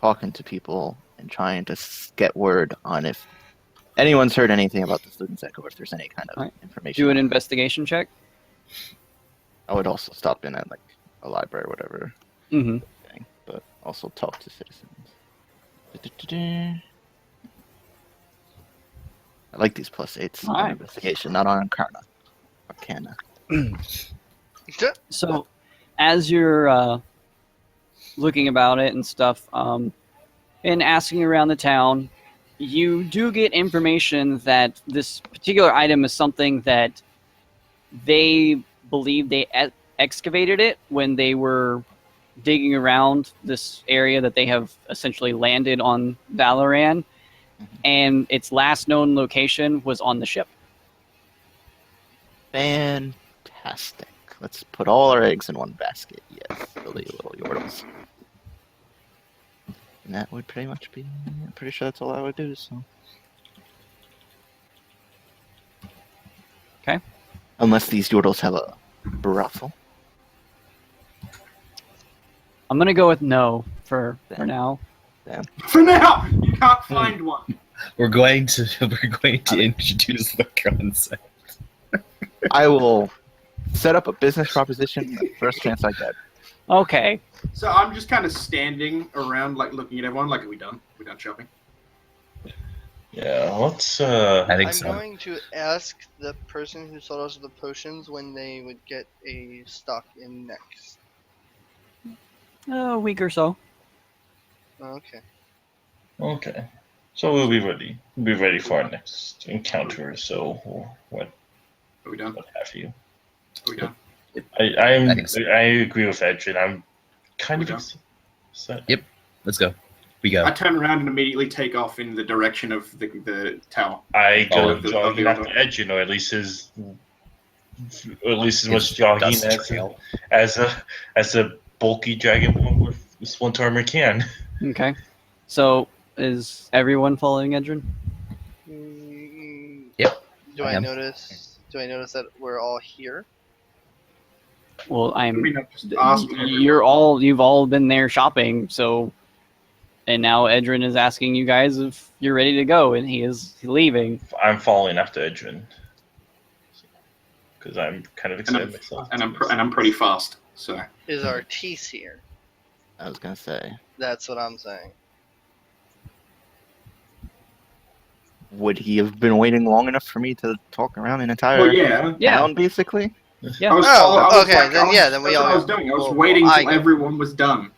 talking to people and trying to get word on if anyone's heard anything about the students' echo, if there's any kind of Alright. information. Do an investigation check. I would also stop in at like a library or whatever Mm-hmm. thing, but also talk to citizens. Du-du-du-du. I like these +8s on Alright. investigation, not on Arcana. So, as you're looking about it and stuff, and asking around the town, you do get information that this particular item is something that they believe they excavated it when they were digging around this area that they have essentially landed on Valoran, and its last known location was on the ship. Fantastic. Let's put all our eggs in one basket. Yes, silly little yordles. And that would pretty much be. I'm pretty sure that's all I would do. So. Okay. Unless these yordles have a brothel. I'm gonna go with no for now. For now, you can't find one. We're going to introduce the concept. I will set up a business proposition the first chance I get. Okay. So I'm just kind of standing around, like looking at everyone. Like, are we done? We done shopping? Yeah, let's. I think I'm so. going to ask the person who sold us the potions when they would get a stock in next. A week or so. Okay. Okay. So we'll be ready. We'll be ready for our next encounter. So what Are we done? have you? Are we done? I think so. agree with Edrin. I'm kind We're of done. excited. Yep. Let's go. We go. I turn around and immediately take off in the direction of the tower. I go Of the jogging order. after Edrin, or at least as It's much jogging dust trail. as a bulky dragonborn with splinter armor can. Okay. So, is everyone following Edrin? Yep, Do I I am. notice? Do I notice that we're all here? Well, I I'm. mean, I just asked You've all been there shopping, so. And now Edrin is asking you guys if you're ready to go, and he is leaving. I'm following after Edrin because I'm kind of excited myself. and I'm pretty fast. So Is Artis here? I was gonna say, That's what I'm saying. would he have been waiting long enough for me to talk around an entire well, yeah. town, basically? Yeah. I was, Oh, I was okay, like, then yeah, then we that's all what I was go. doing. I was Well, waiting I till go. everyone was done.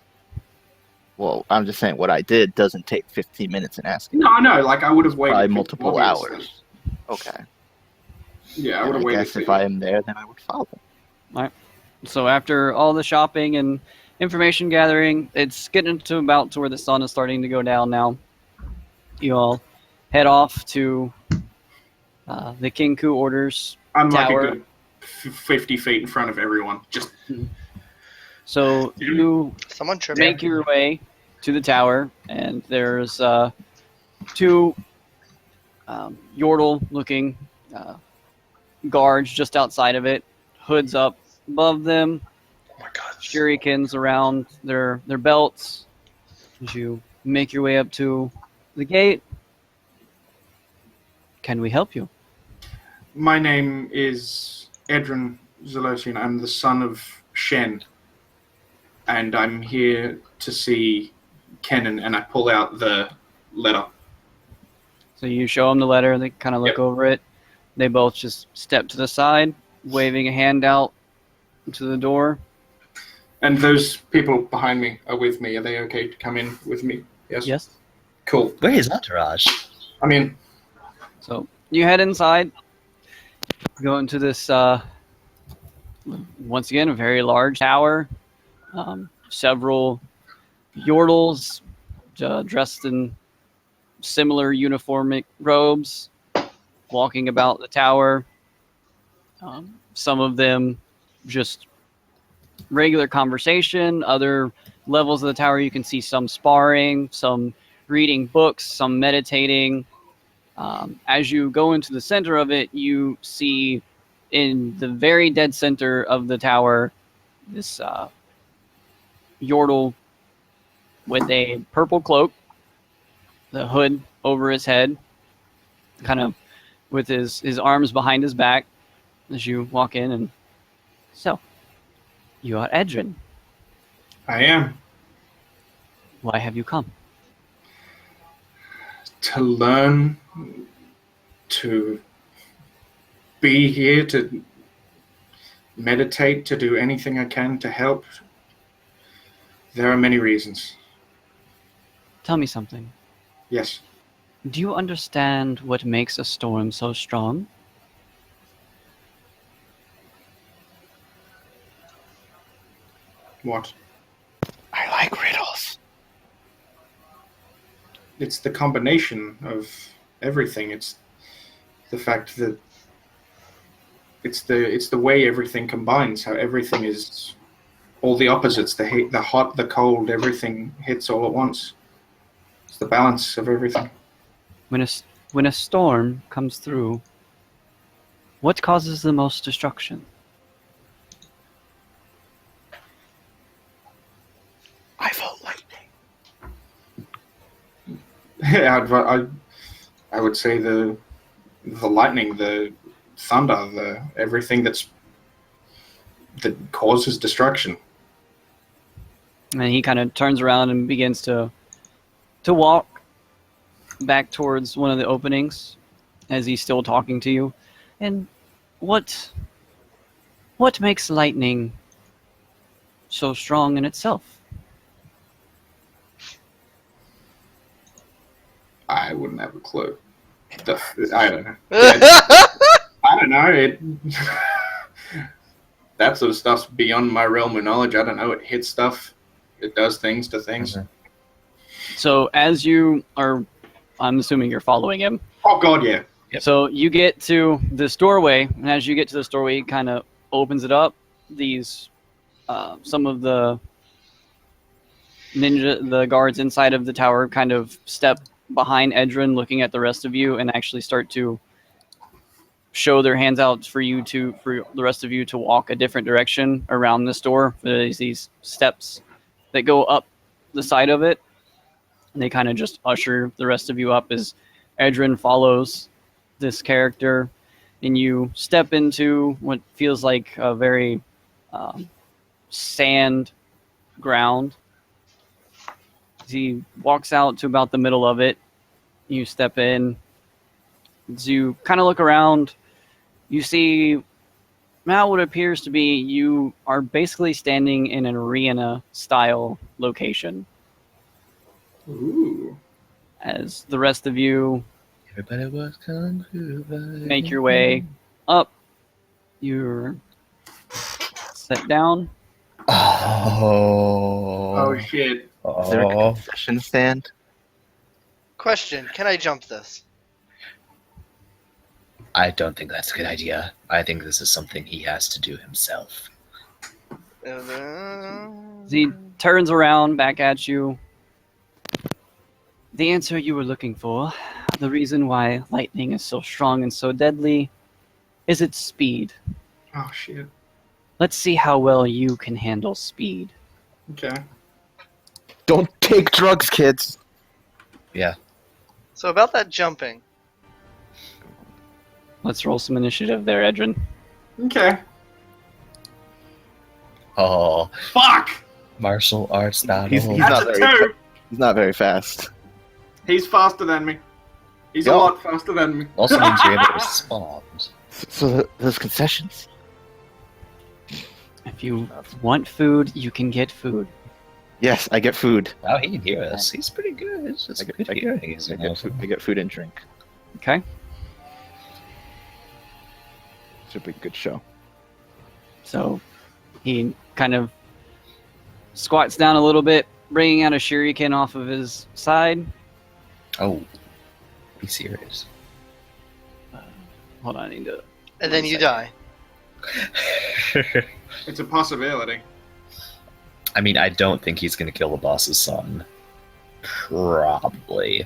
Well, I'm just saying what I did doesn't take 15 minutes in asking. No, I know. Like, I would have waited Probably for multiple obviously. hours. Okay. Yeah, I And would have I waited. guess if I am there, then I would follow. So after all the shopping and information gathering, it's getting to about to where the sun is starting to go down now. You all head off to the Kinku orders. I'm like tower. a good 50 feet in front of everyone. Just So you Someone tripped. make your way to the tower, and there's two Yordle-looking guards just outside of it, hoods up above them, Oh my god! shurikens around their belts. As you make your way up to the gate, can we help you? my name is Edrin Zelosian. I'm the son of Shen, and I'm here to see Kennen. And I pull out the letter. So you show them the letter, they kind of look Yep. over it. They both just step to the side, waving a hand out to the door. And those people behind me are with me. Are they okay to come in with me? Yes. Yes. Cool. Where is Entourage? I mean, So you head inside, go into this, once again, a very large tower. Several Yordles dressed in similar uniformic robes, walking about the tower. Some of them just regular conversation. Other levels of the tower, you can see some sparring, some reading books, some meditating. As you go into the center of it, you see in the very dead center of the tower this Yordle with a purple cloak, the hood over his head, kind of with his arms behind his back as you walk in. And so, you are Edrin. I am. Why have you come? To learn, to be here, to meditate, to do anything I can to help. There are many reasons. Tell me something. Yes. Do you understand what makes a storm so strong? What? I like riddles. It's the combination of everything. It's the fact that it's the way everything combines. How everything is all the opposites. The heat, the hot, the cold. Everything hits all at once. It's the balance of everything. When a storm comes through, what causes the most destruction? I vote lightning. I would say the lightning, the thunder, the everything that causes destruction. And he kind of turns around and begins to walk back towards one of the openings as he's still talking to you. And what makes lightning so strong in itself? I wouldn't have a clue. I don't know. I don't know. That sort of stuff's beyond my realm of knowledge. I don't know. It hits stuff. It does things to things. Mhm. So as you are, I'm assuming you're following him. Oh God, yeah. Yep. So you get to this doorway, and as you get to this doorway, he kind of opens it up. These, some of the the guards inside of the tower kind of step behind Edrin, looking at the rest of you, and actually start to show their hands out for the rest of you to walk a different direction around this door. There's these steps that go up the side of it. And they kind of just usher the rest of you up as Edrin follows this character, and you step into what feels like a very sand ground. He walks out to about the middle of it. You step in. As you kind of look around, you see now what appears to be you are basically standing in an arena-style location. Ooh. As the rest of you Everybody was kung fu make your way up, you're set down. Oh shit. Is there a concession stand? Question: can I jump this? I don't think that's a good idea. I think this is something he has to do himself. He turns around back at you. The answer you were looking for, the reason why lightning is so strong and so deadly, is its speed. Oh shit. Let's see how well you can handle speed. Okay. Don't take drugs, kids. Yeah. So about that jumping. Let's roll some initiative there, Edrin. Okay. Oh, Fuck. martial arts battle. He's That's not a very. two. He's not very fast. He's faster than me. He's a Yo. lot faster than me. Also means you're able to respond. So those concessions. If you want food, you can get food. Yes, I get food. Wow, he can hear us. He's pretty good. It's just good hearing. I get food and drink. Okay? Should be a good show. So he kind of squats down a little bit, bringing out a shuriken off of his side. Oh, be serious. Hold on, I need to... And then you die. It's a possibility. I mean, I don't think he's going to kill the boss's son. Probably.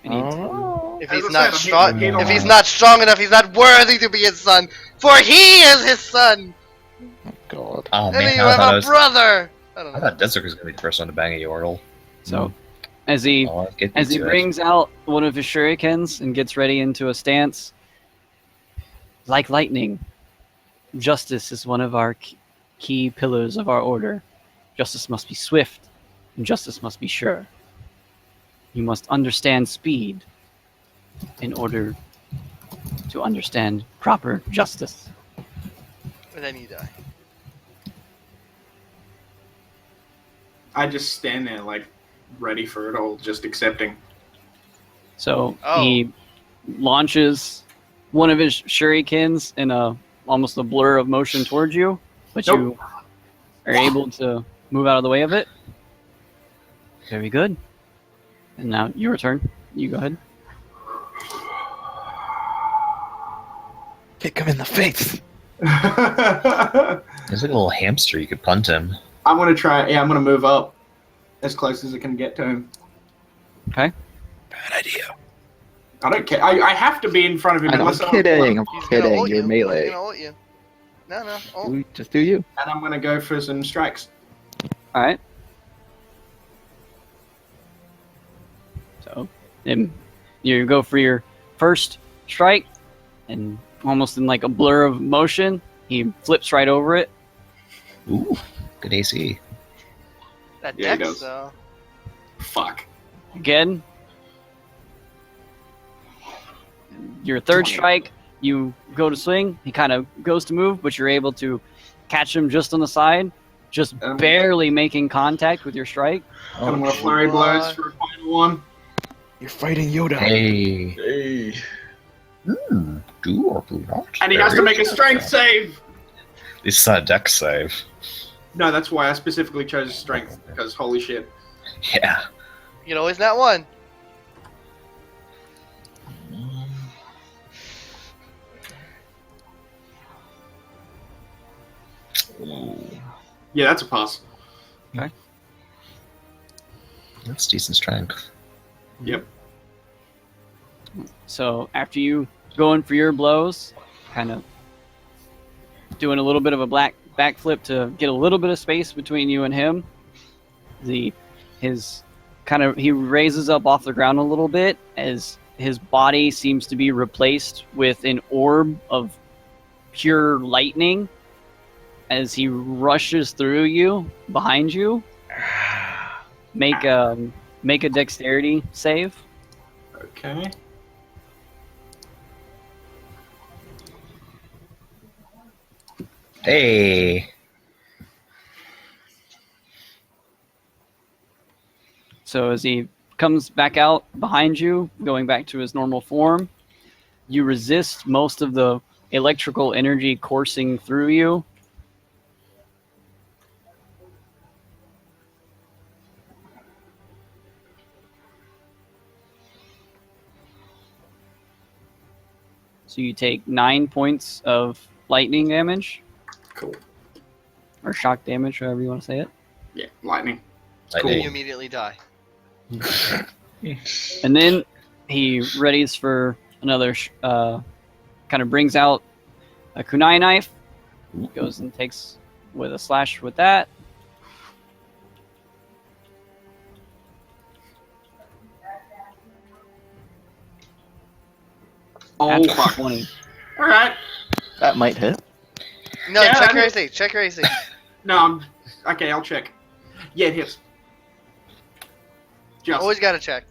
I need to... Oh. If As he's I not said, strong, he don't if he's want- not strong enough, he's not worthy to be his son. For he is his son, Oh God. Oh and man, then you I thought, have a brother. I don't I know. thought Desert was going to be the first one to bang a Yordle. So, as he Oh, I'll get As he to it. brings out one of his shurikens and gets ready into a stance, like lightning, justice is one of our key pillars of our order. Justice must be swift justice must be sure. You must understand speed in order to understand proper justice. And then you die. I just stand there, like, ready for it all, just accepting. So Oh. he launches one of his shurikens in almost a blur of motion towards you, but Nope. you are able to move out of the way of it. Very good. And now your turn. You go ahead. Kick him in the face. I'm There's like a little hamster. You could punt him. gonna try. Yeah, I'm gonna move up as close as I can get to him. Okay. Bad idea. I don't care. I have to be in front of him I know, I'm unless I'm kidding. I'm He's gonna kidding. ult You're you. melee. He's gonna ult you. No. Oh. Just do you. And I'm gonna go for some strikes. All right. So, you go for your first strike, and almost in like a blur of motion, he flips right over it. Ooh, good AC. That Yeah, he dex, does. though. Fuck. Again. Your third strike, you go to swing. He kind of goes to move, but you're able to catch him just on the side, just barely making contact with your strike. And I'm gonna flurry blows for a final one. You're fighting Yoda. Hey. Hey. Do or do not. And he has to make a strength save. It's not a dex save. No, that's why I specifically chose strength, because holy shit. Yeah. You know, he's not one. Yeah, that's a pass. That's decent strength. Yep. So after you go in for your blows, kind of doing a little bit of a backflip to get a little bit of space between you and him, he raises up off the ground a little bit as his body seems to be replaced with an orb of pure lightning as he rushes through you behind you. Make a dexterity save. Okay. Hey. So as he comes back out behind you, going back to his normal form, you resist most of the electrical energy coursing through you. So you take 9 points of lightning damage, Cool. or shock damage, however you want to say it. Yeah, lightning. You immediately die. And then he readies for another, kind of brings out a kunai knife, goes and takes with a slash with that. Oh, Natural fuck. 20. Alright. That might hit. No, Yeah, check I your know. AC. Check your AC. No, okay, I'll check. Yeah, it hits. Just. Always gotta check.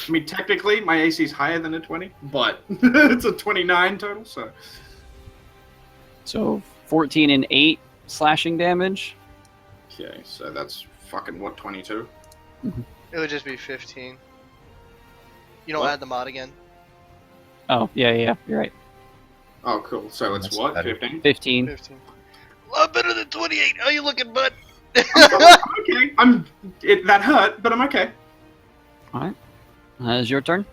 I mean, technically, my AC is higher than a 20, but it's a 29 total, so. So 14 and 8 slashing damage. Okay, so that's fucking, what, 22? It would just be 15. You don't What? add the mod again. Oh, yeah, you're right. Oh, cool. So it's That's what, better. 15? 15. 15. A lot better than 28. How you looking, bud? Okay, that hurt, but I'm okay. All right. That is your turn.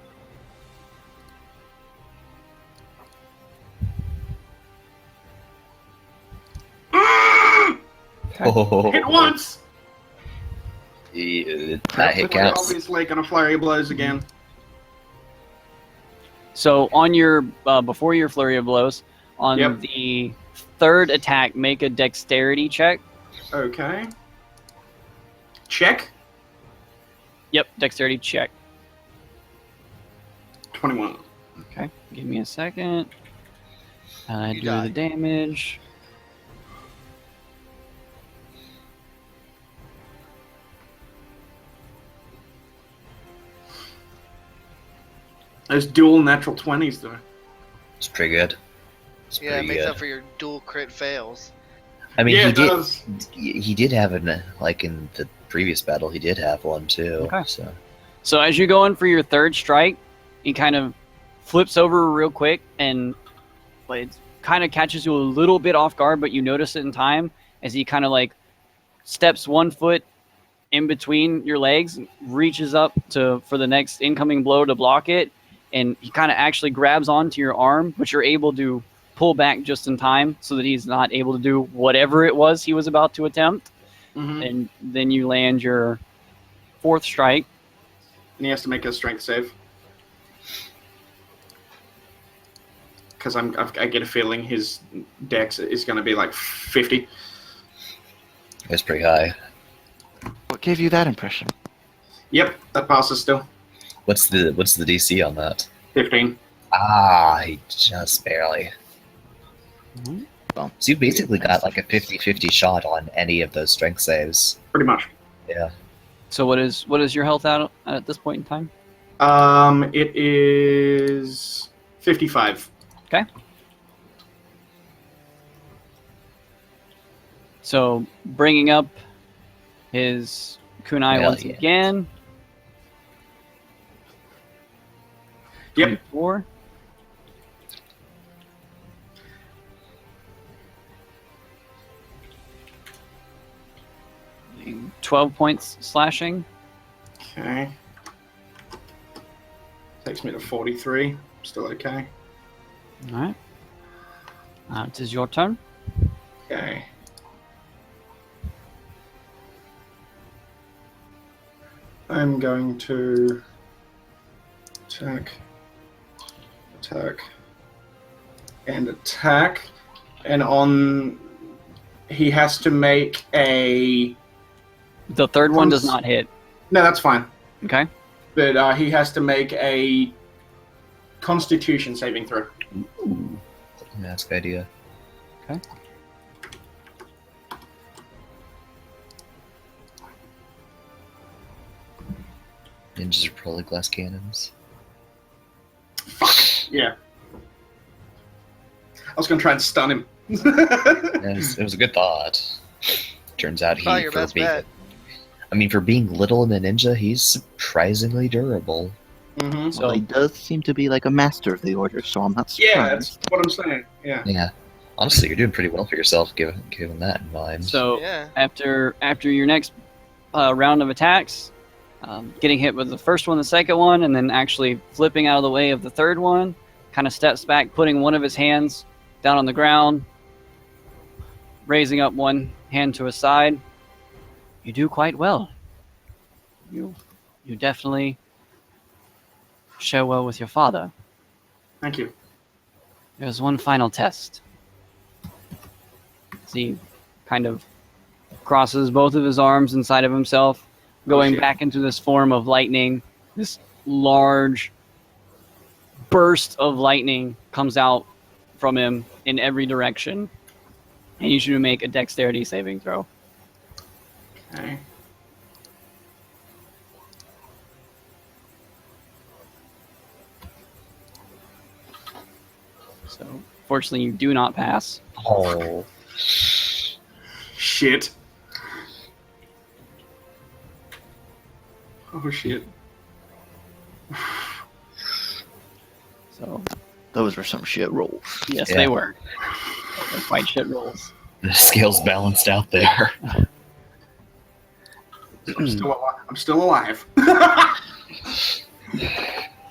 Oh. Hit once! Yeah, that hit counts. Obviously gonna flurry of blows again. So on your before your flurry of blows, on Yep. the third attack, make a dexterity check. Okay. Check. Yep, dexterity check. 21. Okay, give me a second. You Do die. the damage. Those dual natural 20s, though. It's pretty good. It's Yeah, it pretty makes good. up for your dual crit fails. I mean, Yeah, he it did. does. He did have an like in the previous battle. He did have one too. Okay. So as you go in for your third strike, he kind of flips over real quick, and it kind of catches you a little bit off guard, but you notice it in time as he kind of like steps 1 foot in between your legs, reaches up for the next incoming blow to block it, and he kind of actually grabs onto your arm, but you're able to pull back just in time so that he's not able to do whatever it was he was about to attempt. Mm-hmm. And then you land your fourth strike. And he has to make a strength save. Because I get a feeling his dex is going to be like 50. it's pretty high. What gave you that impression? Yep, that passes still. What's the DC on that? 15. He just barely. Well, So you basically got like a 50-50 shot on any of those strength saves. Pretty much. Yeah. So what is your health at this point in time? It is 55. Okay. So bringing up his kunai Hell once yeah. again. Yep. 24. Doing 12 points slashing. Okay. Takes me to 43. Still okay. All right. It is your turn. Okay. I'm going to attack, and attack. And on, he has to make a... The third one does not hit. No, that's fine. Okay. But he has to make a Constitution saving throw. Ooh. Yeah, that's a good idea. Okay. Ninjas are probably glass cannons. Yeah. I was going to try and stun him. It was a good thought. Turns out Probably your best bet. for being little and a ninja, he's surprisingly durable. Mm-hmm. So well, he does seem to be like a master of the order, so I'm not surprised. Yeah, that's what I'm saying. Yeah. Yeah. Honestly, you're doing pretty well for yourself, given that in mind. So Yeah. after your next round of attacks, getting hit with the first one, the second one, and then actually flipping out of the way of the third one, kind of steps back, putting one of his hands down on the ground, raising up one hand to his side. You do quite well. You definitely show well with your father. Thank you. There's one final test. So he kind of crosses both of his arms inside of himself, going shit. back into this form of lightning. This large burst of lightning comes out from him in every direction. And you should make a dexterity saving throw. Okay. So, fortunately, you do not pass. Oh. Shit. Oh, shit. So, Those were some shit rolls. yes, Yeah. they were. They're quite shit rolls. The scale's balanced out there. I'm still alive.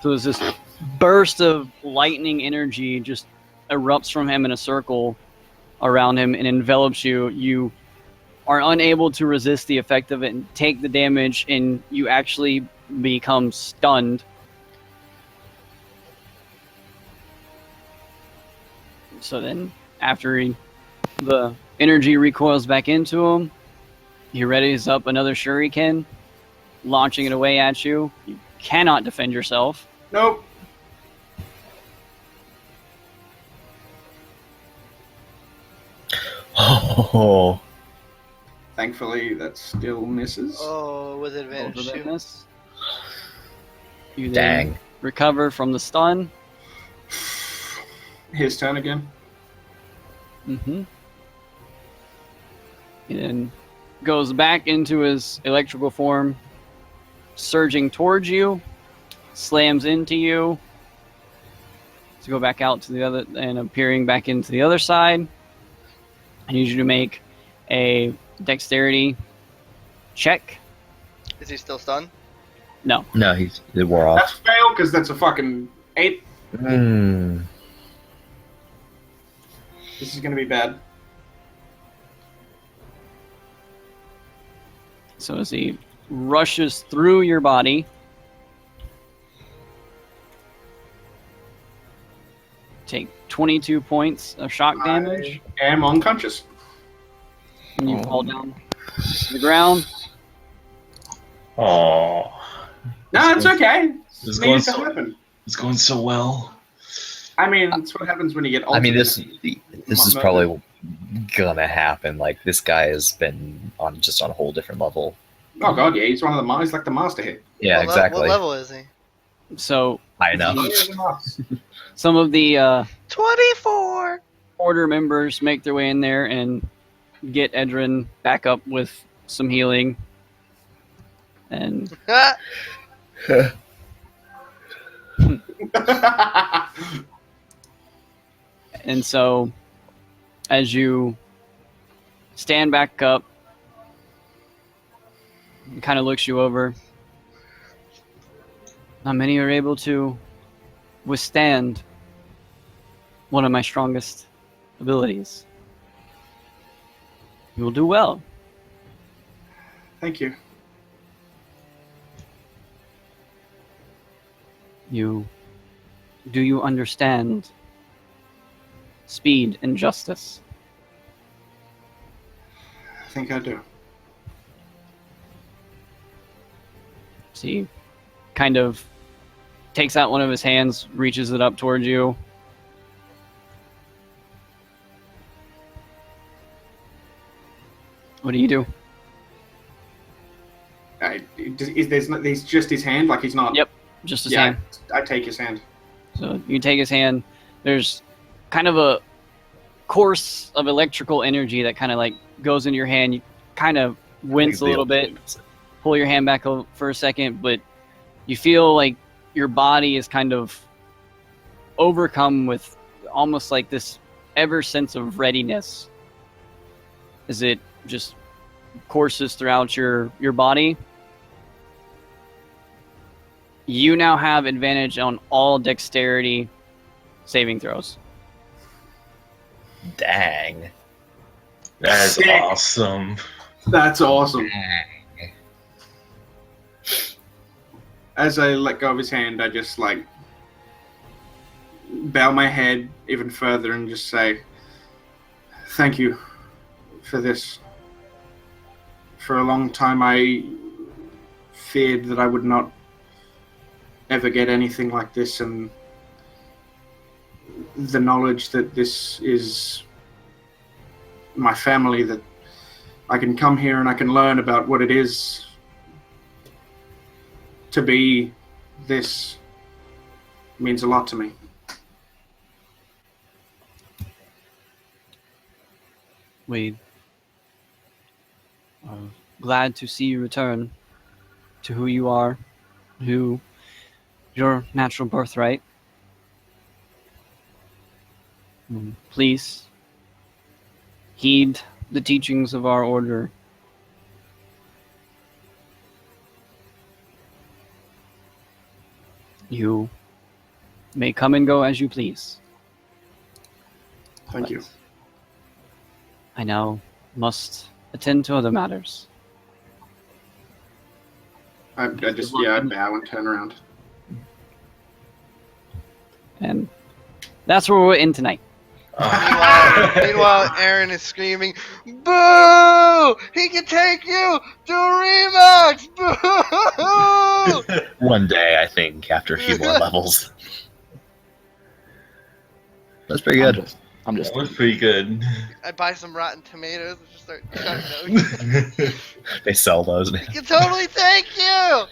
So there's this burst of lightning energy just erupts from him in a circle around him and envelops you. You are unable to resist the effect of it and take the damage, and you actually become stunned. So then, after the energy recoils back into him, he readies up another shuriken, launching it away at you. You cannot defend yourself. Nope. Oh. Thankfully, that still misses. Oh, with Roll advantage for too. that miss. You then Dang. recover from the stun. His turn again. Mm-hmm. He then goes back into his electrical form, surging towards you, slams into you to go back out to the other and appearing back into the other side. I need you to make a dexterity check. Is he still stunned? No. No, it wore off. That's fail because that's a fucking 8. This is gonna be bad. So as he rushes through your body, take 22 points of shock damage, I am unconscious. and you fall down to the ground. Oh, No, it's okay. It's It going needed to so. happen. It's going so well. I mean, that's what happens when you get. I mean, this ultimate. is probably gonna happen. Like, this guy has been on a whole different level. Oh god, yeah, he's one of the. He's like the master here. Yeah, What exactly. What level is he? So I know. He's the master. some of the 24. order members make their way in there and get Edrin back up with some healing. And and so as you stand back up, he kind of looks you over. Not many are able to withstand one of my strongest abilities. You will do well. Thank you. Do you understand speed and justice? I think I do. So he kind of takes out one of his hands, reaches it up towards you. What do you do? There's just his hand, like he's not. Yep, just his Yeah, hand. I take his hand. So you take his hand. There's kind of a course of electrical energy that kind of like goes into your hand. You kind of wince a little bit, pull your hand back for a second, but you feel like your body is kind of overcome with almost like this ever sense of readiness as it just courses throughout your body. You now have advantage on all dexterity saving throws. Dang. That's Sick. awesome. That's awesome. Dang. As I let go of his hand, I just like bow my head even further and just say, "Thank you for this. For a long time, I feared that I would not ever get anything like this, and the knowledge that this is my family, that I can come here and I can learn about what it is to be this, means a lot to me." We are glad to see you return to who you are, who your natural birthright. Please heed the teachings of our order. You may come and go as you please. Thank you. I now must attend to other matters. I just, I bow and turn around. And that's where we're in tonight. Meanwhile, Aaron is screaming, "Boo! He can take you to Remax! Boo!" One day, I think, after a few more levels. That's pretty good. I'm just That was pretty good. I buy some rotten tomatoes and just start chucking those. They sell those. He can totally take you!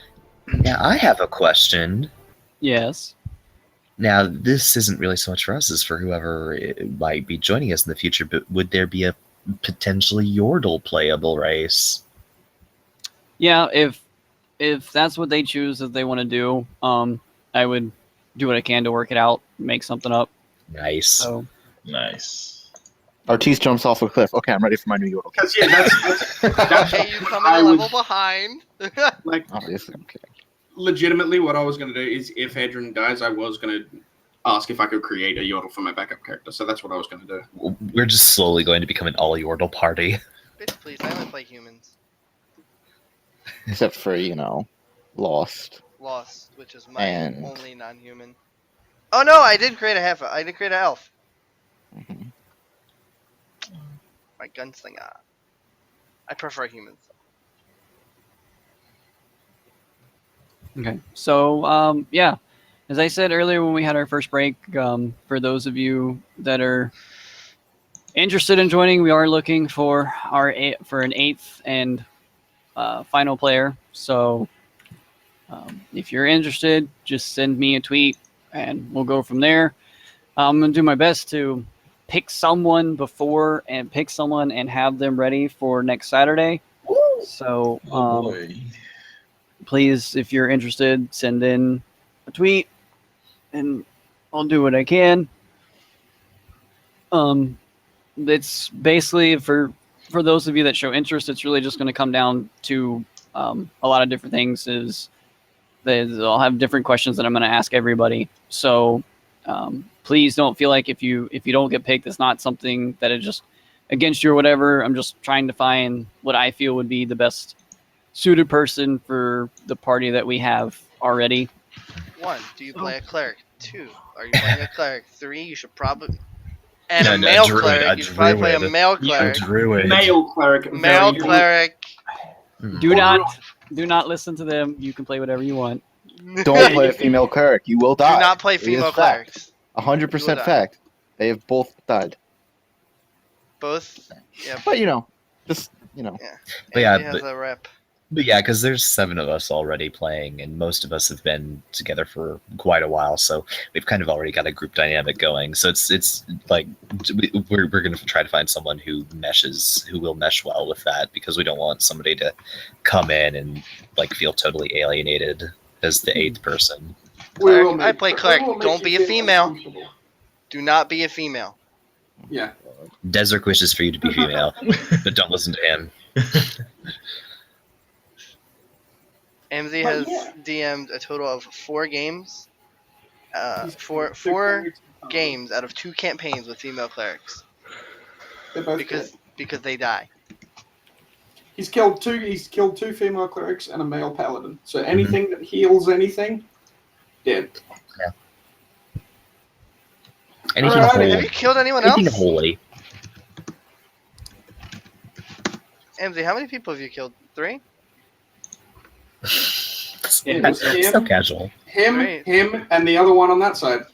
Now, I have a question. Yes. Now, this isn't really so much for us as for whoever might be joining us in the future, but would there be a potentially Yordle playable race? Yeah, if that's what they choose that they want to do, I would do what I can to work it out, make something up. Nice. So Nice. Artis jumps off a cliff. Okay, I'm ready for my new Yordle. Because yeah, that's Okay, you come in I a level was- behind. like Obviously, I'm kidding. legitimately what I was going to do is if Adrian dies, I was going to ask if I could create a Yordle for my backup character. So that's what I was going to do. We're just slowly going to become an all Yordle party. Bitch, please, I only play humans. Except for, Lost. Lost, which is my And- only non-human. Oh no, I did create I did create an elf. Mhm. My gunslinger. I prefer humans. okay. So yeah, as I said earlier when we had our first break, for those of you that are interested in joining, we are looking for for an 8th and final player. So if you're interested, just send me a tweet and we'll go from there. I'm gonna do my best to pick someone and have them ready for next Saturday. So please, if you're interested, send in a tweet and I'll do what I can. It's basically for those of you that show interest, it's really just going to come down to a lot of different things. I'll have different questions that I'm going to ask everybody. So please don't feel like if you don't get picked, it's not something that is just against you or whatever. I'm just trying to find what I feel would be the best suited person for the party that we have already. 1, do you play a cleric? 2, are you playing a cleric? 3, you should probably and No, a no, male druid, cleric. a You should probably play a druid. male A cleric. druid. Male cleric. Male very cleric. Do not listen to them. You can play whatever you want. Don't play a female cleric. You will die. Do not play It is female fact. clerics. 100% You will die. fact. They have both died. Both. Yeah. But, just, Yeah. But yeah, Andy has a rep. But yeah, because there's 7 of us already playing, and most of us have been together for quite a while, so we've kind of already got a group dynamic going. So it's like we're going to try to find someone who will mesh well with that, because we don't want somebody to come in and like feel totally alienated as the 8th person. Cleric. I play cleric. Don't be a female. Do not be a female. Yeah. Desert wishes for you to be female, but don't listen to him. Ammzy But has yeah. DM'd a total of 4 games. He's- Four games out of 2 campaigns with female clerics They're both dead. because they die. He's killed two female clerics and a male paladin. So anything that heals anything, dead. Anything Alright, holy. Have you killed anyone Anything else? holy. Ammzy, how many people have you killed? 3? It was So him. casual. Great. Him, and the other one on that side.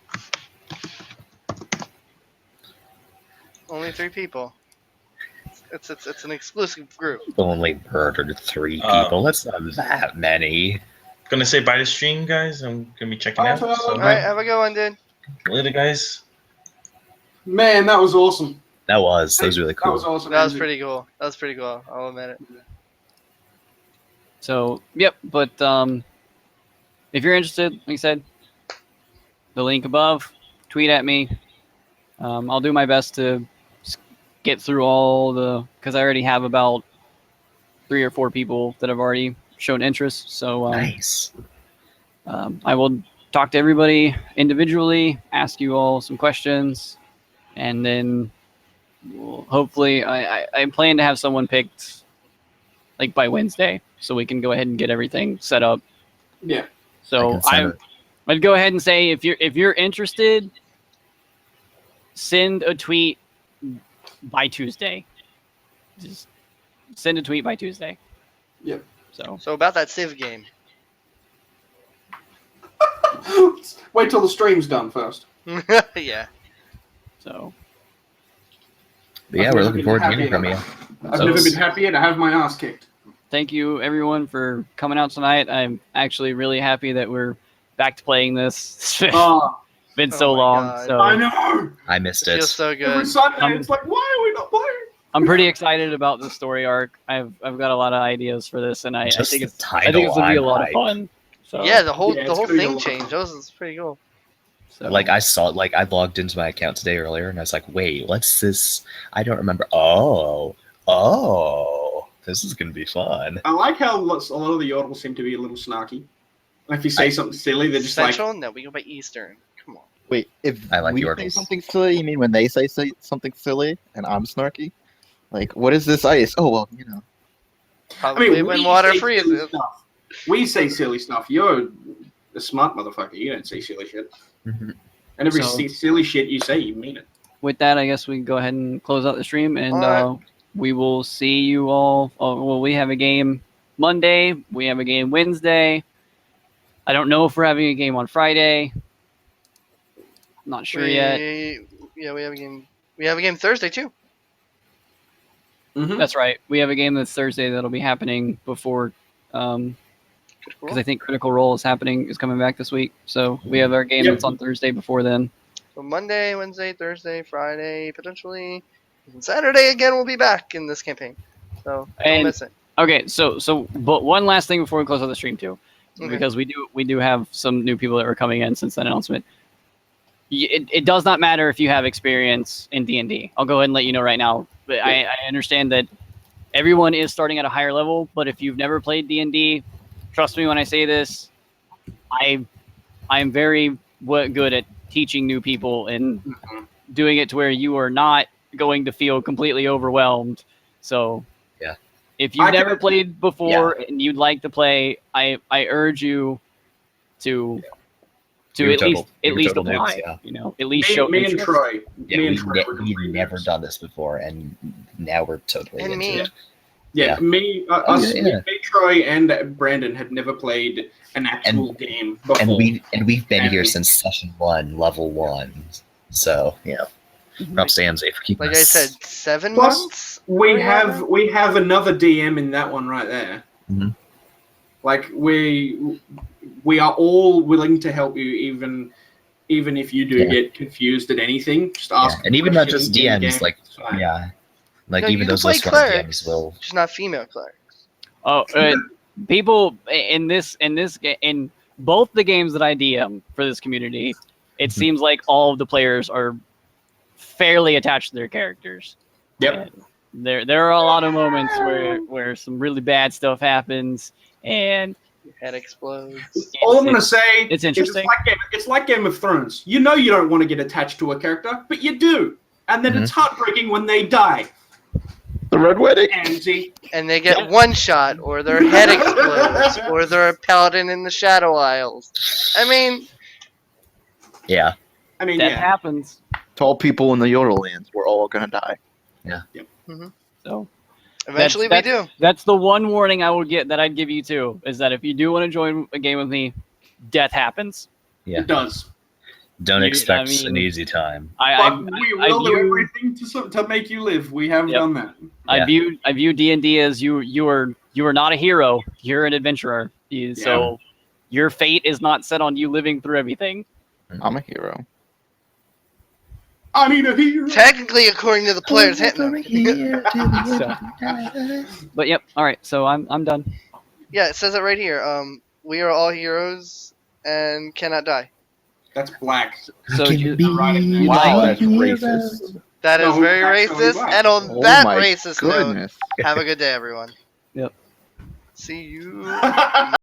Only 3 people. It's an exclusive group. Only murdered 3 Uh, people. That's not that many. Gonna say bye to stream, guys. I'm gonna be checking out. So All right, have a good one, dude. later, guys. Man, that was awesome. That was really That was cool. awesome. That was Ammzy. pretty cool. I'll admit it. So yep, but if you're interested, like I said, the link above, tweet at me. I'll do my best to get through because I already have about 3 or 4 people that have already shown interest. So Nice. I will talk to everybody individually, ask you all some questions, and then hopefully I plan to have someone picked like by Wednesday, so we can go ahead and get everything set up. Yeah. So I can I'd go ahead and say if you're interested, send a tweet by Tuesday. Just send a tweet by Tuesday. Yep. So about that Civ game. Wait till the stream's done first. Yeah. So But yeah, I've we're never looking been forward to happy hearing from you. enough. I've So never it's- been happier to have my ass kicked. thank you everyone for coming out tonight. I'm actually really happy that we're back to playing this. It's Oh, been Oh so my long. God. So I know. I missed It it. feels so Every good. Sunday, it's like, why are we not playing? I'm pretty excited about the story arc. I've got a lot of ideas for this, and I Just think the it's I think title, it's gonna be a I'm lot of hyped. fun. So Yeah, the whole Yeah, the it's whole gonna be a thing lot of changed. fun. That was pretty cool. so Like I saw, like I logged into my account today earlier, and I was like, "Wait, what's this? I don't remember." Oh, this is gonna be fun. I like how a lot of the yodels seem to be a little snarky. And if you say something silly, they're just Central? No, we go by Eastern. Come on. Wait, if I like we say yordles. something silly, you mean when they say something silly and I'm snarky? Like, what is this ice? Oh well, you know. Probably when water say silly freezes. stuff. We say silly stuff. You're a smart motherfucker. You don't say silly shit. Mhm. And every So- silly shit you say, you mean it. with that, I guess we can go ahead and close out the stream, and Alright. we will see you all. Well, we have a game Monday. We have a game Wednesday. I don't know if we're having a game on Friday. Not sure yet. Yeah, we have a game. We have a game Thursday too. Mm-hmm. That's right. We have a game this Thursday that'll be happening before, because I think Critical Role is coming back this week. So we have our game Yep. that's on Thursday before then. So Monday, Wednesday, Thursday, Friday, potentially, and Saturday again. We'll be back in this campaign. So don't And- miss it. Okay, but one last thing before we close out the stream too, Okay. because we do have some new people that are coming in since that announcement. It does not matter if you have experience in D&D. I'll go ahead and let you know right now. But I understand that everyone is starting at a higher level, but if you've never played D&D, trust me when I say this, I'm very good at teaching new people and doing it to where you are not going to feel completely overwhelmed. So Yeah. if you've I never can- played before and you'd like to play, I urge you to We were at least total apply. noobs, yeah. You know, at least Me, show me and interest. Troy. Yeah, me and Troy were we've complete never noobs. done this before, and now we're totally And into me. it. Yeah, Yeah. me, Oh, us, yeah. me, Troy, and Brandon had never played an actual game before. And we've been here And- since session 1, level 1. So yeah, props to Ammzy for keeping Like I us. said, 7 Plus, months. we Are have on we have another DM in that one right there. Mhm. Like we are all willing to help you, even if you do Yeah. get confused at anything. Just Yeah, ask. and even not questions just in the DMs, game. like It's fine. yeah, like No, you even can those play smart clerics, DMs will. just not female clerics. Oh, people in both the games that I DM for this community, it seems like all of the players are fairly attached to their characters. Yep. And there are a lot of moments where some really bad stuff happens, and Your head explodes. All I'm gonna it's- say it's is interesting. it's like Game of Thrones. You know you don't want to get attached to a character, but you do, and then it's heartbreaking when they die. The Red Wedding. Ammzy. And they get Yeah. one shot, or their head explodes, or they're a paladin in the Shadow Isles. I mean, Yeah, I mean, that yeah. happens. Tall people in the Yodel lands, we're all gonna die. So eventually That's- we do. that's the one warning I'd give you too, is that if you do want to join a game with me, death happens. yeah. It does. Don't You- expect I mean- an easy time. But we will do view- everything to make you live. We have Yep. done that. I Yeah. view D&D as you are not a hero. You're an adventurer. So your fate is not set on you living through everything. I'm a hero. I need a hero. Technically, according to the players hitting them. But yep. All right. So I'm done. Yeah, it says it right here. We are all heroes and cannot die. That's black. So you, Wow, that's racist. That is No, very actually, racist. wow. And on Oh that my racist note, Goodness. have a good day, everyone. Yep. See you.